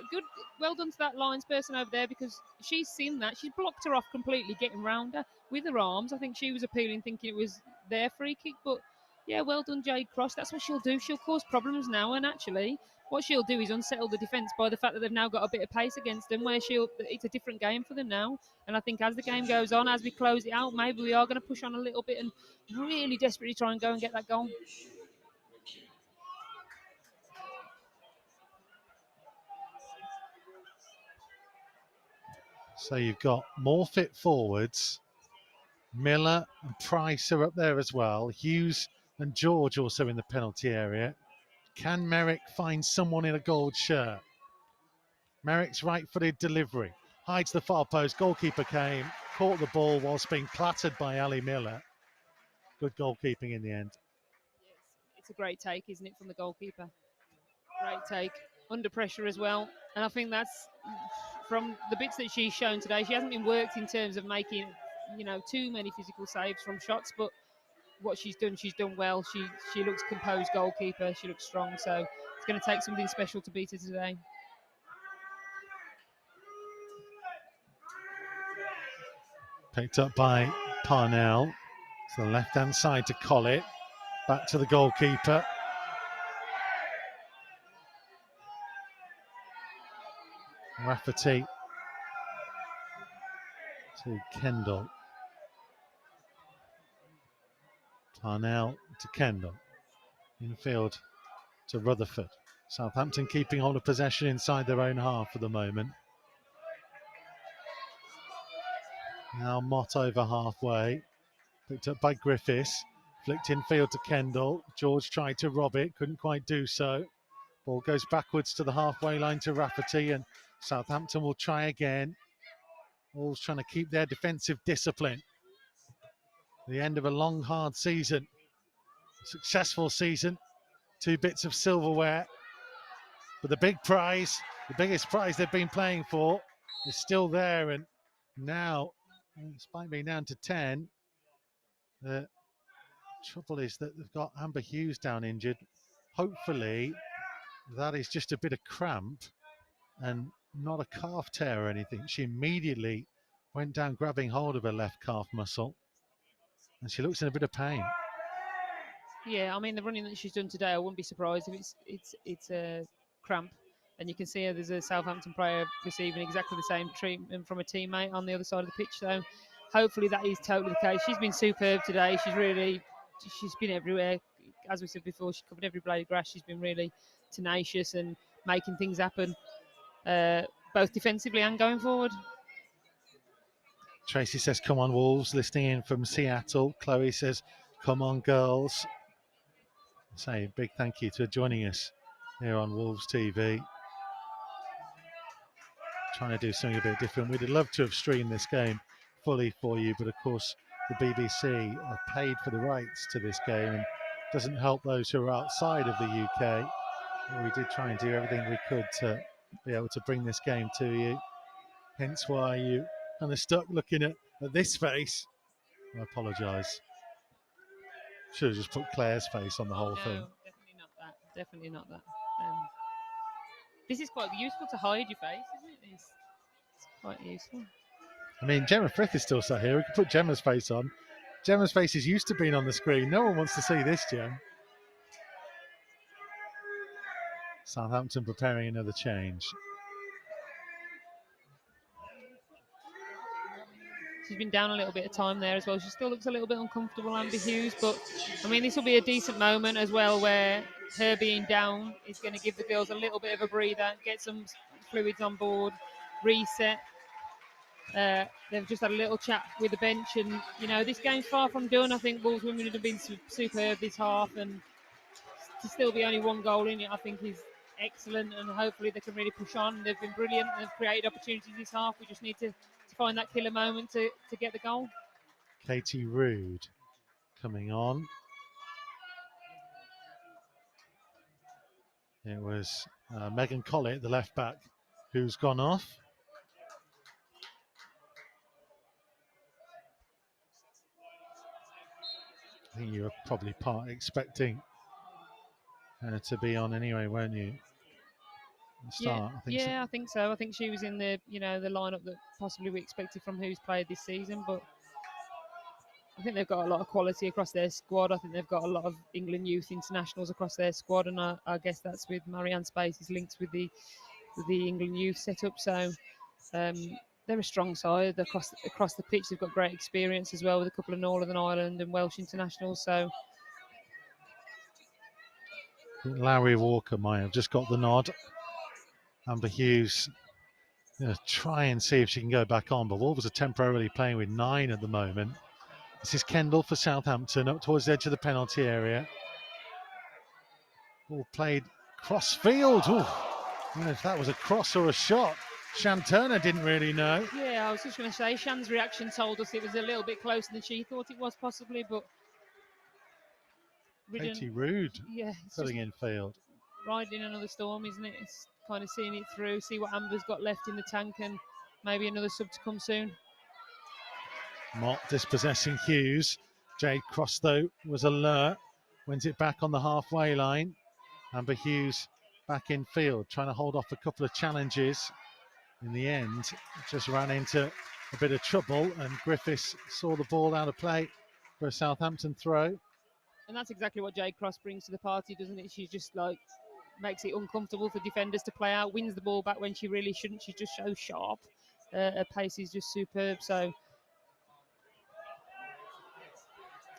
well done to that Lions person over there, because she's seen that. She's blocked her off completely, getting round her with her arms. I think she was appealing, thinking it was their free kick, but yeah, well done Jade Cross. That's what she'll do. She'll cause problems now, and actually what she'll do is unsettle the defence by the fact that they've now got a bit of pace against them, where it's a different game for them now. And I think as the game goes on, as we close it out, maybe we are going to push on a little bit and really desperately try and go and get that goal. So you've got more fit forwards. Miller and Price are up there as well. Hughes and George also in the penalty area. Can Merrick find someone in a gold shirt? Merrick's right-footed delivery. Hides the far post. Goalkeeper came, caught the ball whilst being clattered by Ali Miller. Good goalkeeping in the end. It's a great take, isn't it, from the goalkeeper? Great take. Under pressure as well. And I think that's, from the bits that she's shown today, she hasn't been worked in terms of making, too many physical saves from shots, but what she's done well. She looks composed goalkeeper. She looks strong. So it's going to take something special to beat her today. Picked up by Parnell. To the left-hand side to Collett. Back to the goalkeeper. Rafferty to Kendall. Parnell to Kendall. Infield to Rutherford. Southampton keeping hold of possession inside their own half for the moment. Now Mott over halfway. Picked up by Griffiths. Flicked in field to Kendall. George tried to rob it, couldn't quite do so. Ball goes backwards to the halfway line to Rafferty, and Southampton will try again. Wolves trying to keep their defensive discipline. The end of a long, hard season. Successful season. 2 bits of silverware. But the big prize, the biggest prize they've been playing for, is still there. And now, despite being down to 10, the trouble is that they've got Amber Hughes down injured. Hopefully, that is just a bit of cramp and not a calf tear or anything. She immediately went down grabbing hold of her left calf muscle, and she looks in a bit of pain. Yeah, I mean, the running that she's done today, I wouldn't be surprised if it's a cramp. And you can see there's a Southampton player receiving exactly the same treatment from a teammate on the other side of the pitch. So hopefully that is totally the case. She's been superb today. She's been everywhere. As we said before, she covered every blade of grass. She's been really tenacious and making things happen, both defensively and going forward. Tracy says, come on, Wolves, listening in from Seattle. Chloe says, come on, girls. Say a big thank you for joining us here on Wolves TV. Trying to do something a bit different. We'd love to have streamed this game fully for you, but of course the BBC have paid for the rights to this game and doesn't help those who are outside of the UK. We did try and do everything we could to be able to bring this game to you. Hence why you kind of stuck looking at this face. I apologise. Should have just put Claire's face on the whole thing. Definitely not that. Definitely not that. This is quite useful to hide your face, isn't it? It's quite useful. I mean, Gemma Frith is still sat here. We could put Gemma's face on. Gemma's face is used to being on the screen. No one wants to see this, Gem. Southampton preparing another change. She's been down a little bit of time there as well. She still looks a little bit uncomfortable, Amber Hughes, but I mean, this will be a decent moment as well where her being down is going to give the girls a little bit of a breather, get some fluids on board, reset. They've just had a little chat with the bench, and you know, this game's far from done. I think Wolves women have been superb this half, and to still be only 1 goal in it, I think is excellent, and hopefully they can really push on. They've been brilliant. They've created opportunities this half. We just need to find that killer moment to get the goal. Katie Rood coming on. It was Megan Collett, the left back, who's gone off. I think you were probably part expecting her to be on anyway, weren't you? Start, I think so. I think she was in the the lineup that possibly we expected from who's played this season, but I think they've got a lot of quality across their squad. I think they've got a lot of England youth internationals across their squad, and I guess that's with Marianne Spacey's links with the England youth setup. So they're a strong side across the pitch. They've got great experience as well with a couple of Northern Ireland and Welsh internationals. So Larry Walker might have just got the nod. Amber Hughes going to try and see if she can go back on, but Wolves are temporarily playing with 9 at the moment. This is Kendall for Southampton up towards the edge of the penalty area. Ball played cross field. Ooh, I don't know if that was a cross or a shot. Shan Turner didn't really know. Yeah, I was just going to say, Shan's reaction told us it was a little bit closer than she thought it was possibly, but Katie Rood filling in field. Riding another storm, isn't it? It's kind of seeing it through, see what Amber's got left in the tank, and maybe another sub to come soon. Mott dispossessing Hughes. Jade Cross, though, was alert. Wins it back on the halfway line. Amber Hughes back in field, trying to hold off a couple of challenges. In the end, just ran into a bit of trouble, and Griffiths saw the ball out of play for a Southampton throw. And that's exactly what Jade Cross brings to the party, doesn't it? She just makes it uncomfortable for defenders to play out, wins the ball back when she really shouldn't. She's just so sharp. Her pace is just superb. So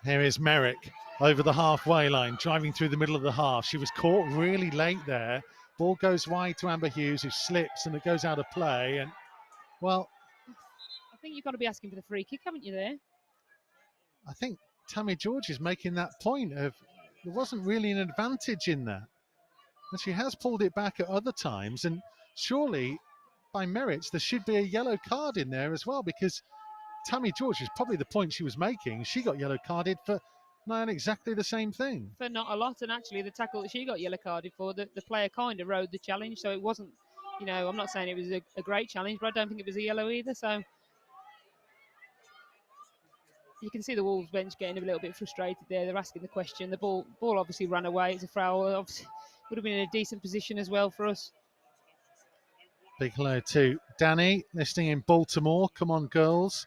here is Merrick over the halfway line, driving through the middle of the half. She was caught really late there. Ball goes wide to Amber Hughes, who slips, and it goes out of play. And, well, think you've got to be asking for the free kick, haven't you, there? I think Tammy George is making that point of there wasn't really an advantage in that. And she has pulled it back at other times. And surely, by merits, there should be a yellow card in there as well, because Tammy George is probably the point she was making. She got yellow carded for not exactly the same thing. For not a lot, and actually the tackle that she got yellow carded for, the player kind of rode the challenge, so it wasn't, you know, I'm not saying it was a great challenge, but I don't think it was a yellow either, so you can see the Wolves bench getting a little bit frustrated there. They're asking the question. The ball obviously ran away. It's a foul. Obviously, would have been in a decent position as well for us. Big hello to Danny, listening in Baltimore. Come on, girls.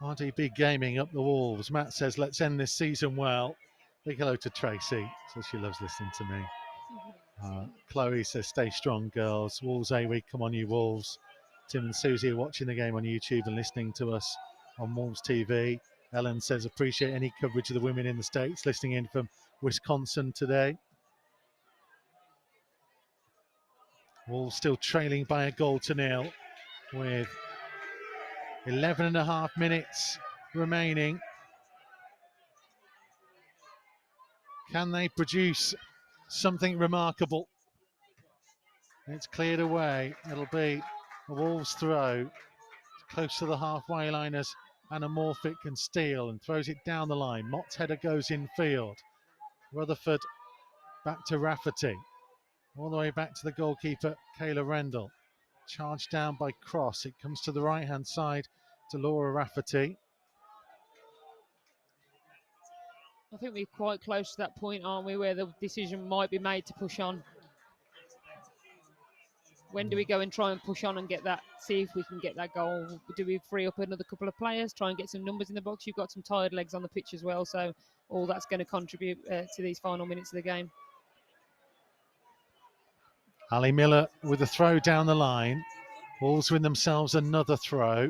RDB Gaming up the Wolves. Matt says, let's end this season well. Big hello to Tracy. So she loves listening to me. Chloe says, stay strong, girls. Wolves A-Week, come on, you Wolves. Tim and Susie are watching the game on YouTube and listening to us on Wolves TV. Ellen says, appreciate any coverage of the women in the States, listening in from Wisconsin today. Wolves still trailing by a 1-0 with 11 and a half minutes remaining. Can they produce something remarkable? It's cleared away. It'll be a Wolves throw. Close to the halfway line as Anamorphic can steal and throws it down the line. Mott's header goes in field. Rutherford back to Rafferty. All the way back to the goalkeeper, Kayla Rendell. Charged down by Cross. It comes to the right-hand side to Laura Rafferty. I think we're quite close to that point, aren't we, where the decision might be made to push on. When do we go and try and push on and get that, see if we can get that goal? Do we free up another couple of players, try and get some numbers in the box? You've got some tired legs on the pitch as well, so all that's going to contribute to these final minutes of the game. Ali Miller with a throw down the line. Wolves win themselves another throw.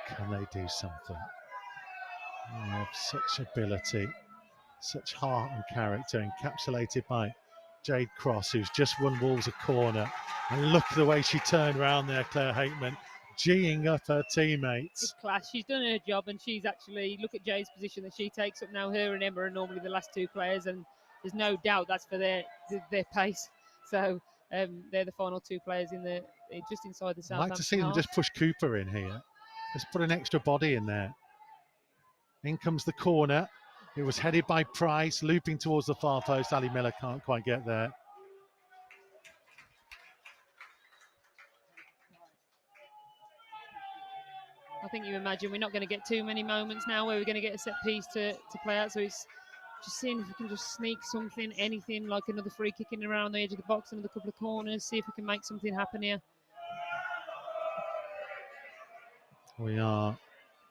Can they do something? They have such ability, such heart and character, encapsulated by Jade Cross, who's just won Wolves a corner. And look at the way she turned around there, Claire Hateman, geeing up her teammates. It's class. She's done her job, and she's actually, look at Jade's position that she takes up now. Her and Emma are normally the last two players, and there's no doubt that's for their pace. So they're the final two players in the just inside the Southampton. I'd like to see them just push Cooper in here. Just put an extra body in there. In comes the corner. It was headed by Price, looping towards the far post. Ali Miller can't quite get there. I think you imagine we're not going to get too many moments now where we're going to get a set piece to play out. So it's just seeing if we can just sneak something, anything, like another free kick in around the edge of the box, another couple of corners, see if we can make something happen here. We are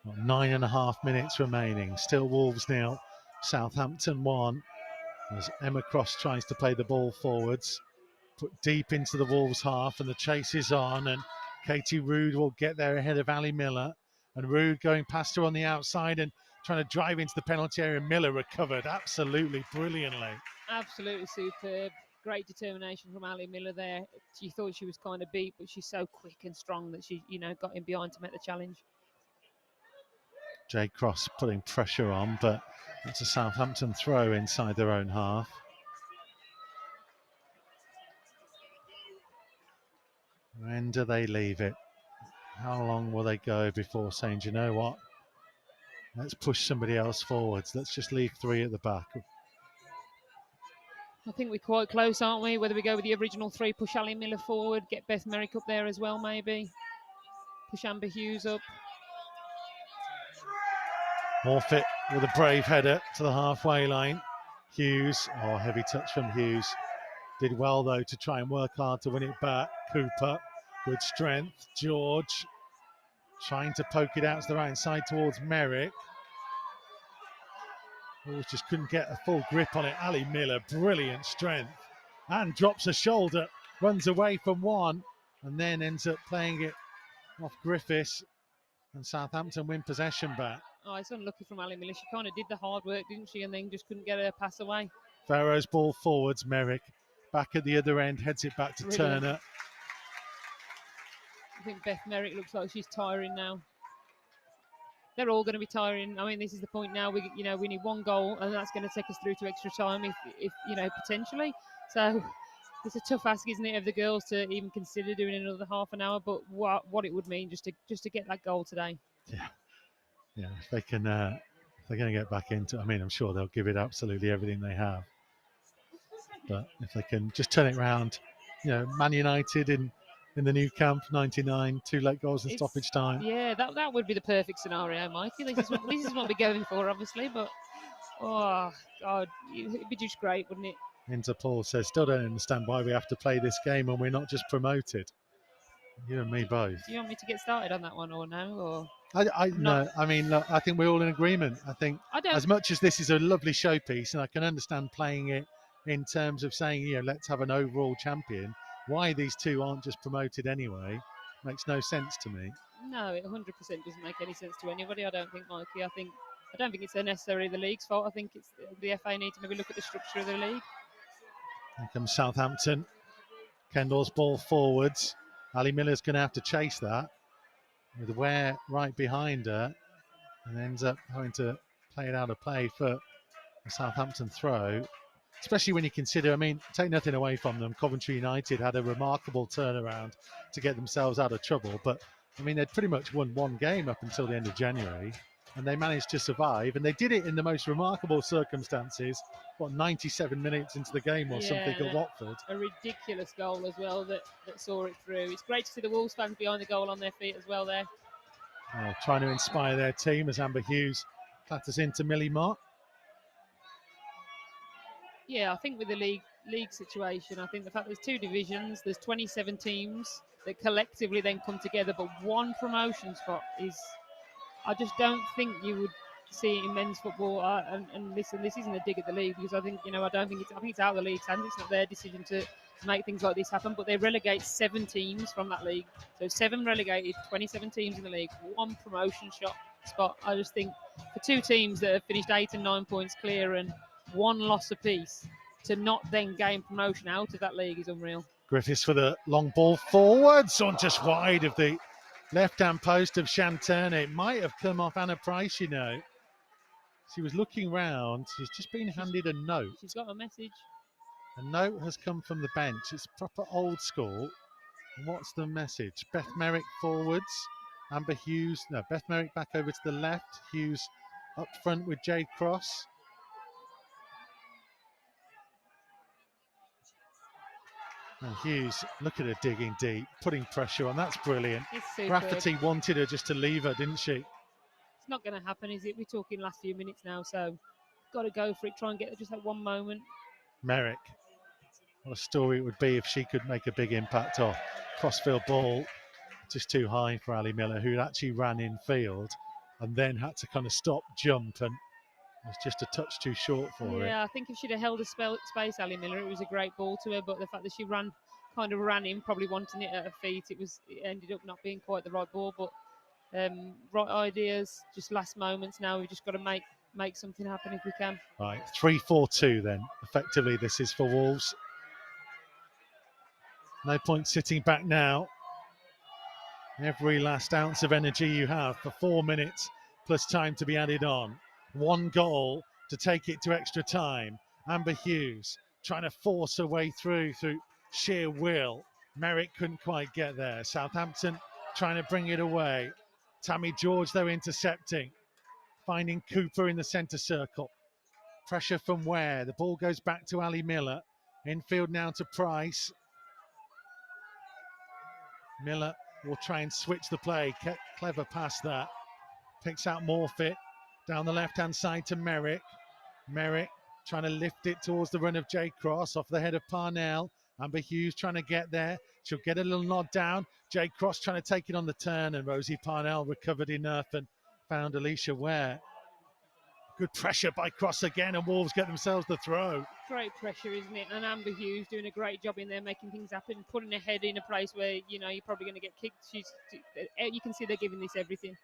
9.5 minutes remaining. Still Wolves nil, Southampton 1. As Emma Cross tries to play the ball forwards, put deep into the Wolves half, and the chase is on. And Katie Rood will get there ahead of Ali Miller. And Rood going past her on the outside and trying to drive into the penalty area. Miller recovered absolutely brilliantly. Absolutely superb. Great determination from Ali Miller there. She thought she was kind of beat, but she's so quick and strong that she, got in behind to make the challenge. Jade Cross putting pressure on, but it's a Southampton throw inside their own half. When do they leave it? How long will they go before saying, you know what? Let's push somebody else forwards. Let's just leave three at the back. I think we're quite close, aren't we? Whether we go with the original three, push Ali Miller forward, get Beth Merrick up there as well, maybe. Push Amber Hughes up. Morfitt with a brave header to the halfway line. Hughes, heavy touch from Hughes. Did well, though, to try and work hard to win it back. Cooper, good strength. George trying to poke it out to the right side towards Merrick. Wolves just couldn't get a full grip on it. Ali Miller, brilliant strength. And drops a shoulder, runs away from one, and then ends up playing it off Griffiths. And Southampton win possession back. Oh, it's unlucky from Ali Miller. She kind of did the hard work, didn't she? And then just couldn't get her pass away. Farrow's ball forwards. Merrick back at the other end, heads it back to Brilliant. Turner. I think Beth Merrick looks like she's tiring now. They're all going to be tiring. I mean, this is the point now. We need one goal, and that's going to take us through to extra time, if potentially. So it's a tough ask, isn't it, of the girls to even consider doing another half an hour? But what it would mean just to get that goal today. Yeah. If they can, if they're going to get back into. I mean, I'm sure they'll give it absolutely everything they have. But if they can just turn it around, Man United in the new camp, 99, 2 late goals in stoppage time. Yeah, that would be the perfect scenario, Mikey. This is what we're going for, obviously. But oh God, it'd be just great, wouldn't it? Interpol says, still don't understand why we have to play this game when we're not just promoted. You and me both. Do you want me to get started on that one or no? Or no. I mean, look, I think we're all in agreement. I think as much as this is a lovely showpiece, and I can understand playing it in terms of saying, let's have an overall champion. Why these two aren't just promoted anyway makes no sense to me. No, it 100% doesn't make any sense to anybody. I don't think, Mikey. I don't think it's necessarily the league's fault. I think it's the FA need to maybe look at the structure of the league. Here comes Southampton. Kendall's ball forwards. Ali Miller's going to have to chase that with Ware right behind her, and ends up having to play it out of play for a Southampton throw. Especially when you consider, take nothing away from them, Coventry United had a remarkable turnaround to get themselves out of trouble. But, they'd pretty much won one game up until the end of January, and they managed to survive. And they did it in the most remarkable circumstances, 97 minutes into the game or something at Watford. A ridiculous goal as well that saw it through. It's great to see the Wolves fans behind the goal on their feet as well there. Trying to inspire their team as Amber Hughes clatters into Millie Mott. Yeah, I think with the league situation, I think the fact there's 2 divisions, there's 27 teams that collectively then come together, but one promotion spot I just don't think you would see it in men's football. And listen, this isn't a dig at the league, because I think I think it's out of the league's hands. It's not their decision to make things like this happen, but they relegate 7 teams from that league. So 7 relegated, 27 teams in the league, one promotion spot. I just think for 2 teams that have finished 8 and 9 points clear and 1 loss apiece, to not then gain promotion out of that league is unreal. Griffiths for the long ball forwards, on just wide of the left-hand post of Shanturn. It might have come off Anna Price, She was looking round. She's just been handed a note. She's got a message. A note has come from the bench. It's proper old school. And what's the message? Beth Merrick forwards. Amber Hughes. No, Beth Merrick back over to the left. Hughes up front with Jade Cross. And Hughes, look at her digging deep, putting pressure on. That's brilliant. Rafferty wanted her just to leave her, didn't she? It's not going to happen, is it? We're talking last few minutes now, so got to go for it. Try and get just that one moment. Merrick. What a story it would be if she could make a big impact off. Crossfield ball, just too high for Ali Miller, who actually ran in field and then had to kind of stop, jump, and was just a touch too short for her. Yeah, I think if she'd have held a space, Ali Miller, it was a great ball to her, but the fact that she ran in, probably wanting it at her feet, it ended up not being quite the right ball. But right ideas, just last moments now. We've just got to make something happen if we can. Right, 3-4-2 then. Effectively, this is for Wolves. No point sitting back now. Every last ounce of energy you have for 4 minutes plus time to be added on. 1 goal to take it to extra time. Amber Hughes trying to force her way through sheer will. Merrick couldn't quite get there. Southampton trying to bring it away. Tammy George, though, intercepting. Finding Cooper in the centre circle. Pressure from Ware. The ball goes back to Ali Miller. Infield now to Price. Miller will try and switch the play. Clever pass that. Picks out Morfitt. Down the left-hand side to Merrick. Merrick trying to lift it towards the run of Jay Cross off the head of Parnell. Amber Hughes trying to get there. She'll get a little nod down. Jay Cross trying to take it on the turn, and Rosie Parnell recovered enough and found Alicia Ware. Good pressure by Cross again, and Wolves get themselves the throw. Great pressure, isn't it? And Amber Hughes doing a great job in there, making things happen, putting her head in a place where, you're probably going to get kicked. You can see they're giving this everything.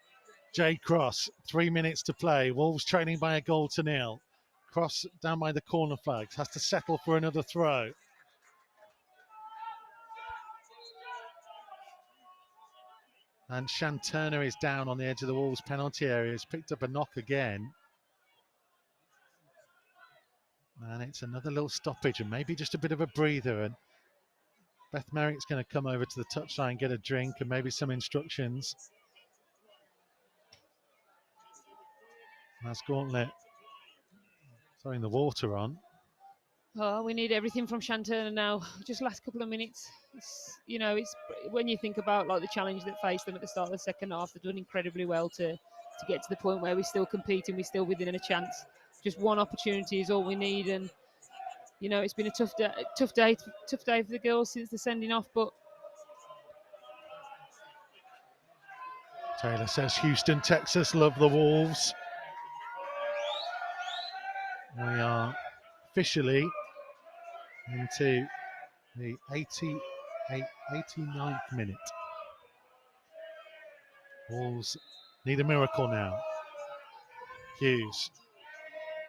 Jade Cross, 3 minutes to play. Wolves trailing by a goal to nil. Cross down by the corner flags, has to settle for another throw. And Shan Turner is down on the edge of the Wolves penalty area. He's picked up a knock again. And it's another little stoppage and maybe just a bit of a breather. And Beth Merrick's going to come over to the touchline, get a drink and maybe some instructions. That's Gauntlet throwing the water on. Oh, we need everything from Shanturner now. Just last couple of minutes. It's when you think about like the challenge that faced them at the start of the second half, they've done incredibly well to get to the point where we're still competing, we're still within a chance. Just one opportunity is all we need, and it's been a tough day for the girls since the sending off. But Taylor says Houston, Texas, love the Wolves. We are officially into the 89th minute. Wolves need a miracle now. Hughes.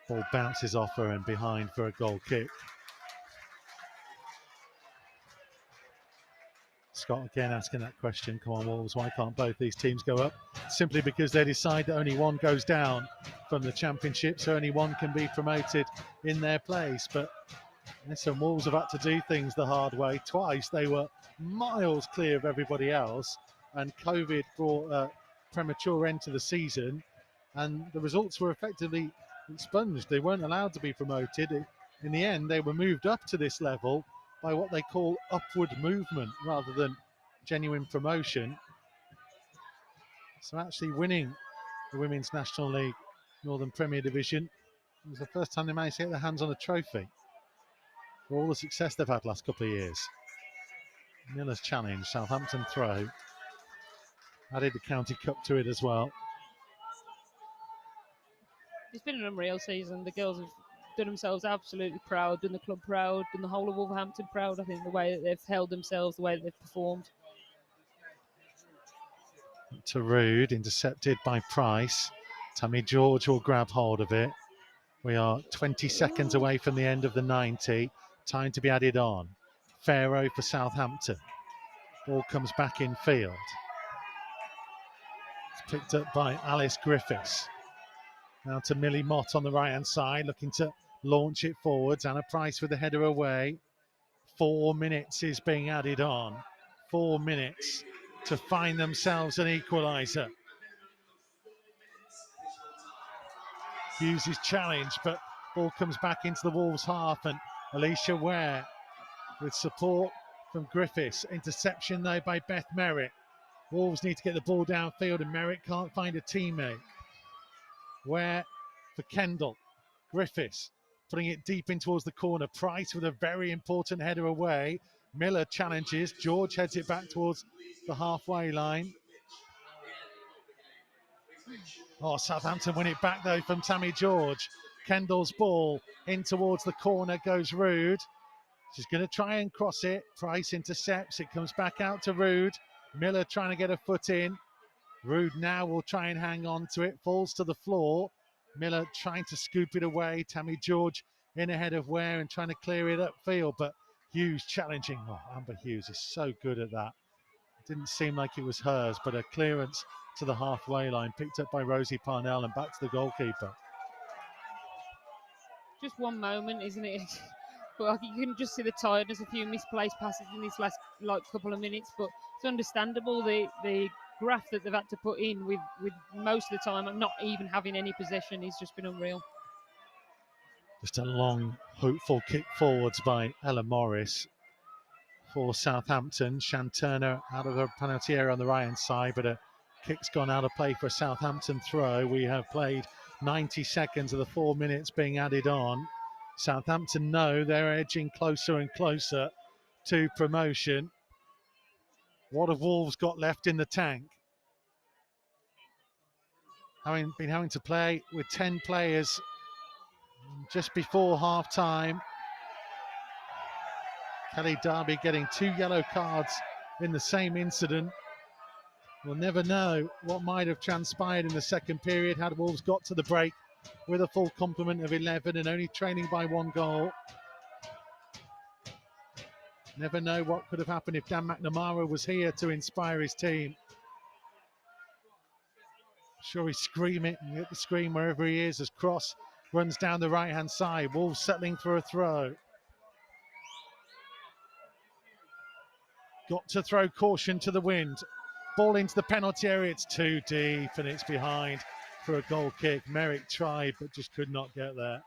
Ball bounces off her and behind for a goal kick. Scott again asking that question. Come on, Wolves, why can't both these teams go up? Simply because they decide that only one goes down from the championship, so only one can be promoted in their place. But listen, Wolves have had to do things the hard way. Twice they were miles clear of everybody else, and COVID brought a premature end to the season, and the results were effectively expunged. They weren't allowed to be promoted. In the end, they were moved up to this level by what they call upward movement rather than genuine promotion. So actually winning the Women's National League Northern Premier Division was the first time they managed to get their hands on a trophy for all the success they've had last couple of years. Miller's challenge, Southampton throw. Added the County Cup to it as well. it's been an unreal season. The girls have done themselves absolutely proud, done the club proud, done the whole of Wolverhampton proud. I think the way that they've held themselves, the way that they've performed. To Rude, intercepted by Price. Tammy George will grab hold of it. We are 20 seconds away from the end of the 90. Time to be added on. Pharaoh for Southampton. Ball comes back in field. It's picked up by Alice Griffiths. Now to Millie Mott on the right-hand side, looking to launch it forwards. Anna Price with the header away. 4 minutes is being added on. 4 minutes to find themselves an equaliser. Hughes' challenge, but ball comes back into the Wolves' half, and Alicia Ware with support from Griffiths. Interception though by Beth Merritt. Wolves need to get the ball downfield, and Merritt can't find a teammate. Ware for Kendall. Griffiths putting it deep in towards the corner. Price with a very important header away. Miller challenges. George heads it back towards the halfway line. Oh, Southampton win it back though from Tammy George. Kendall's ball in towards the corner goes Rude. She's going to try and cross it. Price intercepts. It comes back out to Rude. Miller trying to get a foot in. Rude now will try and hang on to it. Falls to the floor. Miller trying to scoop it away. Tammy George in ahead of Ware and trying to clear it upfield. But Hughes challenging. Oh, Amber Hughes is so good at that. It didn't seem like it was hers, but a clearance to the halfway line picked up by Rosie Parnell and back to the goalkeeper. Just one moment, isn't it? But you can just see the tiredness, a few misplaced passes in this last couple of minutes. But it's understandable the graph that they've had to put in with most of the time not even having any possession has just been unreal. Just a long, hopeful kick forwards by Ella Morris for Southampton. Shan Turner out of the penalty area on the right-hand side, but a kick's gone out of play for a Southampton throw. We have played 90 seconds of the 4 minutes being added on. Southampton know they're edging closer and closer to promotion. What have Wolves got left in the tank? Having to play with 10 players just before half-time. Kelly Darby getting 2 yellow cards in the same incident. We'll never know what might have transpired in the second period had Wolves got to the break with a full complement of 11 and only trailing by 1 goal. Never know what could have happened if Dan McNamara was here to inspire his team. Sure, he's screaming, hit the screen wherever he is as Cross runs down the right-hand side. Wolves settling for a throw. Got to throw caution to the wind. Ball into the penalty area. It's too deep and it's behind for a goal kick. Merrick tried but just could not get there.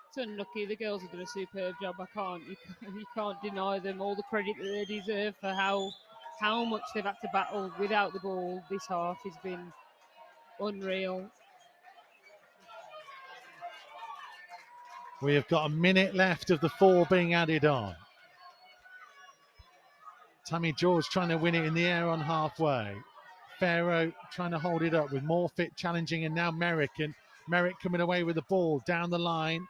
It's unlucky. The girls have done a superb job. You can't deny them all the credit that they deserve for how much they've had to battle without the ball. This half has been unreal. We have got a minute left of the 4 being added on. Tammy George trying to win it in the air on halfway. Farrow trying to hold it up with Morfitt challenging, and now Merrick. And Merrick coming away with the ball down the line.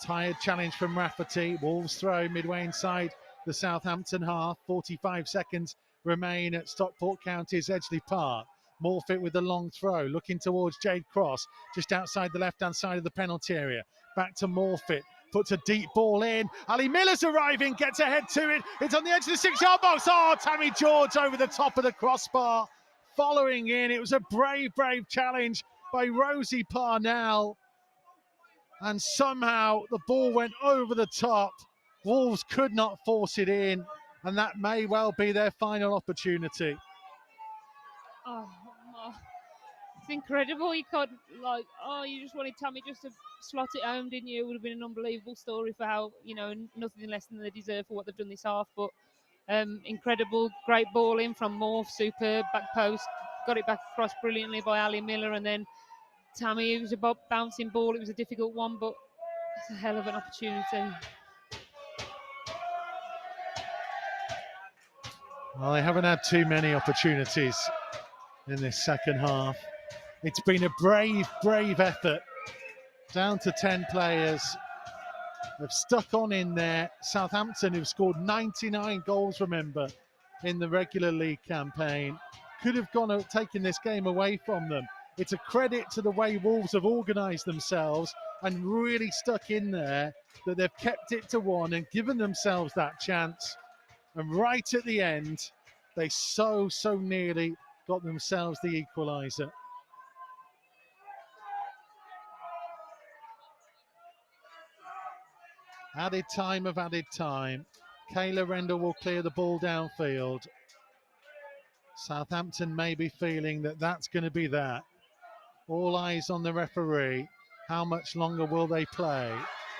Tired challenge from Rafferty. Wolves throw midway inside the Southampton half. 45 seconds remain at Stockport County's Edgeley Park. Morfitt with the long throw, looking towards Jade Cross, just outside the left-hand side of the penalty area. Back to Morfitt, puts a deep ball in. Ali Miller's arriving, gets ahead to it. It's on the edge of the 6-yard box. Oh, Tammy George over the top of the crossbar. Following in, it was a brave challenge by Rosie Parnell. And somehow the ball went over the top. Wolves could not force it in, and that may well be their final opportunity. Oh, it's incredible. You can't, you just wanted Tammy just to slot it home, didn't you? It would have been an unbelievable story for how, nothing less than they deserve for what they've done this half. But incredible, great ball in from Morph, superb, back post, got it back across brilliantly by Ali Miller, and then Tammy, it was a bouncing ball. It was a difficult one, but it's a hell of an opportunity. Well, they haven't had too many opportunities in this second half. It's been a brave effort. Down to 10 players. They've stuck on in there. Southampton, who've scored 99 goals, remember, in the regular league campaign, could have taken this game away from them. It's a credit to the way Wolves have organised themselves and really stuck in there, that they've kept it to 1 and given themselves that chance. And right at the end, they so nearly got themselves the equaliser. Added time. Kayla Rendell will clear the ball downfield. Southampton may be feeling that that's going to be that. All eyes on the referee. How much longer will they play?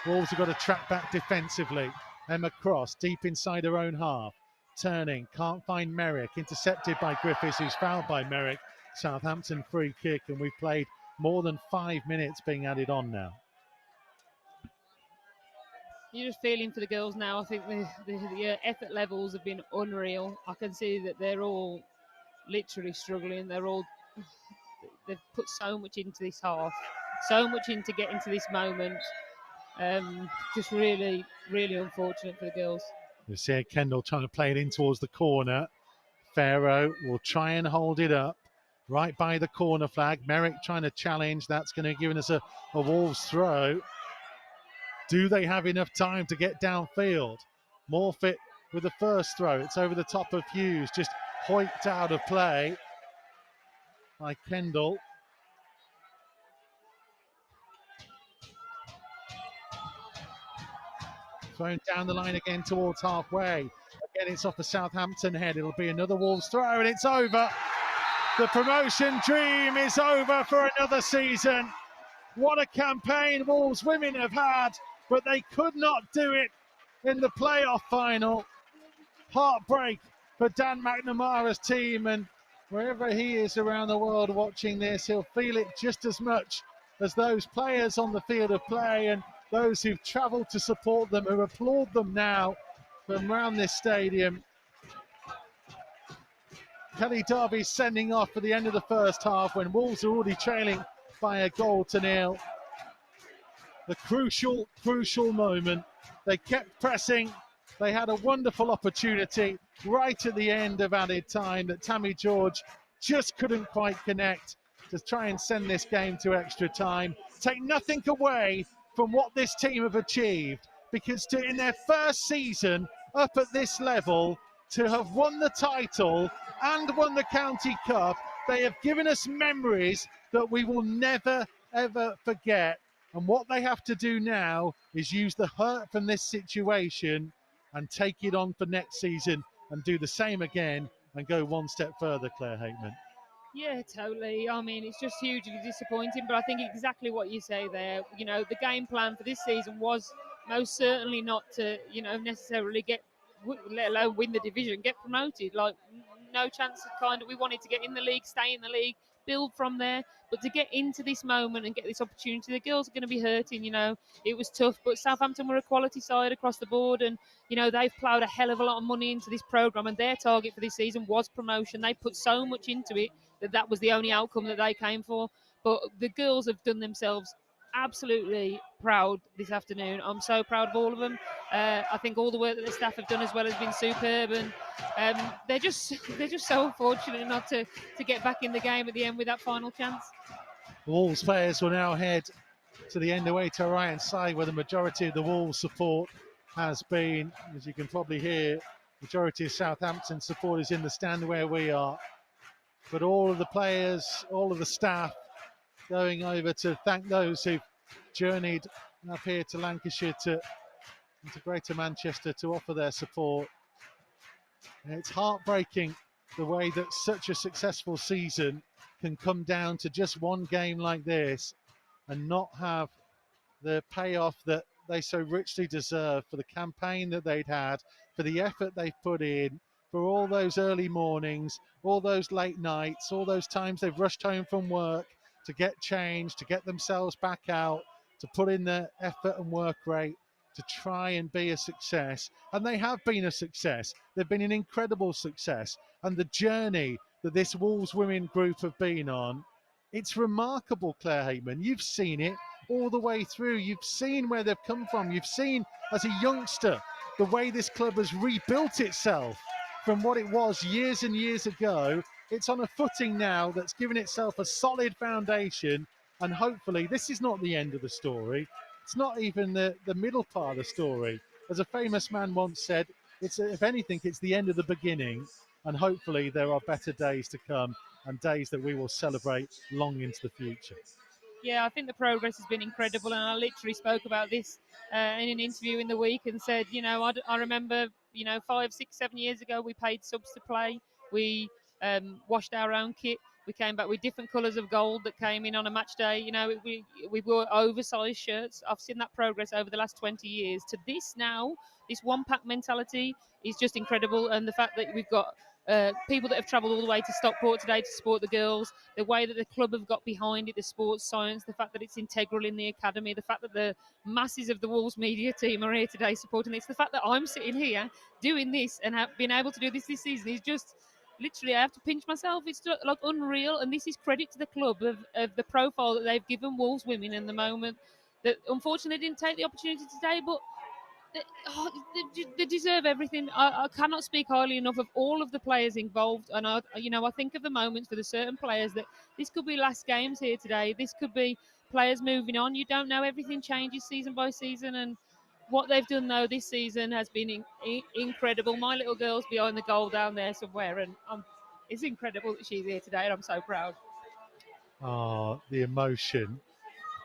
Wolves have got to track back defensively. Emma Cross deep inside her own half. Turning, can't find Merrick. Intercepted by Griffiths, who's fouled by Merrick. Southampton free kick, and we've played more than 5 minutes being added on now. You're just feeling for the girls now. I think the effort levels have been unreal. I can see that they're all literally struggling. They've put so much into this half, so much into getting to this moment. Just really unfortunate for the girls. You see Kendall trying to play it in towards the corner. Farrow will try and hold it up right by the corner flag. Merrick trying to challenge. That's going to give us a Wolves throw. Do they have enough time to get downfield? Morfitt with the first throw. It's over the top of Hughes, just hoiked out of play by Kendall. Thrown down the line again towards halfway. Again, it's off the Southampton head. It'll be another Wolves throw, and it's over. The promotion dream is over for another season. What a campaign Wolves women have had, but they could not do it in the playoff final. Heartbreak for Dan McNamara's team, and wherever he is around the world watching this, he'll feel it just as much as those players on the field of play and those who've travelled to support them, who applaud them now from around this stadium. Kelly Darby sending off for the end of the first half when Wolves are already trailing by a 1-0. The crucial moment. They kept pressing. They had a wonderful opportunity right at the end of added time that Tammy George just couldn't quite connect to try and send this game to extra time. Take nothing away from what this team have achieved, because in their first season up at this level, to have won the title and won the County Cup They have given us memories that we will never, ever forget. And what they have to do now is use the hurt from this situation and take it on for next season and do the same again and go one step further, Claire Hateman. Yeah, totally. I mean, it's just hugely disappointing, but I think exactly what you say there. You know, the game plan for this season was most certainly not to, necessarily let alone win the division, get promoted. Like, no chance of kind of, we wanted to get in the league, stay in the league, build from there. But to get into this moment and get this opportunity, the girls are going to be hurting, It was tough, but Southampton were a quality side across the board, and, they've ploughed a hell of a lot of money into this programme, and their target for this season was promotion. They put so much into it that was the only outcome that they came for. But the girls have done themselves absolutely proud this afternoon. I'm so proud of all of them. I think all the work that the staff have done as well has been superb, and they're just so unfortunate not to get back in the game at the end with that final chance. Wolves players will now head to the end away to our right hand side, where the majority of the Wolves support has been. As you can probably hear, majority of Southampton supporters in the stand where we are. But all of the players, all of the staff going over to thank those who've journeyed up here to Lancashire, to Greater Manchester, to offer their support. And it's heartbreaking the way that such a successful season can come down to just one game like this and not have the payoff that they so richly deserve for the campaign that they'd had, for the effort they've put in, for all those early mornings, all those late nights, all those times they've rushed home from work to get changed, to get themselves back out, to put in the effort and work rate to try and be a success. And they have been a success. They've been an incredible success. And the journey that this Wolves women group have been on, it's remarkable, Claire Hateman. You've seen it all the way through. You've seen where they've come from. You've seen, as a youngster, the way this club has rebuilt itself from what it was years and years ago. It's on a footing now that's given itself a solid foundation, and hopefully this is not the end of the story. It's not even the middle part of the story. As a famous man once said, it's, if anything, it's the end of the beginning, and hopefully there are better days to come and days that we will celebrate long into the future. Yeah, I think the progress has been incredible, and I literally spoke about this in an interview in the week and said, I remember, 5, 6, 7 years ago, we paid subs to play. We washed our own kit. We came back with different colours of gold that came in on a match day. We wore oversized shirts. I've seen that progress over the last 20 years. To this now, this one-pack mentality is just incredible, and the fact that we've got people that have travelled all the way to Stockport today to support the girls, the way that the club have got behind it, the sports science, the fact that it's integral in the academy, the fact that the masses of the Wolves media team are here today supporting this, the fact that I'm sitting here doing this and have been able to do this season is just literally, I have to pinch myself. It's just, like, unreal, and this is credit to the club of the profile that they've given Wolves women in the moment that unfortunately didn't take the opportunity today, but they deserve everything. I cannot speak highly enough of all of the players involved, and I think of the moments for the certain players that this could be last games here today. This could be players moving on. You don't know; everything changes season by season, and what they've done though this season has been incredible. My little girl's behind the goal down there somewhere, and it's incredible that she's here today, and I'm so proud. Oh, the emotion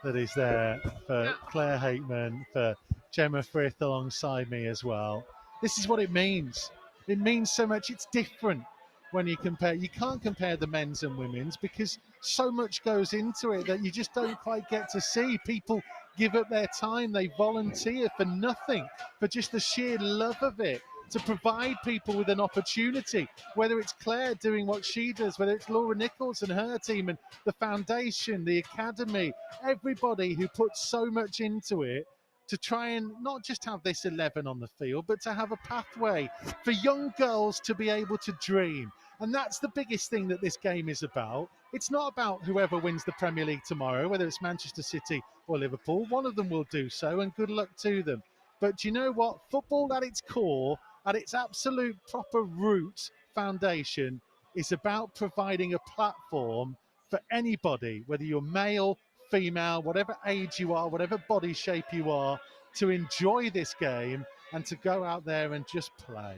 that is there for Claire Hateman, for Gemma Frith alongside me as well. This is what it means. It means so much. It's different when you compare. You can't compare the men's and women's because so much goes into it that you just don't quite get to see. People give up their time. They volunteer for nothing, for just the sheer love of it, to provide people with an opportunity, whether it's Claire doing what she does, whether it's Laura Nichols and her team and the foundation, the academy, everybody who puts so much into it to try and not just have this 11 on the field, but to have a pathway for young girls to be able to dream. And that's the biggest thing that this game is about. It's not about whoever wins the Premier League tomorrow, whether it's Manchester City or Liverpool. One of them will do so, and good luck to them. But do you know what? Football at its core, at its absolute proper root foundation, is about providing a platform for anybody, whether you're male, female, whatever age you are, whatever body shape you are, to enjoy this game and to go out there and just play.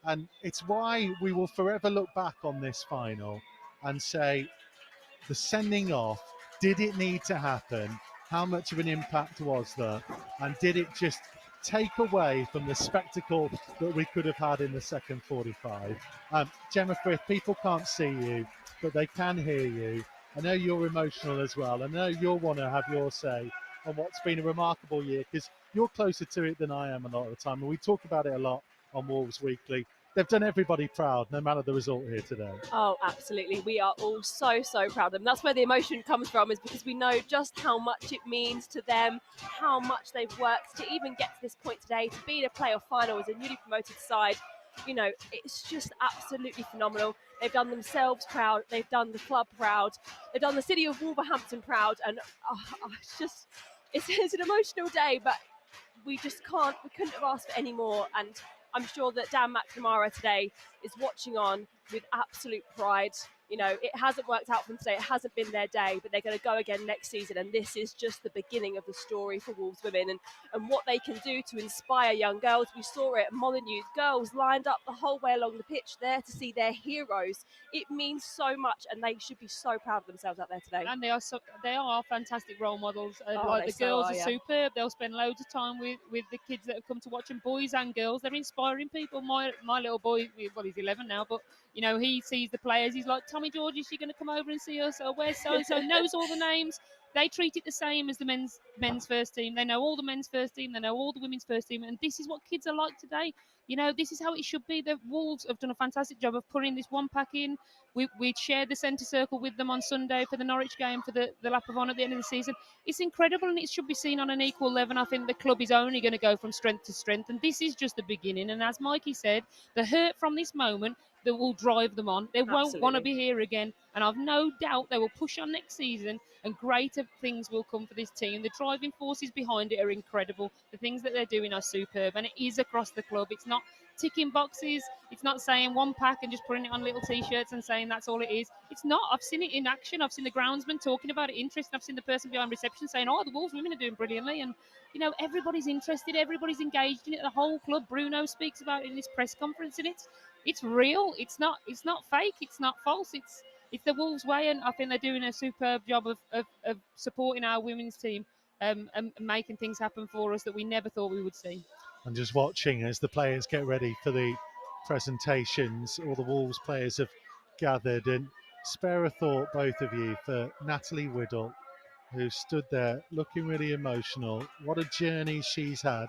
And it's why we will forever look back on this final and say, the sending off, did it need to happen? How much of an impact was there? And did it just take away from the spectacle that we could have had in the second 45? Gemma Frith, people can't see you, but they can hear you. I know you're emotional as well. I know you'll want to have your say on what's been a remarkable year, because you're closer to it than I am a lot of the time. And we talk about it a lot on Wolves Weekly. They've done everybody proud, no matter the result here today. Oh, absolutely. We are all so proud of them. That's where the emotion comes from, is because we know just how much it means to them, how much they've worked to even get to this point today, to be in a playoff final as a newly promoted side. You know, it's just absolutely phenomenal. They've done themselves proud. They've done the club proud. They've done the city of Wolverhampton proud. And it's an emotional day, but we couldn't have asked for any more. And I'm sure that Dan McNamara today is watching on with absolute pride. You know, it hasn't worked out for them today. It hasn't been their day, but they're going to go again next season. And this is just the beginning of the story for Wolves women and what they can do to inspire young girls. We saw it at Molyneux. Girls lined up the whole way along the pitch there to see their heroes. It means so much, and they should be so proud of themselves out there today. And they are fantastic role models. Oh, Like they the girls so are yeah. superb. They'll spend loads of time with the kids that have come to watch them, boys and girls. They're inspiring people. My little boy, well, he's 11 now, but you know, he sees the players. He's like, Tammy George, is she going to come over and see us? Or where's so and so? Knows all the names. They treat it the same as the men's first team. They know all the men's first team. They know all the women's first team. And this is what kids are like today. You know, this is how it should be. The Wolves have done a fantastic job of putting this one pack in. We shared the centre circle with them on Sunday for the Norwich game, for the lap of honour at the end of the season. It's incredible, and it should be seen on an equal level. I think the club is only going to go from strength to strength, and this is just the beginning. And as Mikey said, the hurt from this moment that will drive them on. They won't want to be here again, and I've no doubt they will push on next season, and greater things will come for this team. The driving forces behind it are incredible. The things that they're doing are superb, and it is across the club. It's not ticking boxes. It's not saying one pack and just putting it on little T-shirts and saying that's all it is. It's not. I've seen it in action. I've seen the groundsman talking about it, interesting. I've seen the person behind reception saying, oh, the Wolves women are doing brilliantly. And, you know, everybody's interested. Everybody's engaged in it. The whole club. Bruno speaks about it in his press conference, and it's real. It's not fake. It's not false. It's the Wolves way, and I think they're doing a superb job of supporting our women's team and making things happen for us that we never thought we would see. And just watching as the players get ready for the presentations, all the Wolves players have gathered, and spare a thought, both of you, for Natalie Whittle, who stood there looking really emotional. What a journey she's had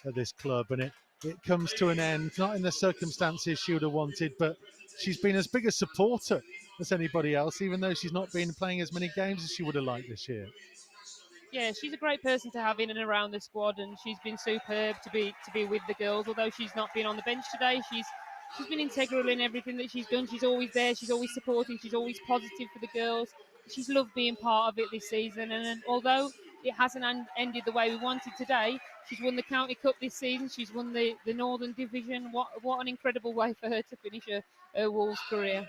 at this club, and it comes to an end, not in the circumstances she would have wanted, but she's been as big a supporter as anybody else, even though she's not been playing as many games as she would have liked this year. Yeah, she's a great person to have in and around the squad, and she's been superb to be with the girls. Although she's not been on the bench today, she's been integral in everything that she's done. She's always there. She's always supporting. She's always positive for the girls. She's loved being part of it this season. And although it hasn't ended the way we wanted today, she's won the County Cup this season. She's won the Northern Division. What an incredible way for her to finish her Wolves career.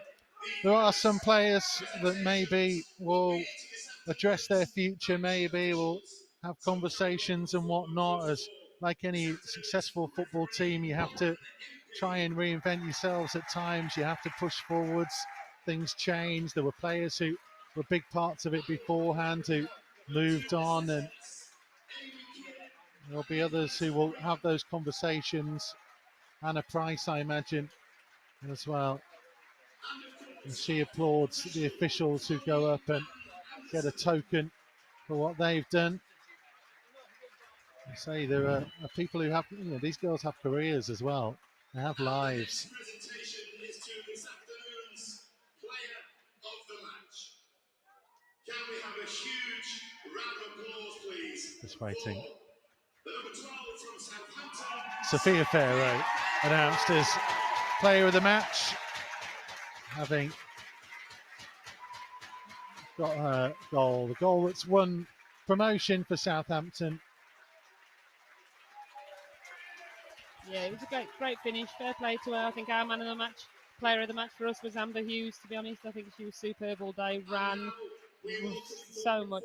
There are some players that maybe will address their future, maybe will have conversations and whatnot. As like any successful football team, you have to try and reinvent yourselves at times. You have to push forwards. Things change. There were players who were big parts of it beforehand who moved on, and there'll be others who will have those conversations. Anna Price, I imagine, as well. And she applauds the officials who go up and get a token for what they've done. I say there are people who have, these girls have careers as well. They have lives. Presentation is to this afternoon's player of the match. Can we have a huge round of applause, please? Just waiting. The number 12 from Southampton. Sophia Farrow announced as player of the match, having got her goal. The goal that's won promotion for Southampton. Yeah, it was a great finish. Fair play to her. I think our man of the match, player of the match for us was Amber Hughes, to be honest. I think she was superb all day, ran so much.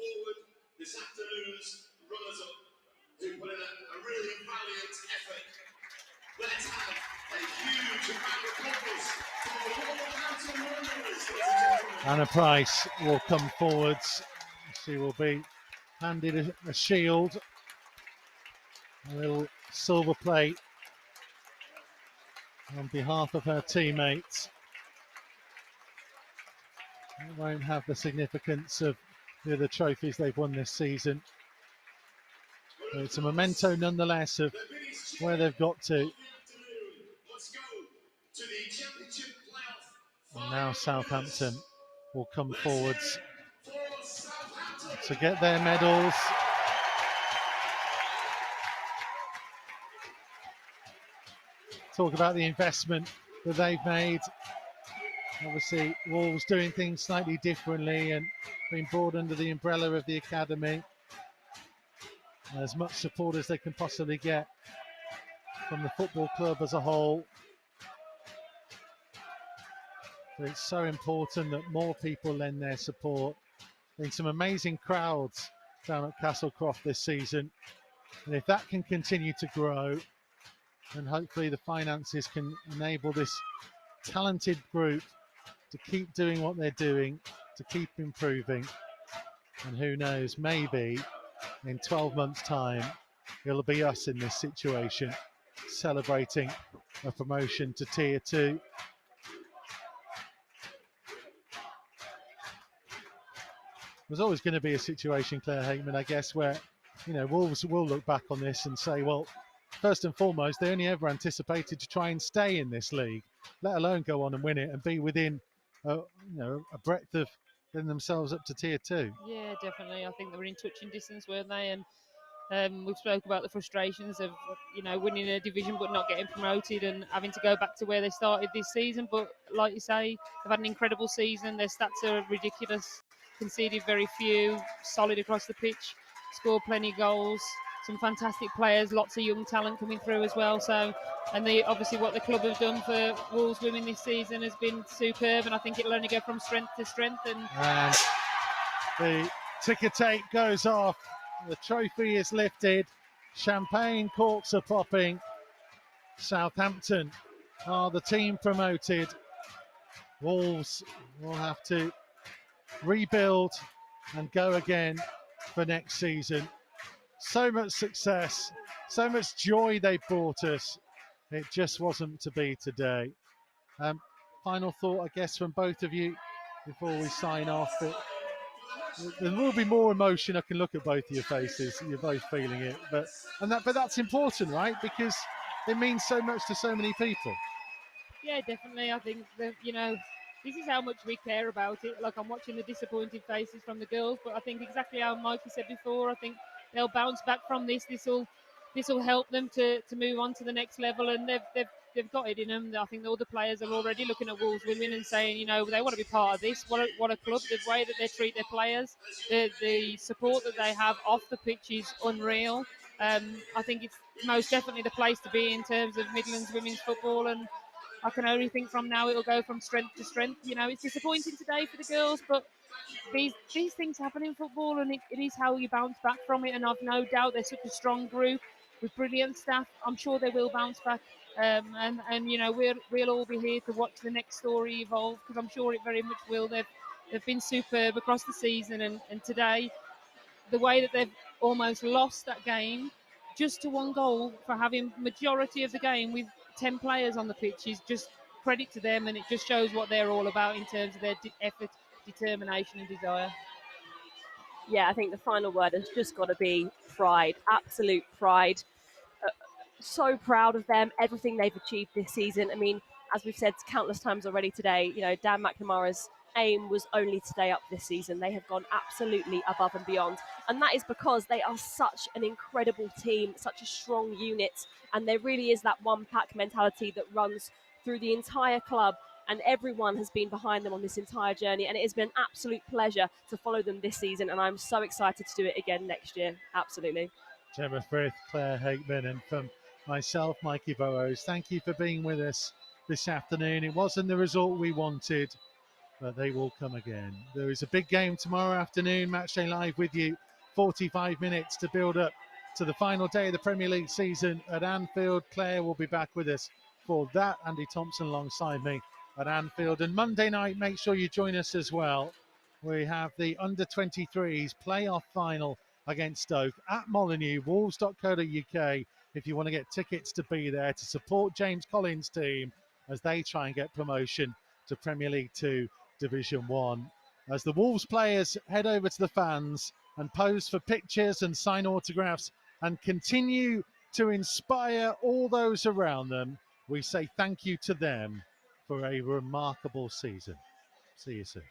This afternoon's runners-up who put in a really valiant effort. Let's have a huge round of applause for the Wolverhampton Wanderers, ladies and gentlemen. Anna Price will come forwards. She will be handed a shield, a little silver plate on behalf of her teammates. It won't have the significance of the other trophies they've won this season. But it's a memento nonetheless of where they've got to. And now Southampton will come forwards to get their medals. Talk about the investment that they've made. Obviously, Wolves doing things slightly differently and being brought under the umbrella of the academy. As much support as they can possibly get from the football club as a whole. But it's so important that more people lend their support. Been some amazing crowds down at Castlecroft this season. And if that can continue to grow, then hopefully the finances can enable this talented group to keep doing what they're doing, to keep improving. And who knows, maybe in 12 months' time, it'll be us in this situation, celebrating a promotion to Tier 2. There's always going to be a situation, Claire Hakeman, I guess, where, you know, Wolves will look back on this and say, well, first and foremost, they only ever anticipated to try and stay in this league, let alone go on and win it and be within, you know, a breadth of getting themselves up to Tier 2. Yeah, definitely. I think they were in touching distance, weren't they? And we've spoke about the frustrations of, you know, winning a division but not getting promoted and having to go back to where they started this season. But like you say, they've had an incredible season. Their stats are ridiculous. Conceded very few, solid across the pitch, scored plenty of goals. Some fantastic players, lots of young talent coming through as well. So, and obviously what the club have done for Wolves women this season has been superb, and I think it'll only go from strength to strength. And the ticker tape goes off. The trophy is lifted. Champagne corks are popping. Southampton are the team promoted. Wolves will have to rebuild and go again for next season. So much success, so much joy they brought us. It just wasn't to be today. Final thought, I guess, from both of you before we sign off. There will be more emotion. I can look at both of your faces. You're both feeling it, but that's important, right? Because it means so much to so many people. Yeah, definitely. I think that, you know, this is how much we care about it. Like, I'm watching the disappointed faces from the girls, but I think exactly how Mikey said before, I think they'll bounce back from this. This will help them to move on to the next level, and they've got it in them. I think all the players are already looking at Wolves women and saying, you know, they want to be part of this. What a club! The way that they treat their players, the support that they have off the pitch is unreal. I think it's most definitely the place to be in terms of Midlands women's football, and I can only think from now it'll go from strength to strength. You know, it's disappointing today for the girls, but these things happen in football, and it is how you bounce back from it. And I've no doubt they're such a strong group with brilliant staff. I'm sure they will bounce back. And you know, we'll all be here to watch the next story evolve, because I'm sure it very much will. They've been superb across the season, and today, the way that they've almost lost that game just to one goal for having majority of the game with 10 players on the pitch is just credit to them, and it just shows what they're all about in terms of their effort, determination and desire. Yeah, I think the final word has just got to be pride, absolute pride. So proud of them, everything they've achieved this season. I mean, as we've said countless times already today, you know, Dan McNamara's aim was only to stay up this season. They have gone absolutely above and beyond. And that is because they are such an incredible team, such a strong unit. And there really is that one pack mentality that runs through the entire club. And everyone has been behind them on this entire journey. And it has been an absolute pleasure to follow them this season. And I'm so excited to do it again next year. Absolutely. Gemma Frith, Claire Hakeman, and from myself, Mikey Burrows, thank you for being with us this afternoon. It wasn't the result we wanted, but they will come again. There is a big game tomorrow afternoon. Matchday Live with you, 45 minutes to build up to the final day of the Premier League season at Anfield. Claire will be back with us for that. Andy Thompson alongside me at Anfield. And Monday night, make sure you join us as well. We have the under-23s playoff final against Stoke at Molineux, wolves.co.uk, if you want to get tickets to be there to support James Collins' team as they try and get promotion to Premier League 2 Division 1. As the Wolves players head over to the fans and pose for pictures and sign autographs and continue to inspire all those around them, we say thank you to them for a remarkable season. See you soon.